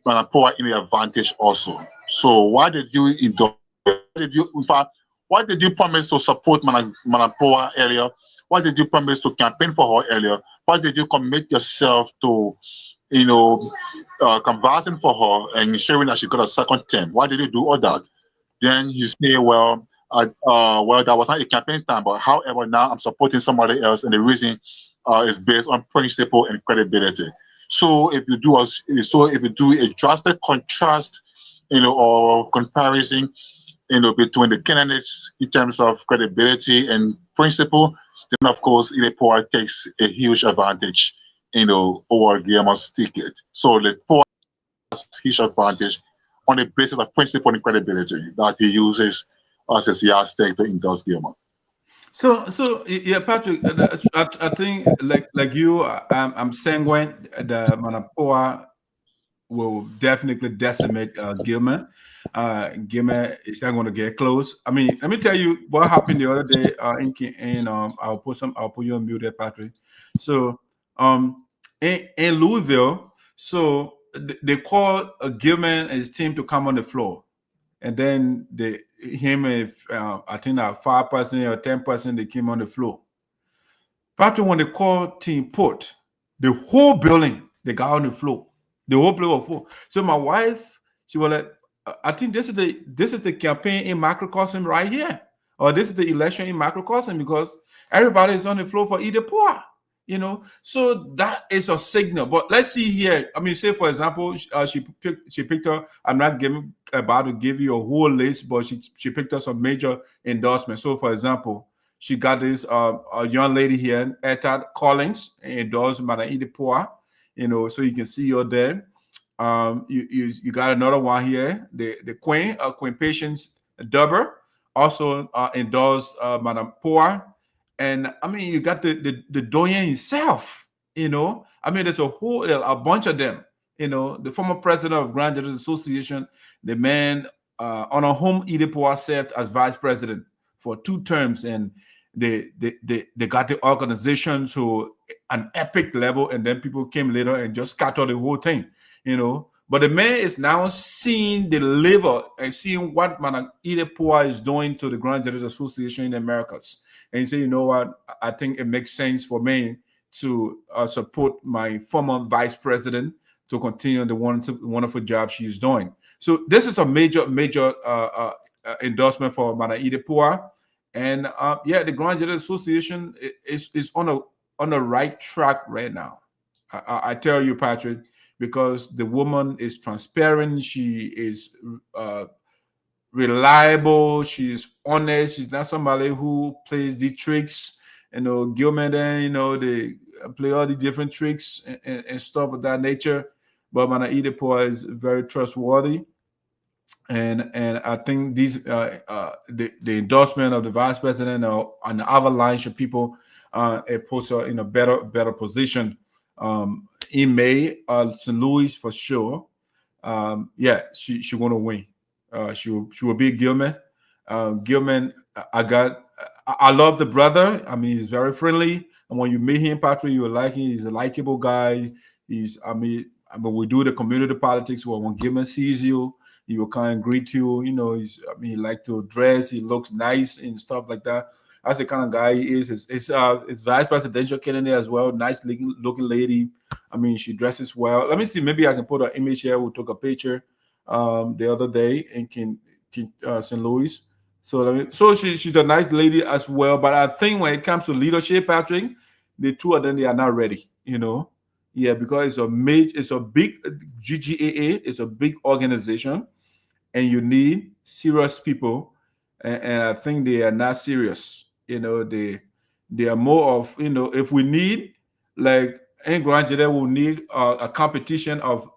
Poah in the advantage also. So why did you endorse? Why did you promise to support Poah earlier? Why did you promise to campaign for her earlier? Why did you commit yourself to, you know, conversing for her and ensuring that she got a second term? Why did you do all that? Then you say, well, that was not a campaign time, but however, now I'm supporting somebody else, and the reason is based on principle and credibility. So if you do a drastic contrast, you know, or comparison, you know, between the candidates in terms of credibility and principle, then of course Edith Poah takes a huge advantage, you know, over Guillermo's ticket. So the Poah his advantage on the basis of principle and credibility that he uses as his yardstick to endorse Gilman. So yeah, Patrick, I think like you, I'm sanguine that Numonpoh will definitely decimate Gilman. Gilman is not going to get close. I mean, let me tell you what happened the other day. I'll put you on mute there, Patrick. So in Louisville, so they called Gilman and his team to come on the floor, and then him and I think 5% or 10% they came on the floor. Patrick, when they called team put, the whole building they got on the floor. The whole place was full. So my wife, she was like, I think this is the campaign in microcosm right here, or this is the election in microcosm, because everybody is on the floor for Edith Poah, you know. So that is a signal. But let's see here. I mean, say for example, she picked up. I'm not about to give you a whole list, but she picked up some major endorsements. So for example, she got this a young lady here, Sebeth Collins, endorsed Madam Edith Poah. You know, so you can see her there. You got another one here, the Queen Patience Dubber, also endorsed Madam Poah. And I mean, you got the Doyen himself, you know. I mean, there's a bunch of them, you know. The former president of Grand Judges Association, the man on whom Edith Poah served as vice president for 2 terms, and they got the organization to an epic level, and then people came later and just scattered the whole thing, you know. But the man is now seeing the liver and seeing what Madam Edith Poah is doing to the Grand Judges Association in the Americas. And he said, you know what, I think it makes sense for me to support my former vice president to continue the wonderful job she's doing. So this is a major endorsement for Madam Edith Poah. And yeah, the Grand Judges Association is on the right track right now. I tell you, Patrick, because the woman is transparent, she is reliable, she's honest, she's not somebody who plays the tricks. You know, Gilman, then, you know, they play all the different tricks and stuff of that nature. But Madam Edith Poah is very trustworthy. And I think these the endorsement of the vice president and the other lines of people it puts her in a better position. In May, St. Louis for sure. Yeah, she want to win. She will beat Gilman. Gilman, I love the brother. I mean, he's very friendly, and when you meet him, Patrick, you will like him. He's a likable guy. I mean, we do the community politics. Well, when Gilman sees you, he will kind of greet you. You know, he like to dress. He looks nice and stuff like that. That's the kind of guy he is. It's vice presidential candidate as well. Nice looking lady. I mean, she dresses well. Let me see. Maybe I can put an image here. We took a picture the other day in St. Louis. So she's a nice lady as well. But I think when it comes to leadership, Patrick, the two of them, they are not ready. You know, yeah, because it's a big GGAA. It's a big organization, and you need serious people. And I think they are not serious. You know, they are more of, you know, if we need, like in Grand Judges, we'll need a competition of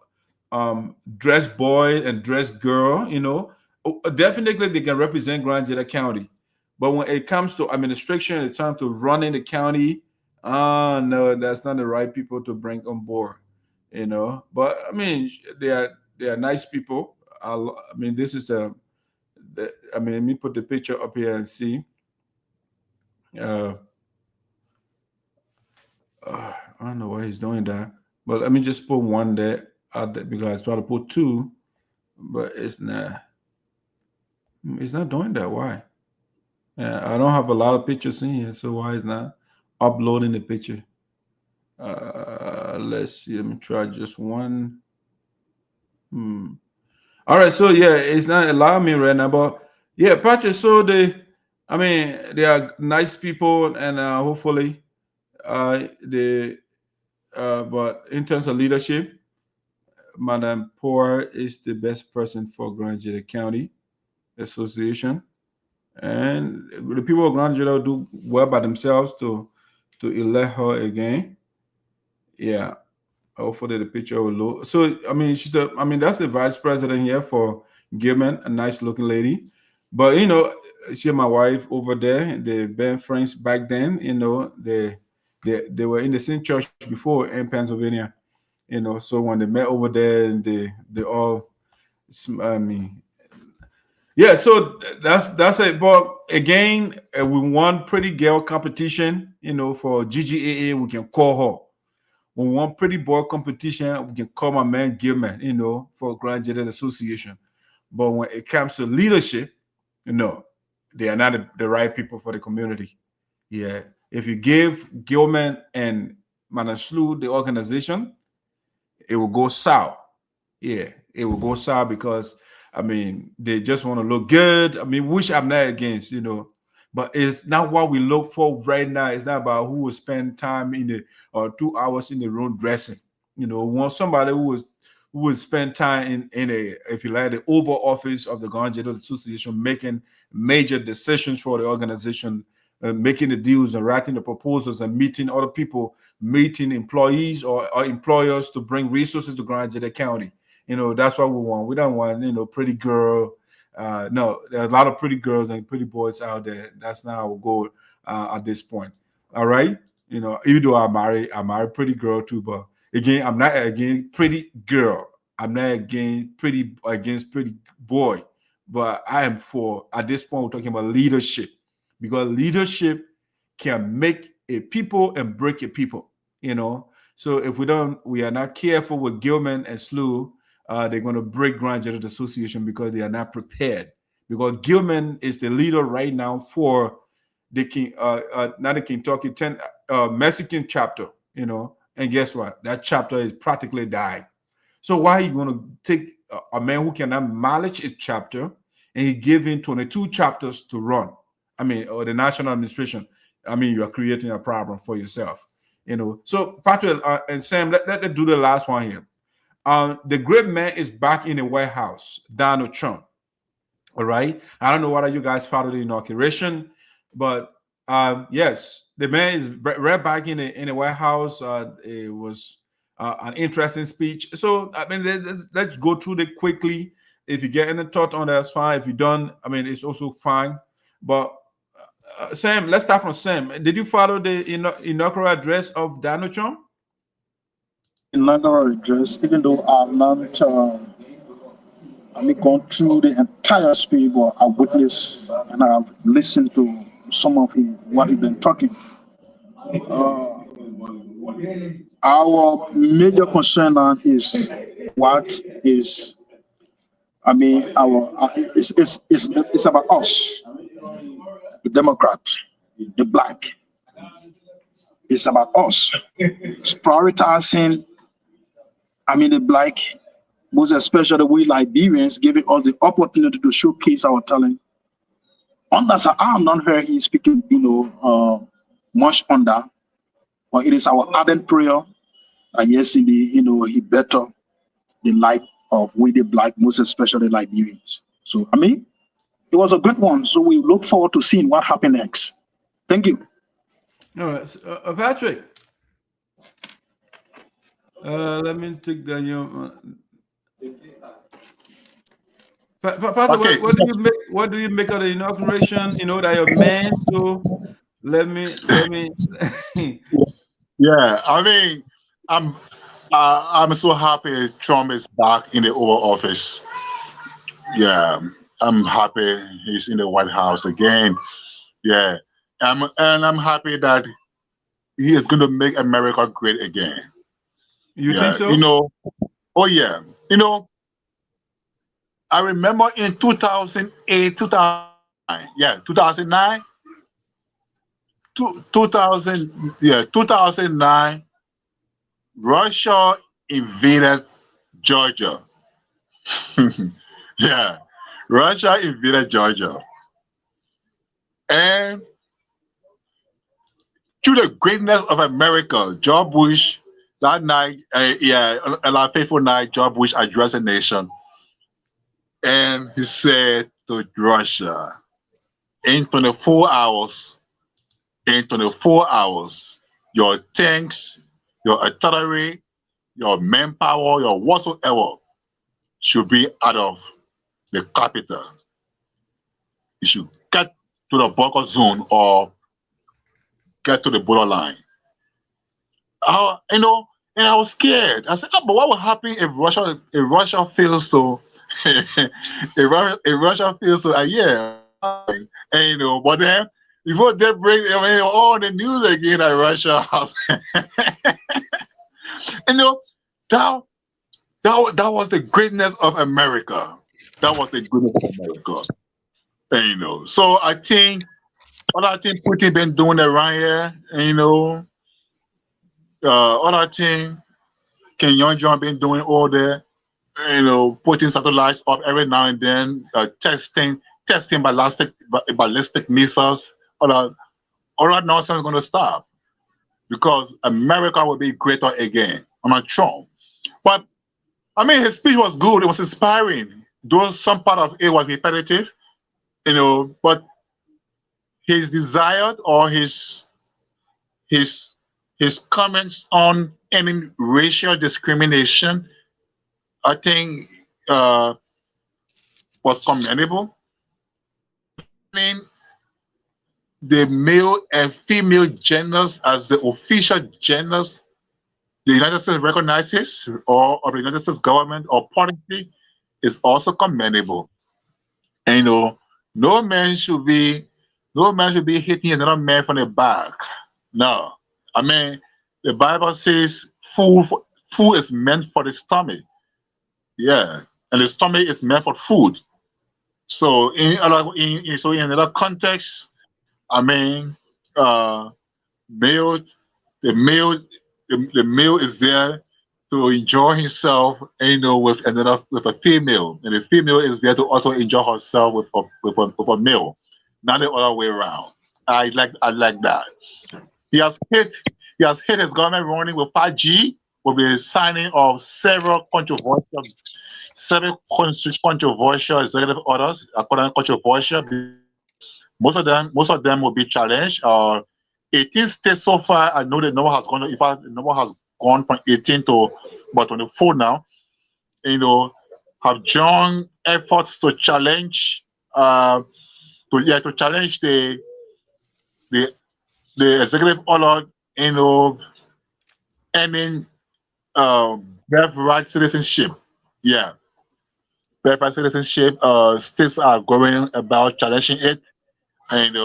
dress boy and dress girl, you know. Definitely they can represent Grand Judges County. But when it comes to administration, it's time to running the county, no, that's not the right people to bring on board, you know. But I mean, they are nice people. I mean, this is I mean, let me put the picture up here and see. I don't know why he's doing that, but let me just put one there out there because I try to put 2, but it's not doing that. Why? I don't have a lot of pictures in here, so why is not uploading the picture? Let's see. Let me try just one. All right, so yeah, it's not allowing me right now, but yeah, Patrick. So they are nice people, and hopefully, but in terms of leadership, Madam Poah is the best person for Grand Judges County Association, and the people of Grand Judges do well by themselves to elect her again. Yeah. Hopefully the picture will look. So I mean, that's the vice president here for Gilman, a nice looking lady. But she and my wife over there, they've been friends back then. They were in the same church before in Pennsylvania. So when they met over there, and they all, I mean, yeah. So that's it. But again, we won pretty girl competition. For GGAA, we can call her. When we want pretty boy competition, we can call my man Gilman, for Graduate Association. But when it comes to leadership, they are not the right people for the community. Yeah. If you give Gilman and Manaslu the organization, it will go south. Yeah, it will go south because, they just want to look good. Which I'm not against, but it's not what we look for right now. It's not about who will spend time or 2 hours in the room dressing. We want somebody who would spend time in if you like, the Oval Office of the Graduate Association, making major decisions for the organization, making the deals and writing the proposals and meeting other people, meeting employees or employers to bring resources to Graduate County. That's what we want. We don't want, pretty girl. No, there are a lot of pretty girls and pretty boys out there. That's not our goal at this point. All right. Even though I marry pretty girl too, but again, I'm not against pretty girl. I'm not against pretty boy. But I am for, at this point, we're talking about leadership, because leadership can make a people and break a people. So if we are not careful with Gilman and Slew, they're going to break Graduate Association because they are not prepared. Because Gilman is the leader right now for the not the Kentucky Mexican chapter, and guess what? That chapter is practically dying. So why are you going to take a man who cannot manage his chapter and he give him 22 chapters to run? Or the national administration. You are creating a problem for yourself. So Patrick and Sam, let's do the last one here. The great man is back in the White House, Donald Trump. All right. I don't know whether you guys followed the inauguration, but yes, the man is right back in the White House. It was an interesting speech. So let's go through it quickly. If you get any thought on that, that's fine. If you don't, it's also fine. But Sam, let's start from Sam. Did you follow the inaugural address of Donald Trump? Inaugural address, even though I've not gone through the entire speech, but I witnessed and I've listened to some of what he's been talking. Our major concern now is what is, it's about us, the Democrat, the Black. It's about us. It's prioritizing, the Black, most especially we Liberians, giving us the opportunity to showcase our talent. On that side, I have not heard him speaking, much on that. But it is our ardent prayer that yes, indeed, he better the life of we the Black, most especially Liberians. So, it was a great one. So we look forward to seeing what happens next. Thank you. All right, Patrick. Let me take the Patrick, Okay. what do you make of the inauguration? That your man. So let me. Yeah, I'm so happy Trump is back in the Oval Office. Yeah, I'm happy he's in the White House again. Yeah, and I'm happy that he is going to make America great again. You think so? Oh yeah. I remember in 2008, 2009. Yeah, 2009. 2009, Russia invaded Georgia. Yeah, Russia invaded Georgia. And through the greatness of America, George Bush, that night, a fateful night, George Bush addressed the nation. And he said to Russia, in 24 hours, your tanks, your artillery, your manpower, your whatsoever should be out of the capital. You should get to the buffer zone or get to the borderline. You know, and I was scared. I said, oh, but what would happen if Russia fails to if Russia feels so, yeah, and you know, but then before they bring, I mean, all the news again at Russia, you know, that was the greatness of America. That was the greatness of America, and, you know. So I think what I think Putin been doing around here, and, you know, what I think Ken Young John been doing all there. You know, putting satellites up every now and then, testing ballistic missiles. All that nonsense is going to stop because America will be greater again. I'm not Trump, but I mean, his speech was good. It was inspiring. Though some part of it was repetitive, you know, but his desired or his comments on ending racial discrimination, I think, was commendable. I mean, the male and female genders as the official genders the United States recognizes, or the United States government or policy, is also commendable. And, you know, no man should be hitting another man from the back. No, I mean, the Bible says food is meant for the stomach. Yeah, and the stomach is meant for food. So in another context, I mean, the male is there to enjoy himself, you know, with a female, and the female is there to also enjoy herself with a male, not the other way around. I like that. He has hit his government running with 5G, with the signing of several controversial executive orders, according to controversial. Most of them will be challenged. 18 states so far. I know the number has gone. In fact, the number has gone from 18 to about 24 now. You know, have joined efforts to challenge, to challenge the executive order. You know, ending birthright citizenship. Yeah, birthright citizenship. States are going about challenging it. And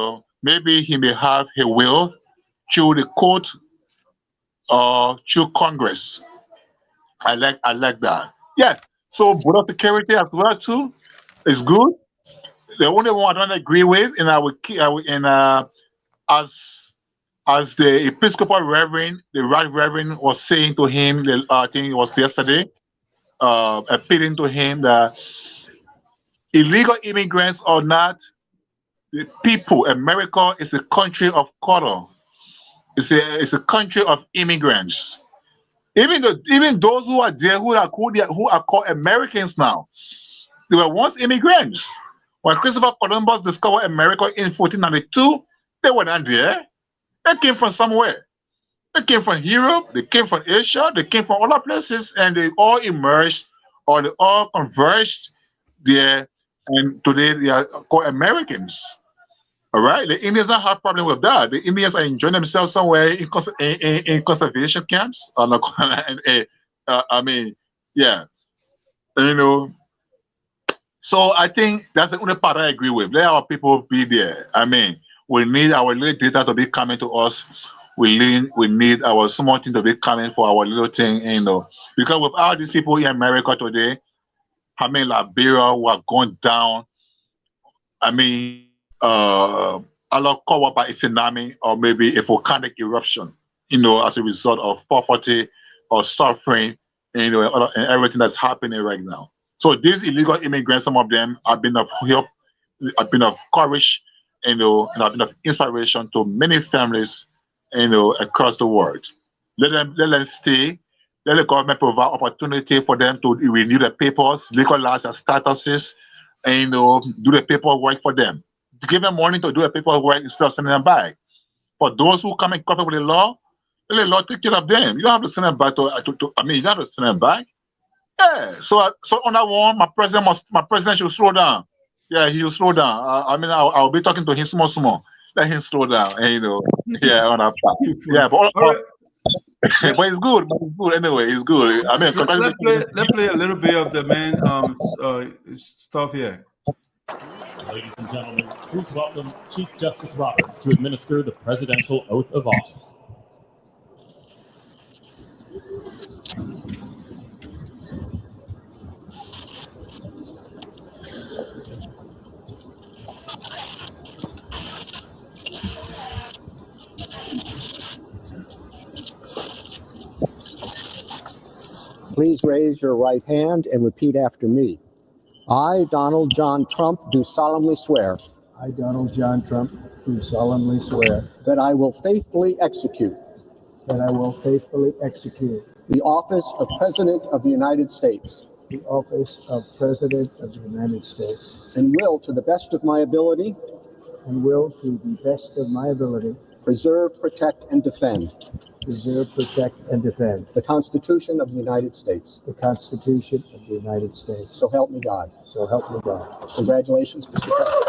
maybe he may have a will through the court or through Congress. I like that. Yeah. So border security as well too is good. The only one I don't agree with, and as the Episcopal Reverend, the Right Reverend was saying to him, I think it was yesterday, appealing to him that illegal immigrants or not, the people, America is a country of color. It's a country of immigrants. Even those who are there who are called Americans now, they were once immigrants. When Christopher Columbus discovered America in 1492, they were not there. They came from somewhere. They came from Europe, they came from Asia, they came from other places, and they all emerged or they all converged there, and today they are called Americans. All right, the Indians don't have a problem with that. The Indians are enjoying themselves somewhere in conservation camps. I mean, yeah, you know. So I think that's the only part I agree with. Let our people be there. I mean, we need our little data to be coming to us. We need our small thing to be coming for our little thing, you know. Because with all these people in America today, I mean, Liberia who are going down. I mean, a lot covered by a tsunami or maybe a volcanic eruption, you know, as a result of poverty or suffering, you know, and everything that's happening right now. So these illegal immigrants, some of them have been of help, have been of courage, you know, and have been of inspiration to many families, you know, across the world. Let them stay. Let the government provide opportunity for them to renew their papers, legalize their statuses, and, you know, do the paperwork for them. To give them money to do the paperwork instead of sending them back. For those who come in contact with the law, Let the Lord take care of them. You don't have to send them back you don't have to send them back. Yeah. So on that one, my president should slow down. Yeah, he'll slow down. I'll be talking to him small. Let him slow down. And, yeah, on that part. Yeah, but but it's good. But it's good anyway. It's good. I mean, let's play a little bit of the man stuff here. Ladies and gentlemen, please welcome Chief Justice Roberts to administer the presidential oath of office. Please raise your right hand and repeat after me. I, Donald John Trump, do solemnly swear. I, Donald John Trump, do solemnly swear. That I will faithfully execute. That I will faithfully execute. The office of President of the United States. The office of President of the United States. And will, to the best of my ability. And will, to the best of my ability. Preserve, protect, and defend. Preserve, protect, and defend. The Constitution of the United States. The Constitution of the United States. So help me God. So help me God. Congratulations, Mr. President.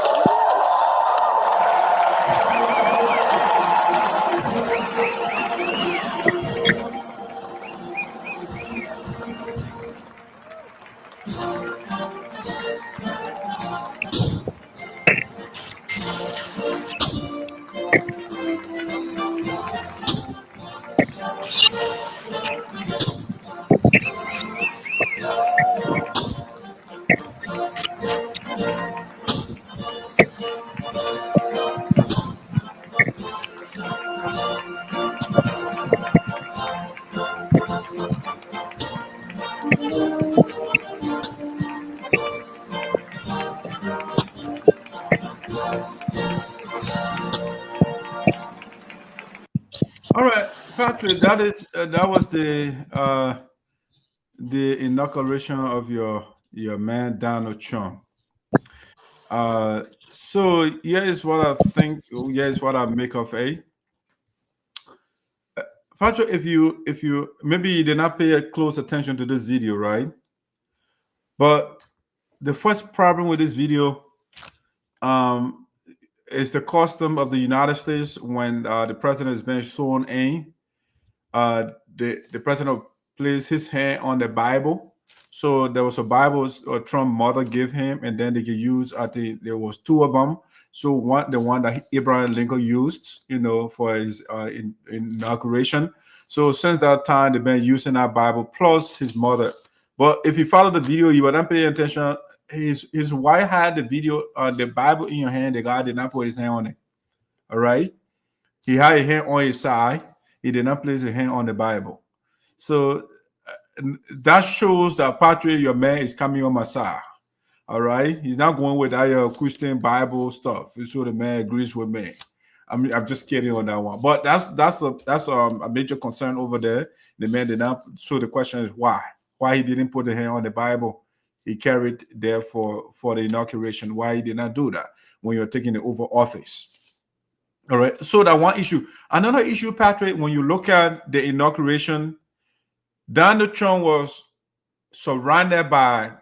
All right, Patrick, that was the inauguration of your man Donald Trump. So here is what I think. Here is what I make of it. Patrick, if you maybe you did not pay close attention to this video, right? But the first problem with this video is the custom of the United States when the president is being sworn in. The president placed his hand on the Bible. So there was a Bible Trump mother gave him, and then they could use. I think there was two of them. So the one that Abraham Lincoln used, for his inauguration. So since that time, they've been using that Bible plus his mother. But if you follow the video, you would not pay attention. His wife had the video, the Bible in your hand. The guy did not put his hand on it. All right. He had a hand on his side. He did not place his hand on the Bible. So that shows that Patrick, your man, is coming on my side. All right. He's not going with that Christian Bible stuff. So the man agrees with me. I'm just kidding on that one. But that's a major concern over there. The man did not. So the question is why? Why he didn't put the hand on the Bible? He carried there for the inauguration. Why he did not do that when you're taking the Oval Office? All right. So that one issue. Another issue, Patrick, when you look at the inauguration, Donald Trump was surrounded by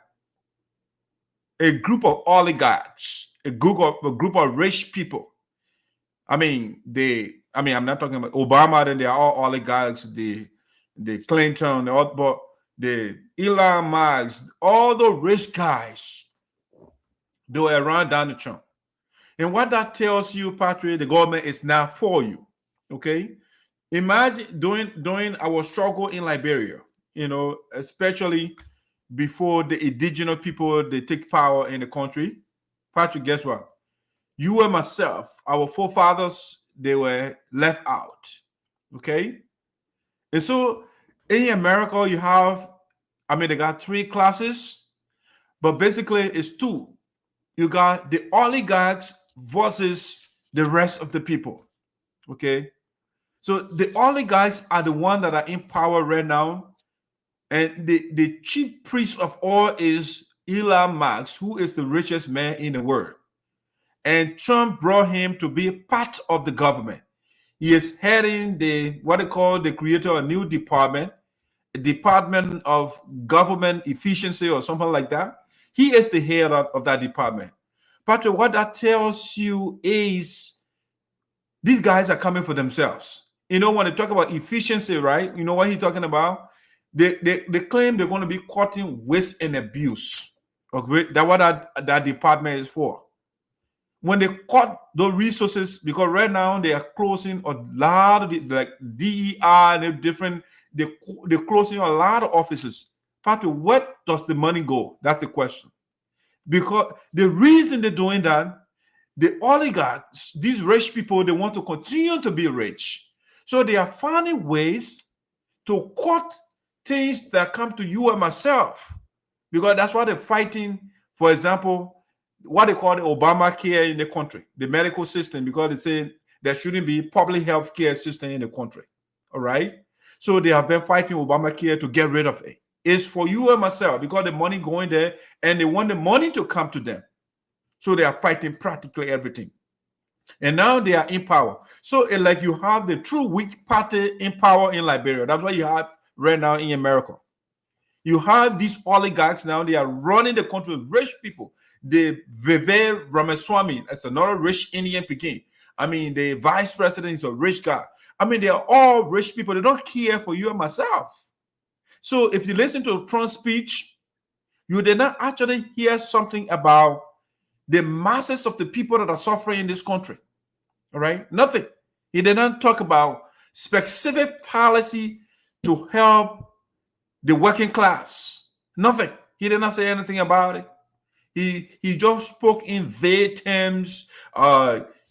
a group of oligarchs, a group of rich people. I'm not talking about Obama, then they are all oligarchs, the Clinton, but the Elon Musk, all the rich guys, they were around Donald Trump. And what that tells you, Patrick, the government is not for you. Okay? Imagine during our struggle in Liberia, especially before the indigenous people, they take power in the country. Patrick, guess what? You and myself, our forefathers, they were left out. Okay? And so in America, you have, they got three classes, but basically it's two. You got the oligarchs versus the rest of the people. Okay? So the oligarchs are the ones that are in power right now. And the chief priest of all is Elon Musk, who is the richest man in the world. And Trump brought him to be part of the government. He is heading what they call the creator of a new department, a Department of Government Efficiency or something like that. He is the head of that department. Patrick, what that tells you is these guys are coming for themselves. You know, when they talk about efficiency, right? You know what he's talking about? They claim they're going to be cutting waste and abuse. Okay, that's what that department is for. When they cut those resources, because right now they are closing a lot of like DER and different, they're closing a lot of offices. Patrick, where does the money go? That's the question. Because the reason they're doing that, the oligarchs, these rich people, they want to continue to be rich. So they are finding ways to cut things that come to you and myself. Because that's why they're fighting, for example, what they call the Obamacare in the country, the medical system, because they say there shouldn't be public health care system in the country. All right. So they have been fighting Obamacare to get rid of it. It's for you and myself because the money going there and they want the money to come to them. So they are fighting practically everything. And now they are in power. So it's like you have the true weak party in power in Liberia. That's what you have right now in America. You have these oligarchs now, they are running the country with rich people. The Veve Ramaswamy, that's another rich Indian Peking. I mean, the vice president is a rich guy. I mean, they are all rich people. They don't care for you and myself. So if you listen to Trump's speech, you did not actually hear something about the masses of the people that are suffering in this country. All right? Nothing. He did not talk about specific policy to help the working class. Nothing. He did not say anything about it. He just spoke in vague terms.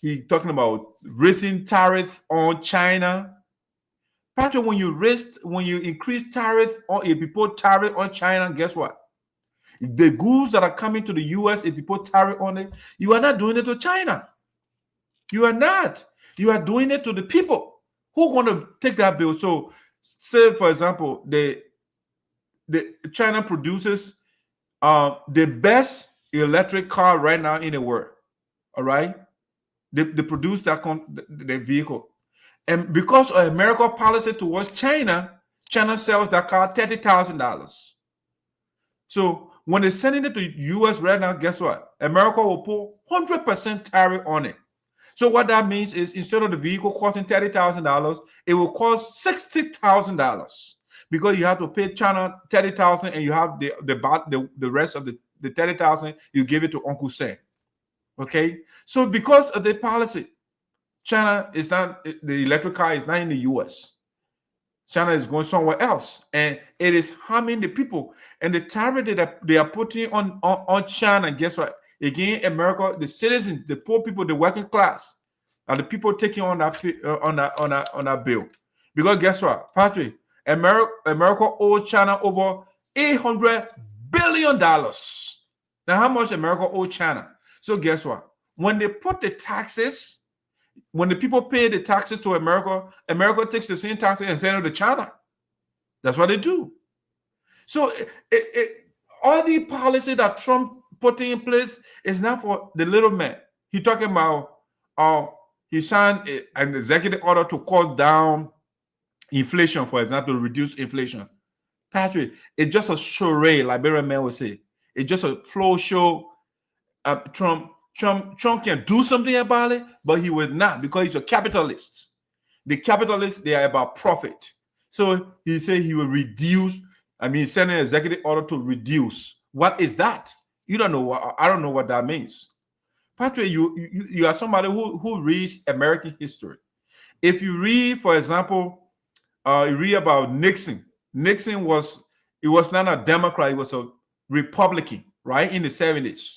He talking about raising tariff on China. Patrick, when you increase tariff or if you put tariff on China, guess what? The goods that are coming to the US, if you put tariff on it, you are not doing it to China. You are not. You are doing it to the people who want to take that bill. So, say for example, the China produces the best electric car right now in the world. All right, they produce the vehicle, and because of American policy towards China sells that car $30,000. So when they're sending it to US right now, guess what? America will put 100% tariff on it. So what that means is instead of the vehicle costing $30,000, it will cost $60,000 because you have to pay China $30,000 and you have the rest of the $30,000 you give it to Uncle Sam. Okay, so because of the policy, China is not, the electric car is not in the US. China is going somewhere else, and it is harming the people. And the tariff that they are putting on China, guess what? Again, America, the citizens, the poor people, the working class, are the people taking on that bill. Because guess what, Patrick? America owed China over $800 billion. Now, how much America owed China? So guess what? When they put the taxes, when the people pay the taxes to America, America takes the same taxes and send it to China. That's what they do. So all the policy that Trump put in place is not for the little man. He talking about he signed an executive order to cut down inflation, for example, reduce inflation. Patrick, it's just a charade, Liberian man would say. It's just a flow show. Trump can do something about it, but he will not because he's a capitalist. The capitalists, they are about profit. So he said he will reduce. I mean, he's sending an executive order to reduce. What is that? You don't know what, I don't know what that means. Patrick, you are somebody who reads American history. If you read, for example, you read about Nixon. Nixon was not a Democrat, he was a Republican, right? In the 70s.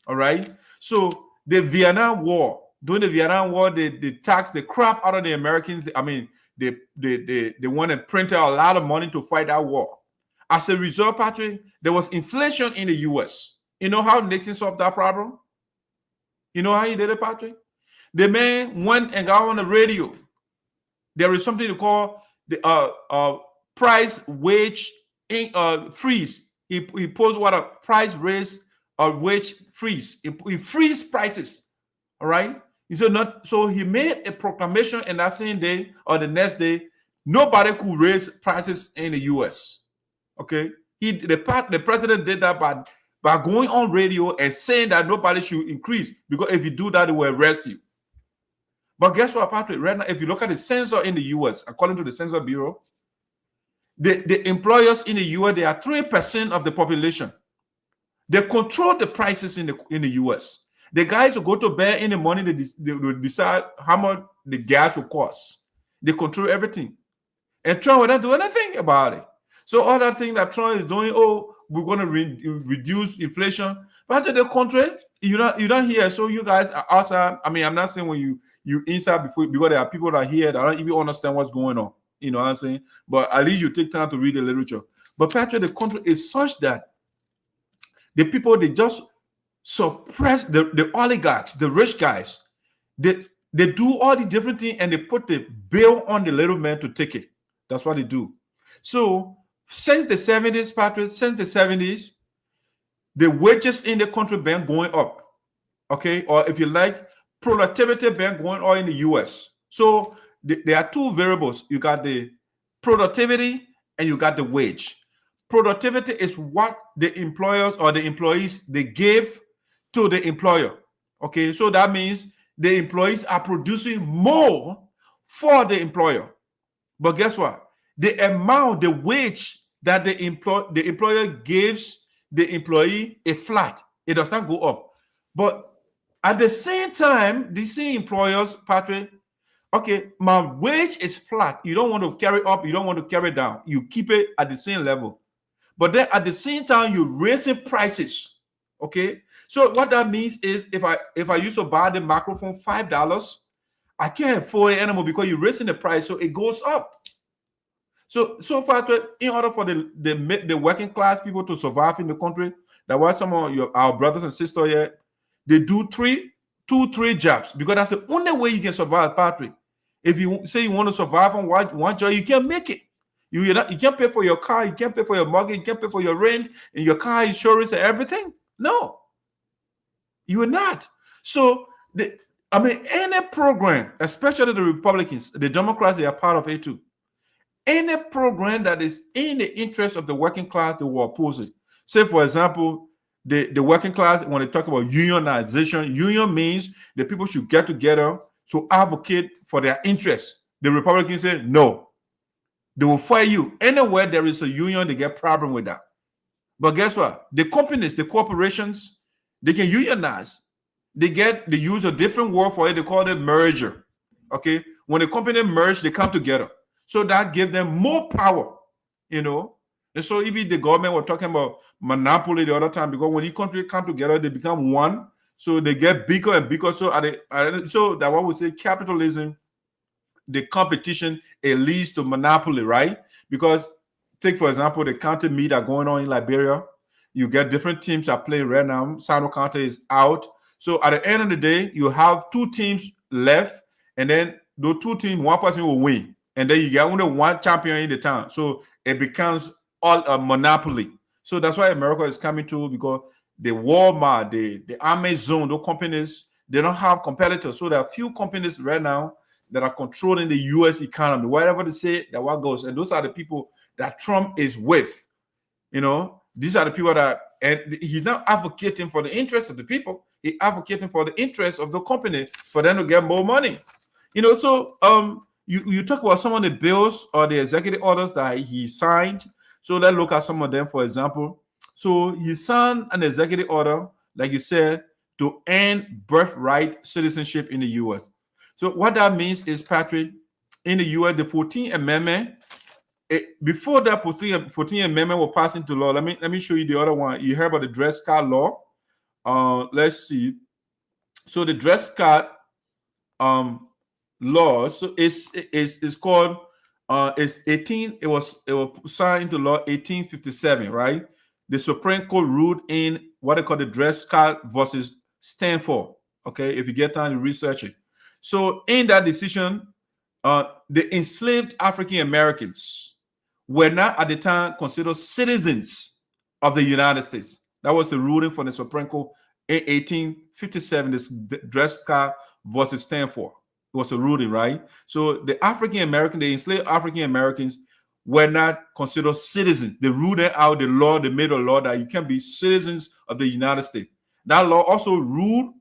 All right. So the Vietnam War, during the Vietnam War, they taxed the crap out of the Americans. I mean, they want to print out a lot of money to fight that war. As a result, Patrick, there was inflation in the US. You know how Nixon solved that problem? You know how he did it, Patrick? The man went and got on the radio. There is something to call the price wage freeze. He posed what a price raise or wage freeze. He freeze prices. All right. He said not. So he made a proclamation, and that same day or the next day, nobody could raise prices in the U.S. Okay, the president did that by going on radio and saying that nobody should increase, because if you do that, they will arrest you. But guess what, Patrick? Right now, if you look at the census in the U.S., according to the Census Bureau, the employers in the U.S., they are 3% of the population. They control the prices in the U.S. The guys who go to bed in the morning, they decide how much the gas will cost. They control everything. And Trump will not do anything about it. So all that thing that Trump is doing, oh, we're going to reduce inflation. But the country, you don't hear. So you guys are outside. I mean, I'm not saying when you inside because there are people that are here that don't even understand what's going on. You know what I'm saying? But at least you take time to read the literature. But Patrick, the country is such that the people, they just suppress the oligarchs, the rich guys. They do all the different things and they put the bill on the little man to take it. That's what they do. So since the 70s, Patrick, since the 70s, the wages in the country been going up. Okay, or if you like, productivity been going up in the US. So there are two variables. You got the productivity and you got the wage. Productivity is what the employers or the employees they give to the employer. Okay, so that means the employees are producing more for the employer. But guess what? The amount, the wage that the employer gives the employee is flat. It does not go up. But at the same time, the same employers, Patrick, okay, my wage is flat. You don't want to carry up. You don't want to carry down. You keep it at the same level. But then at the same time, you're raising prices. Okay. So what that means is if I used to buy the microphone $5, I can't afford it anymore because you're raising the price, so it goes up. So far, in order for the working class people to survive in the country, that was some of our brothers and sisters here, they do two, three jobs, because that's the only way you can survive, Patrick. If you say you want to survive on one job, you can't make it. You can't pay for your car, you can't pay for your mortgage, you can't pay for your rent and your car insurance and everything. No, you are not. So any program, especially the Republicans, the Democrats, they are part of it too. Any program that is in the interest of the working class, they will oppose it. Say, for example, the working class, when they talk about unionization, union means the people should get together to advocate for their interests. The Republicans say no. They will fire you. Anywhere there is a union, they get problem with that. But guess what? The companies, the corporations, they can unionize. They use a different word for it. They call it merger. Okay? When the company merge, they come together. So that gives them more power, you know. And so even the government were talking about monopoly the other time, because when these countries come together, they become one. So they get bigger and bigger. So so that what we say capitalism, the competition, it leads to monopoly, right? Because take, for example, the county meet are going on in Liberia. You get different teams are playing right now. Sinoe County is out. So at the end of the day, you have two teams left, and then those two teams, one person will win. And then you get only one champion in the town. So it becomes all a monopoly. So that's why America is coming to, because the Walmart, the Amazon, those companies, they don't have competitors. So there are few companies right now that are controlling the U.S. economy. Whatever they say, that what goes. And those are the people that Trump is with. You know, these are the people that, and he's not advocating for the interests of the people. He's advocating for the interests of the company for them to get more money. You know, so you talk about some of the bills or the executive orders that he signed. So let's look at some of them, for example. So he signed an executive order, like you said, to end birthright citizenship in the U.S. So what that means is, Patrick, in the U.S., the 14th Amendment, before that 14th Amendment was passed into law, let me show you the other one. You heard about the dress code law. Let's see. So the dress code law, so it's called it was signed into law 1857, right? The Supreme Court ruled in what they call the dress code versus Stanford. Okay, if you get time to research it. So in that decision, the enslaved African Americans were not at the time considered citizens of the United States. That was the ruling from the Supreme Court in 1857. This dress code was it stand for? It was a ruling, right? So the African American, the enslaved African Americans were not considered citizens. They ruled out the law, they made a law that you can be citizens of the United States. That law also ruled,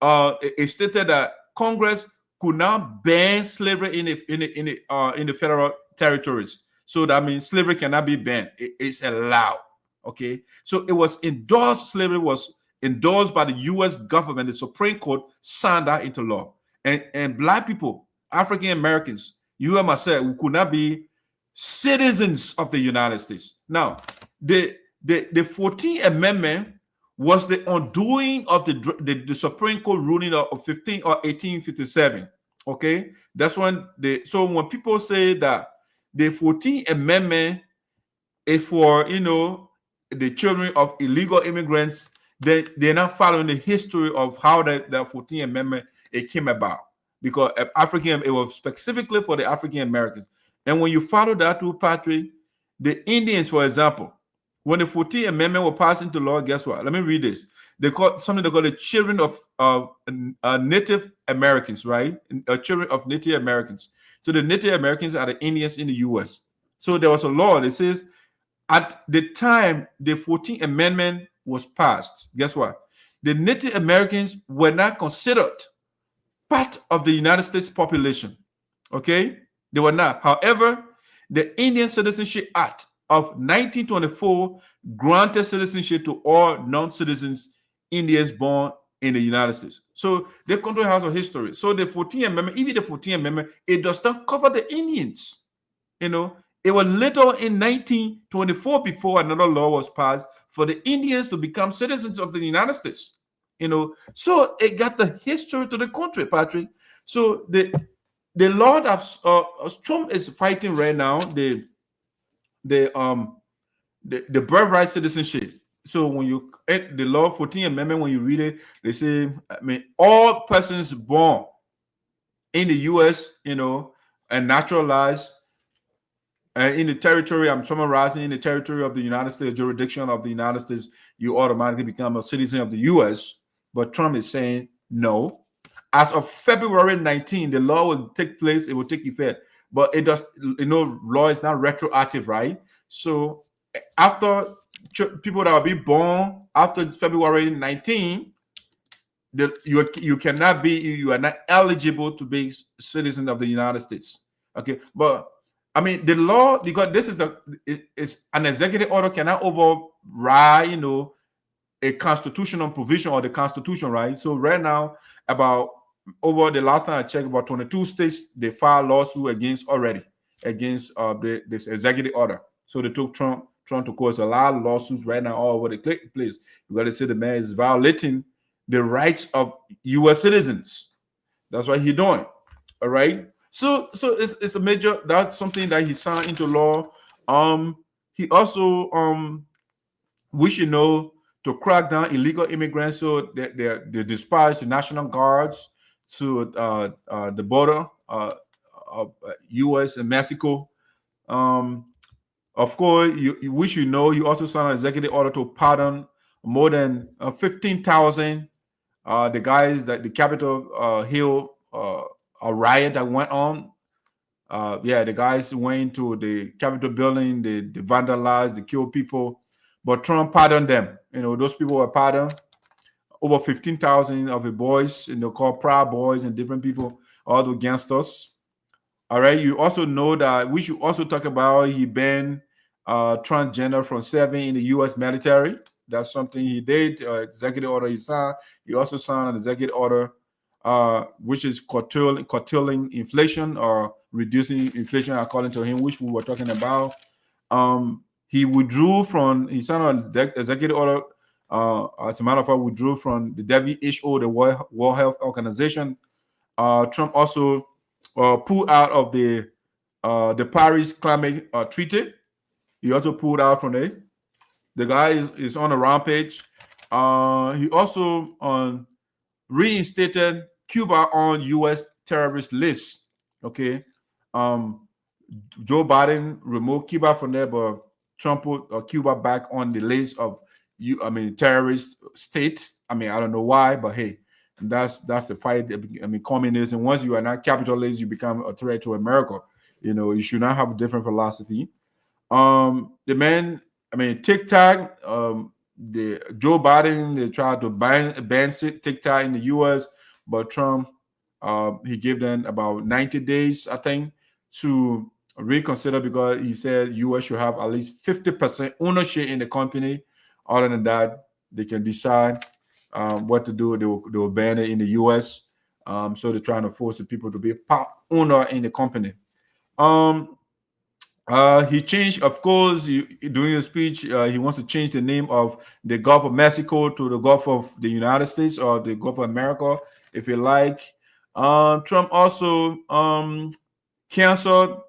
it stated that Congress could not ban slavery in the federal territories. So that means slavery cannot be banned. It's allowed. Okay. So it was endorsed, slavery was endorsed by the U.S. government. The Supreme Court signed that into law. And black people, African Americans, you and myself, we could not be citizens of the United States. Now, the 14th Amendment was the undoing of the Supreme Court ruling of 1857. Okay, that's when so when people say that the 14th Amendment is for the children of illegal immigrants, they're not following the history of how the 14th Amendment it came about, because it was specifically for the African Americans. And when you follow that too, Patrick, the Indians, for example, when the 14th Amendment was passed into law, guess what? Let me read this. They call something they call the children of Native Americans, right? Children of Native Americans. So the Native Americans are the Indians in the U.S. So there was a law that says at the time the 14th Amendment was passed, guess what? The Native Americans were not considered part of the United States population. Okay? They were not. However, the Indian Citizenship Act of 1924 granted citizenship to all non-citizens Indians born in the United States. So they control the house of history. So the 14th Amendment, even the 14th Amendment, it does not cover the Indians. It was later in 1924 before another law was passed for the Indians to become citizens of the United States. So it got the history to the country, Patrick. So the law that Trump is fighting right now, the birthright citizenship. So when you the law 14th Amendment, when you read it, they say, all persons born in the U.S., and naturalized in the territory, I'm summarizing, in the territory of the United States, jurisdiction of the United States, you automatically become a citizen of the U.S. But Trump is saying no. As of February 19, the law will take place, it will take effect. But it does, law is not retroactive, right? So after people that will be born after February 19, you are not eligible to be citizen of the United States. Okay, but the law, because this is it's an executive order cannot override, a constitutional provision or the Constitution, right? So right now, over the last time I checked, about 22 states they filed lawsuit against this executive order. So they took Trump to court. A lot of lawsuits right now all over the place. You got to say the man is violating the rights of U.S. citizens. That's what he's doing. All right. So it's a major. That's something that he signed into law. He also we should know to crack down illegal immigrants. So they dispatch the National Guards to the border of U.S. and Mexico. Of course, we should know he also signed an executive order to pardon more than 15,000 the guys that the Capitol Hill a riot that went on. The guys went to the Capitol building, they vandalized, they killed people, but Trump pardoned them. Those people were pardoned. Over 15,000 of the boys, they're called Proud Boys and different people, all the gangsters. All right. You also know that we should also talk about he banned transgender from serving in the U.S. military. That's something he did. Executive order he signed. He also signed an executive order which is curtailing inflation or reducing inflation, according to him, which we were talking about. He signed an executive order. As a matter of fact, withdrew from the WHO, the World Health Organization. Trump also pulled out of the Paris Climate Treaty. He also pulled out from it. The guy is on a rampage. He also reinstated Cuba on U.S. terrorist list. Okay, Joe Biden removed Cuba from there, but Trump put Cuba back on the list of terrorist state. I don't know why, but hey, That's the fight. I mean, communism. Once you are not capitalist, you become a threat to America. You know, you should not have a different philosophy. The man, I mean, TikTok. The Joe Biden, they tried to ban TikTok in the U.S., but Trump, he gave them about 90 days, I think, to reconsider, because he said U.S. should have at least 50% ownership in the company. Other than that, they can decide what to do. They will ban it in the U.S. So they're trying to force the people to be part owner in the company. He changed, of course, during his speech, he wants to change the name of the Gulf of Mexico to the Gulf of the United States, or the Gulf of America, if you like. Trump also canceled,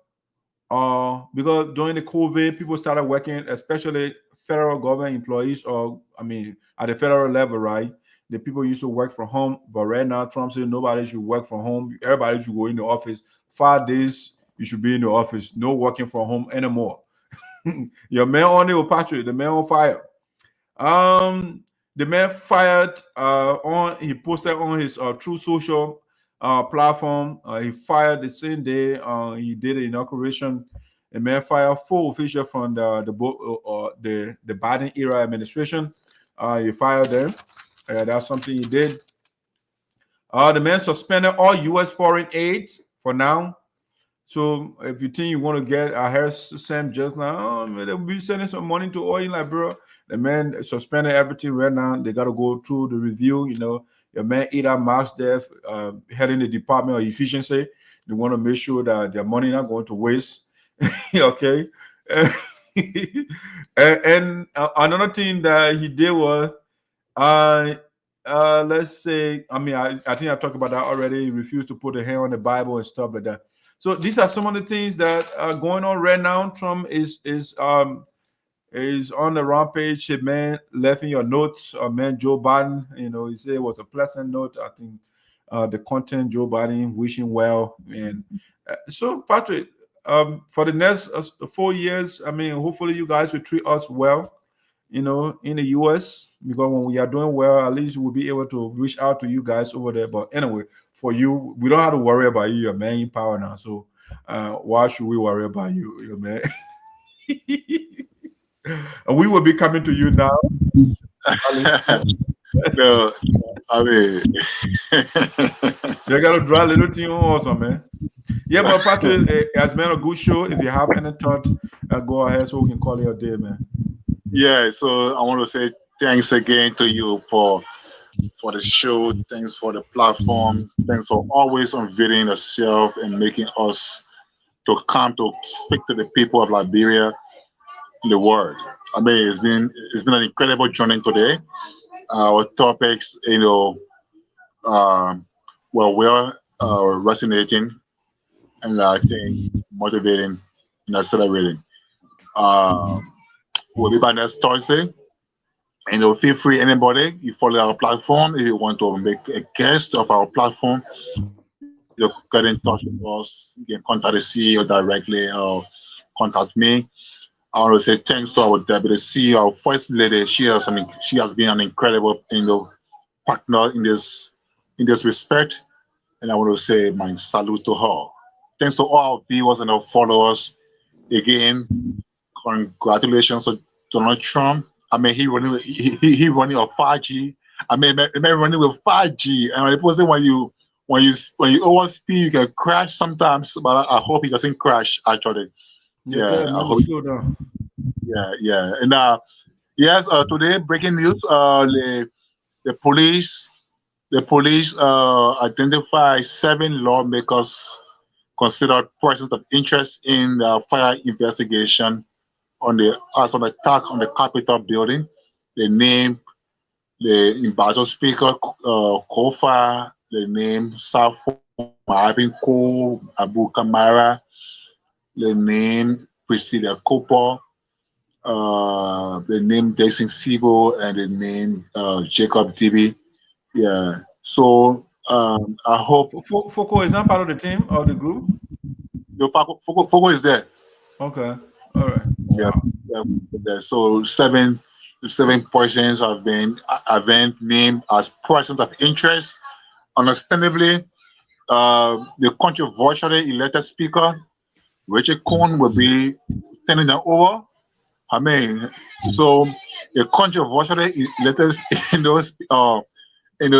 because during the COVID, people started working, especially federal government employees, or I mean, at the federal level, right? The people used to work from home, but right now, Trump said nobody should work from home. Everybody should go in the office 5 days. You should be in the office. No working from home anymore. Your man on the Patrick, the man on fire. The man fired he posted on his True Social platform. He fired the same day he did the inauguration. The man fired 4 officials from the Biden era administration. He fired them. That's something he did. The man suspended all U.S. foreign aid for now. So if you think you want to get, I heard Sam just now, they'll be sending some money to oil, like, bro. The man suspended everything right now. They got to go through the review. You know, your man Elon Musk there, heading the Department of Efficiency. They want to make sure that their money not going to waste. Okay. and another thing that he did was, let's say, I mean, I think I talked about that already. He refused to put a hand on the Bible and stuff like that. So these are some of the things that are going on right now. Trump is on the rampage. Hey, man, left in your notes. Man, Joe Biden, you know, he said it was a pleasant note. I think the content, Joe Biden wishing well. And so, Patrick, for the next 4 years, I mean, hopefully you guys will treat us well, you know, in the U.S., because when we are doing well, at least we'll be able to reach out to you guys over there. But anyway, for you, we don't have to worry about you. You're man in power now. So why should we worry about you, your man? And we will be coming to you now. No, I mean, you got to draw a little thing on also, man. Yeah, but Patrick, it has been a good show. If you have any thought, go ahead so we can call it a day, man. Yeah, so I want to say thanks again to you for the show. Thanks for the platform. Thanks for always unveiling yourself and making us to come to speak to the people of Liberia in the world. I mean, it's been an incredible journey today. Our topics, you know, were resonating and I think motivating and accelerating. We'll be back next Thursday. And feel free, anybody, you follow our platform. If you want to make a guest of our platform, you get in touch with us. You can contact the CEO directly or contact me. I want to say thanks to our deputy CEO, our first lady. She has been an incredible, partner in this respect. And I want to say my salute to her. Thanks to all our viewers and our followers. Again, congratulations to Donald Trump. I mean, he running on 5G. I mean, running with 5G. And it wasn't when you overspeed, you can crash sometimes. But I hope he doesn't crash. Actually, yeah. I hope slow down. Yeah. And yes, today breaking news. The police identified 7 lawmakers considered persons of interest in the fire investigation as an attack on the Capitol building. They named the embattled speaker, Kofa. They named Sarpo Abu Kamara. They named Priscilla Cooper. They named Jason Sibo, and they named Jacob Dibby. Yeah. So I hope Foucault is not part of the team or the group. Foucault is there. Okay. All right. Yeah. So 7 persons have been named as persons of interest understandably, the controversially elected speaker, Richard Cohn, will be turning them over. I mean, so the controversially elected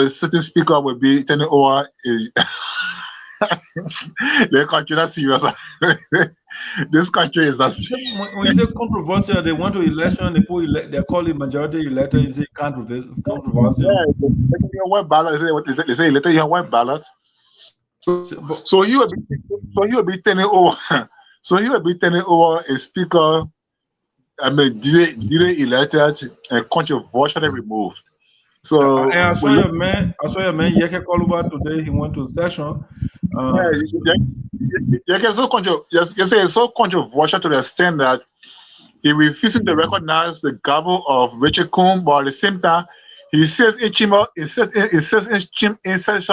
sitting speaker will be turning over. The country that's serious. This country is a. When you say controversial, they went to election, they call it majority elected. You say controversial. Yeah, they one ballot. They say elected here one ballot. So he will be turning over. So he will be turning over a speaker. I mean, duly elected and controversially removed. So and I saw your man. Yeke Koluba today. He went to session. It's so controversial to the extent that he refusing to recognize the gavel of Richard Cohn, but at the same time, he says in session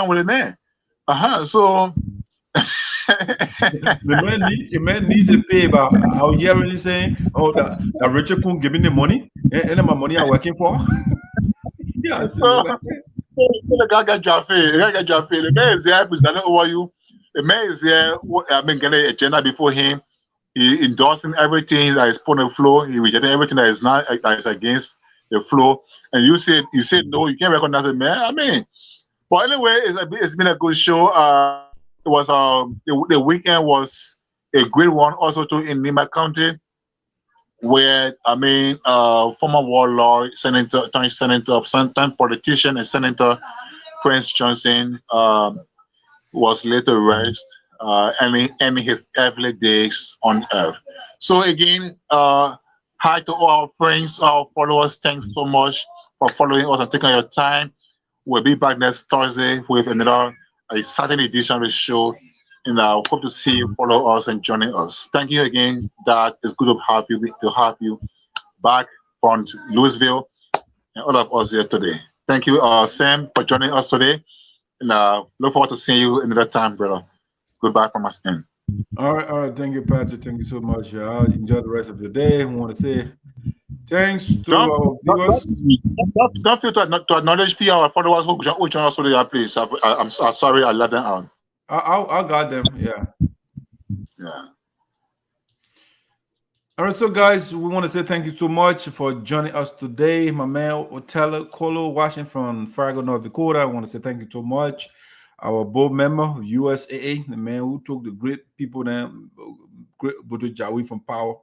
with the man. So the man needs to pay. But how hearing you saying, "Oh, that Richard Cohn giving the money, and my money I'm working for." Yeah. The guy got job paid. The man is there presenting over you. The man is there. I mean, getting an agenda before him. He endorsing everything that is put on the floor. He rejecting everything that is not against the floor. And you said no, you can't recognize the man. I mean, but anyway, it's been a good show. It was the weekend was a great one also too in Numonpoh County, where former warlord, senator, politician, and Senator Prince Johnson was later arrested, ending his earthly days on earth. So again, hi to all our friends, our followers. Thanks so much for following us and taking your time. We'll be back next Thursday with another exciting edition of the show. And I hope to see you follow us and joining us. Thank you again. That is good to have you back from Louisville and all of us here today. Thank you, Sam, for joining us today. And look forward to seeing you another time, brother. Goodbye from us. All right. Thank you, Patrick. Thank you so much. Enjoy the rest of your day. I want to say thanks to our viewers. Don't feel to acknowledge our followers who join us today, please. I'm sorry I let them out. I got them. Yeah. All right, so guys, we want to say thank you so much for joining us today. My man Otelo Kolo watching from Fargo, North Dakota. I want to say thank you so much. Our board member of USAA, the man who took the great people down, great Jawi from power.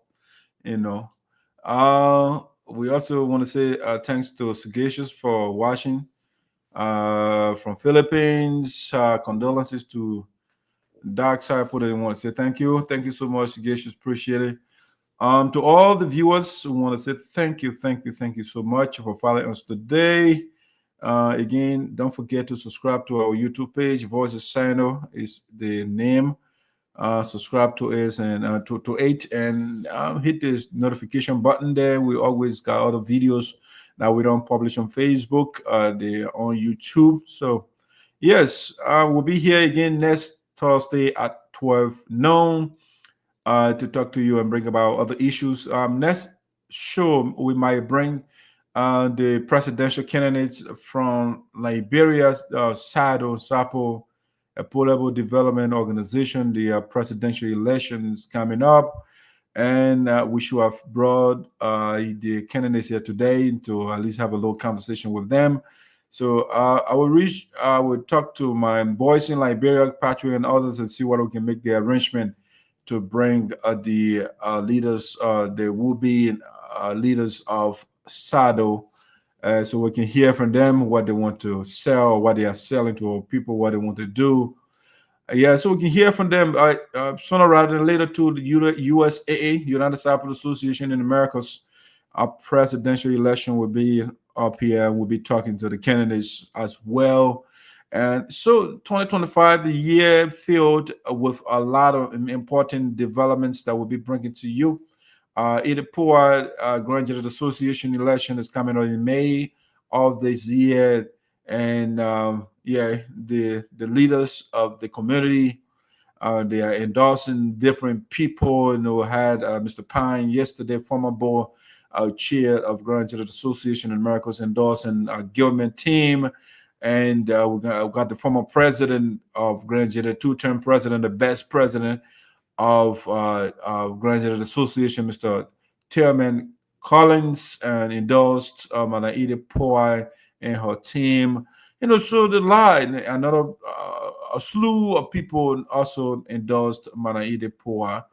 We also want to say thanks to Sagacious for watching from Philippines. Condolences to Dark Sarpo. I want to say thank you. Thank you so much, Sagacious. Appreciate it. To all the viewers, we want to say thank you so much for following us today. Again, don't forget to subscribe to our YouTube page. Voice of Sinoe is the name. Subscribe to us and to it and hit the notification button there. We always got other videos that we don't publish on Facebook. They're on YouTube. So yes, we'll be here again next Thursday at 12 noon to talk to you and bring about other issues. Next show, we might bring the presidential candidates from Liberia, SADO, Sarpo Apoliabo Development Organization. The presidential elections coming up, and we should have brought the candidates here today to at least have a little conversation with them. So I will talk to my boys in Liberia, Patrick, and others, and see what we can make the arrangement to bring the leaders, the will-be leaders of SADO, so we can hear from them what they want to sell, what they are selling to our people, what they want to do. So we can hear from them sooner rather than later to the USAA, United Sarpo Association in Americas. Our presidential election will be up here, and we'll be talking to the candidates as well. And so 2025, the year filled with a lot of important developments that we'll be bringing to you. Edith Poah Grand Jury Association election is coming on in May of this year. And the leaders of the community, they are endorsing different people. We had Mr. Pyne yesterday, former board chair of Grand Jury Association in Americas, endorsing Gilman team. And we got the former president of Grand Jetta, two-term president, the best president of Grand Jetta Association, Mr. Tillman Collins, and endorsed Madam Edith Poah and her team. So the line, another a slew of people also endorsed Madam Edith Poah,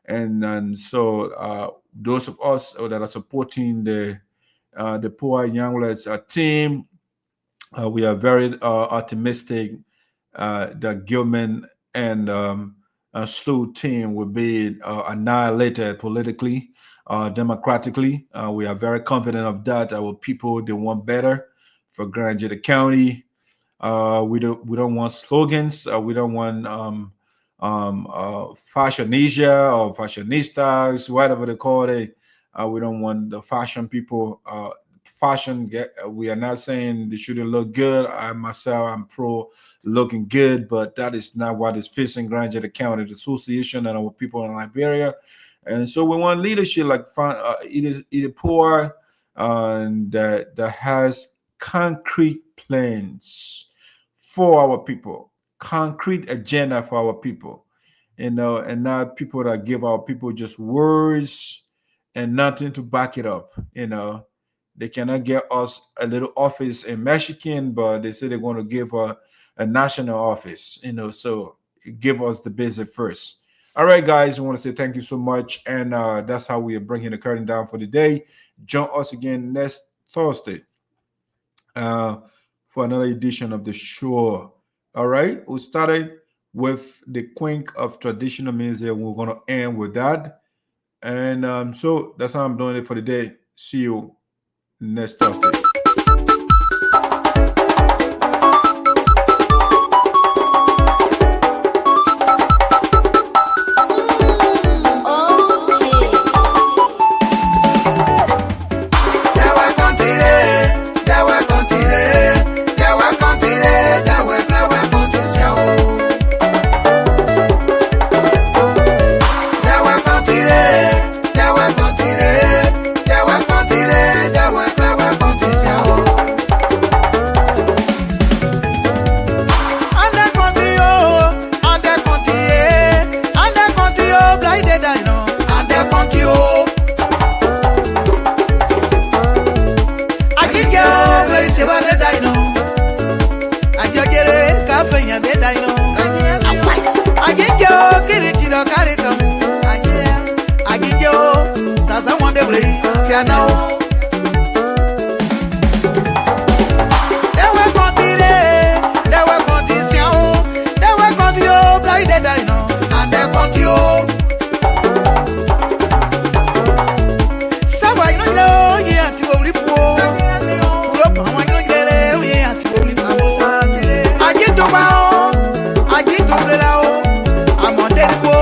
and so those of us that are supporting the Poah Young Ladies team, we are very optimistic that Gilman and slew team will be annihilated politically, democratically. We are very confident of that. Our people, they want better for Grand Jetta County. We don't want slogans. We don't want fashionesia or fashionistas, whatever they call it. We don't want the fashion people. Fashion. We are not saying they shouldn't look good. I'm pro looking good, but that is not what is facing Grand Jetta County Association and our people in Liberia. And so we want leadership like Edith Poah that has concrete plans for our people, concrete agenda for our people, and not people that give our people just words and nothing to back it up. They cannot get us a little office in Michigan, but they say they're going to give a national office. So give us the basic first. All right, guys, I want to say thank you so much, and that's how we are bringing the curtain down for the day. Join us again next Thursday for another edition of the show. All right, we started with the quink of traditional music, and we're going to end with that. And so that's how I'm doing it for the day. See you next Thursday. I'm on dead.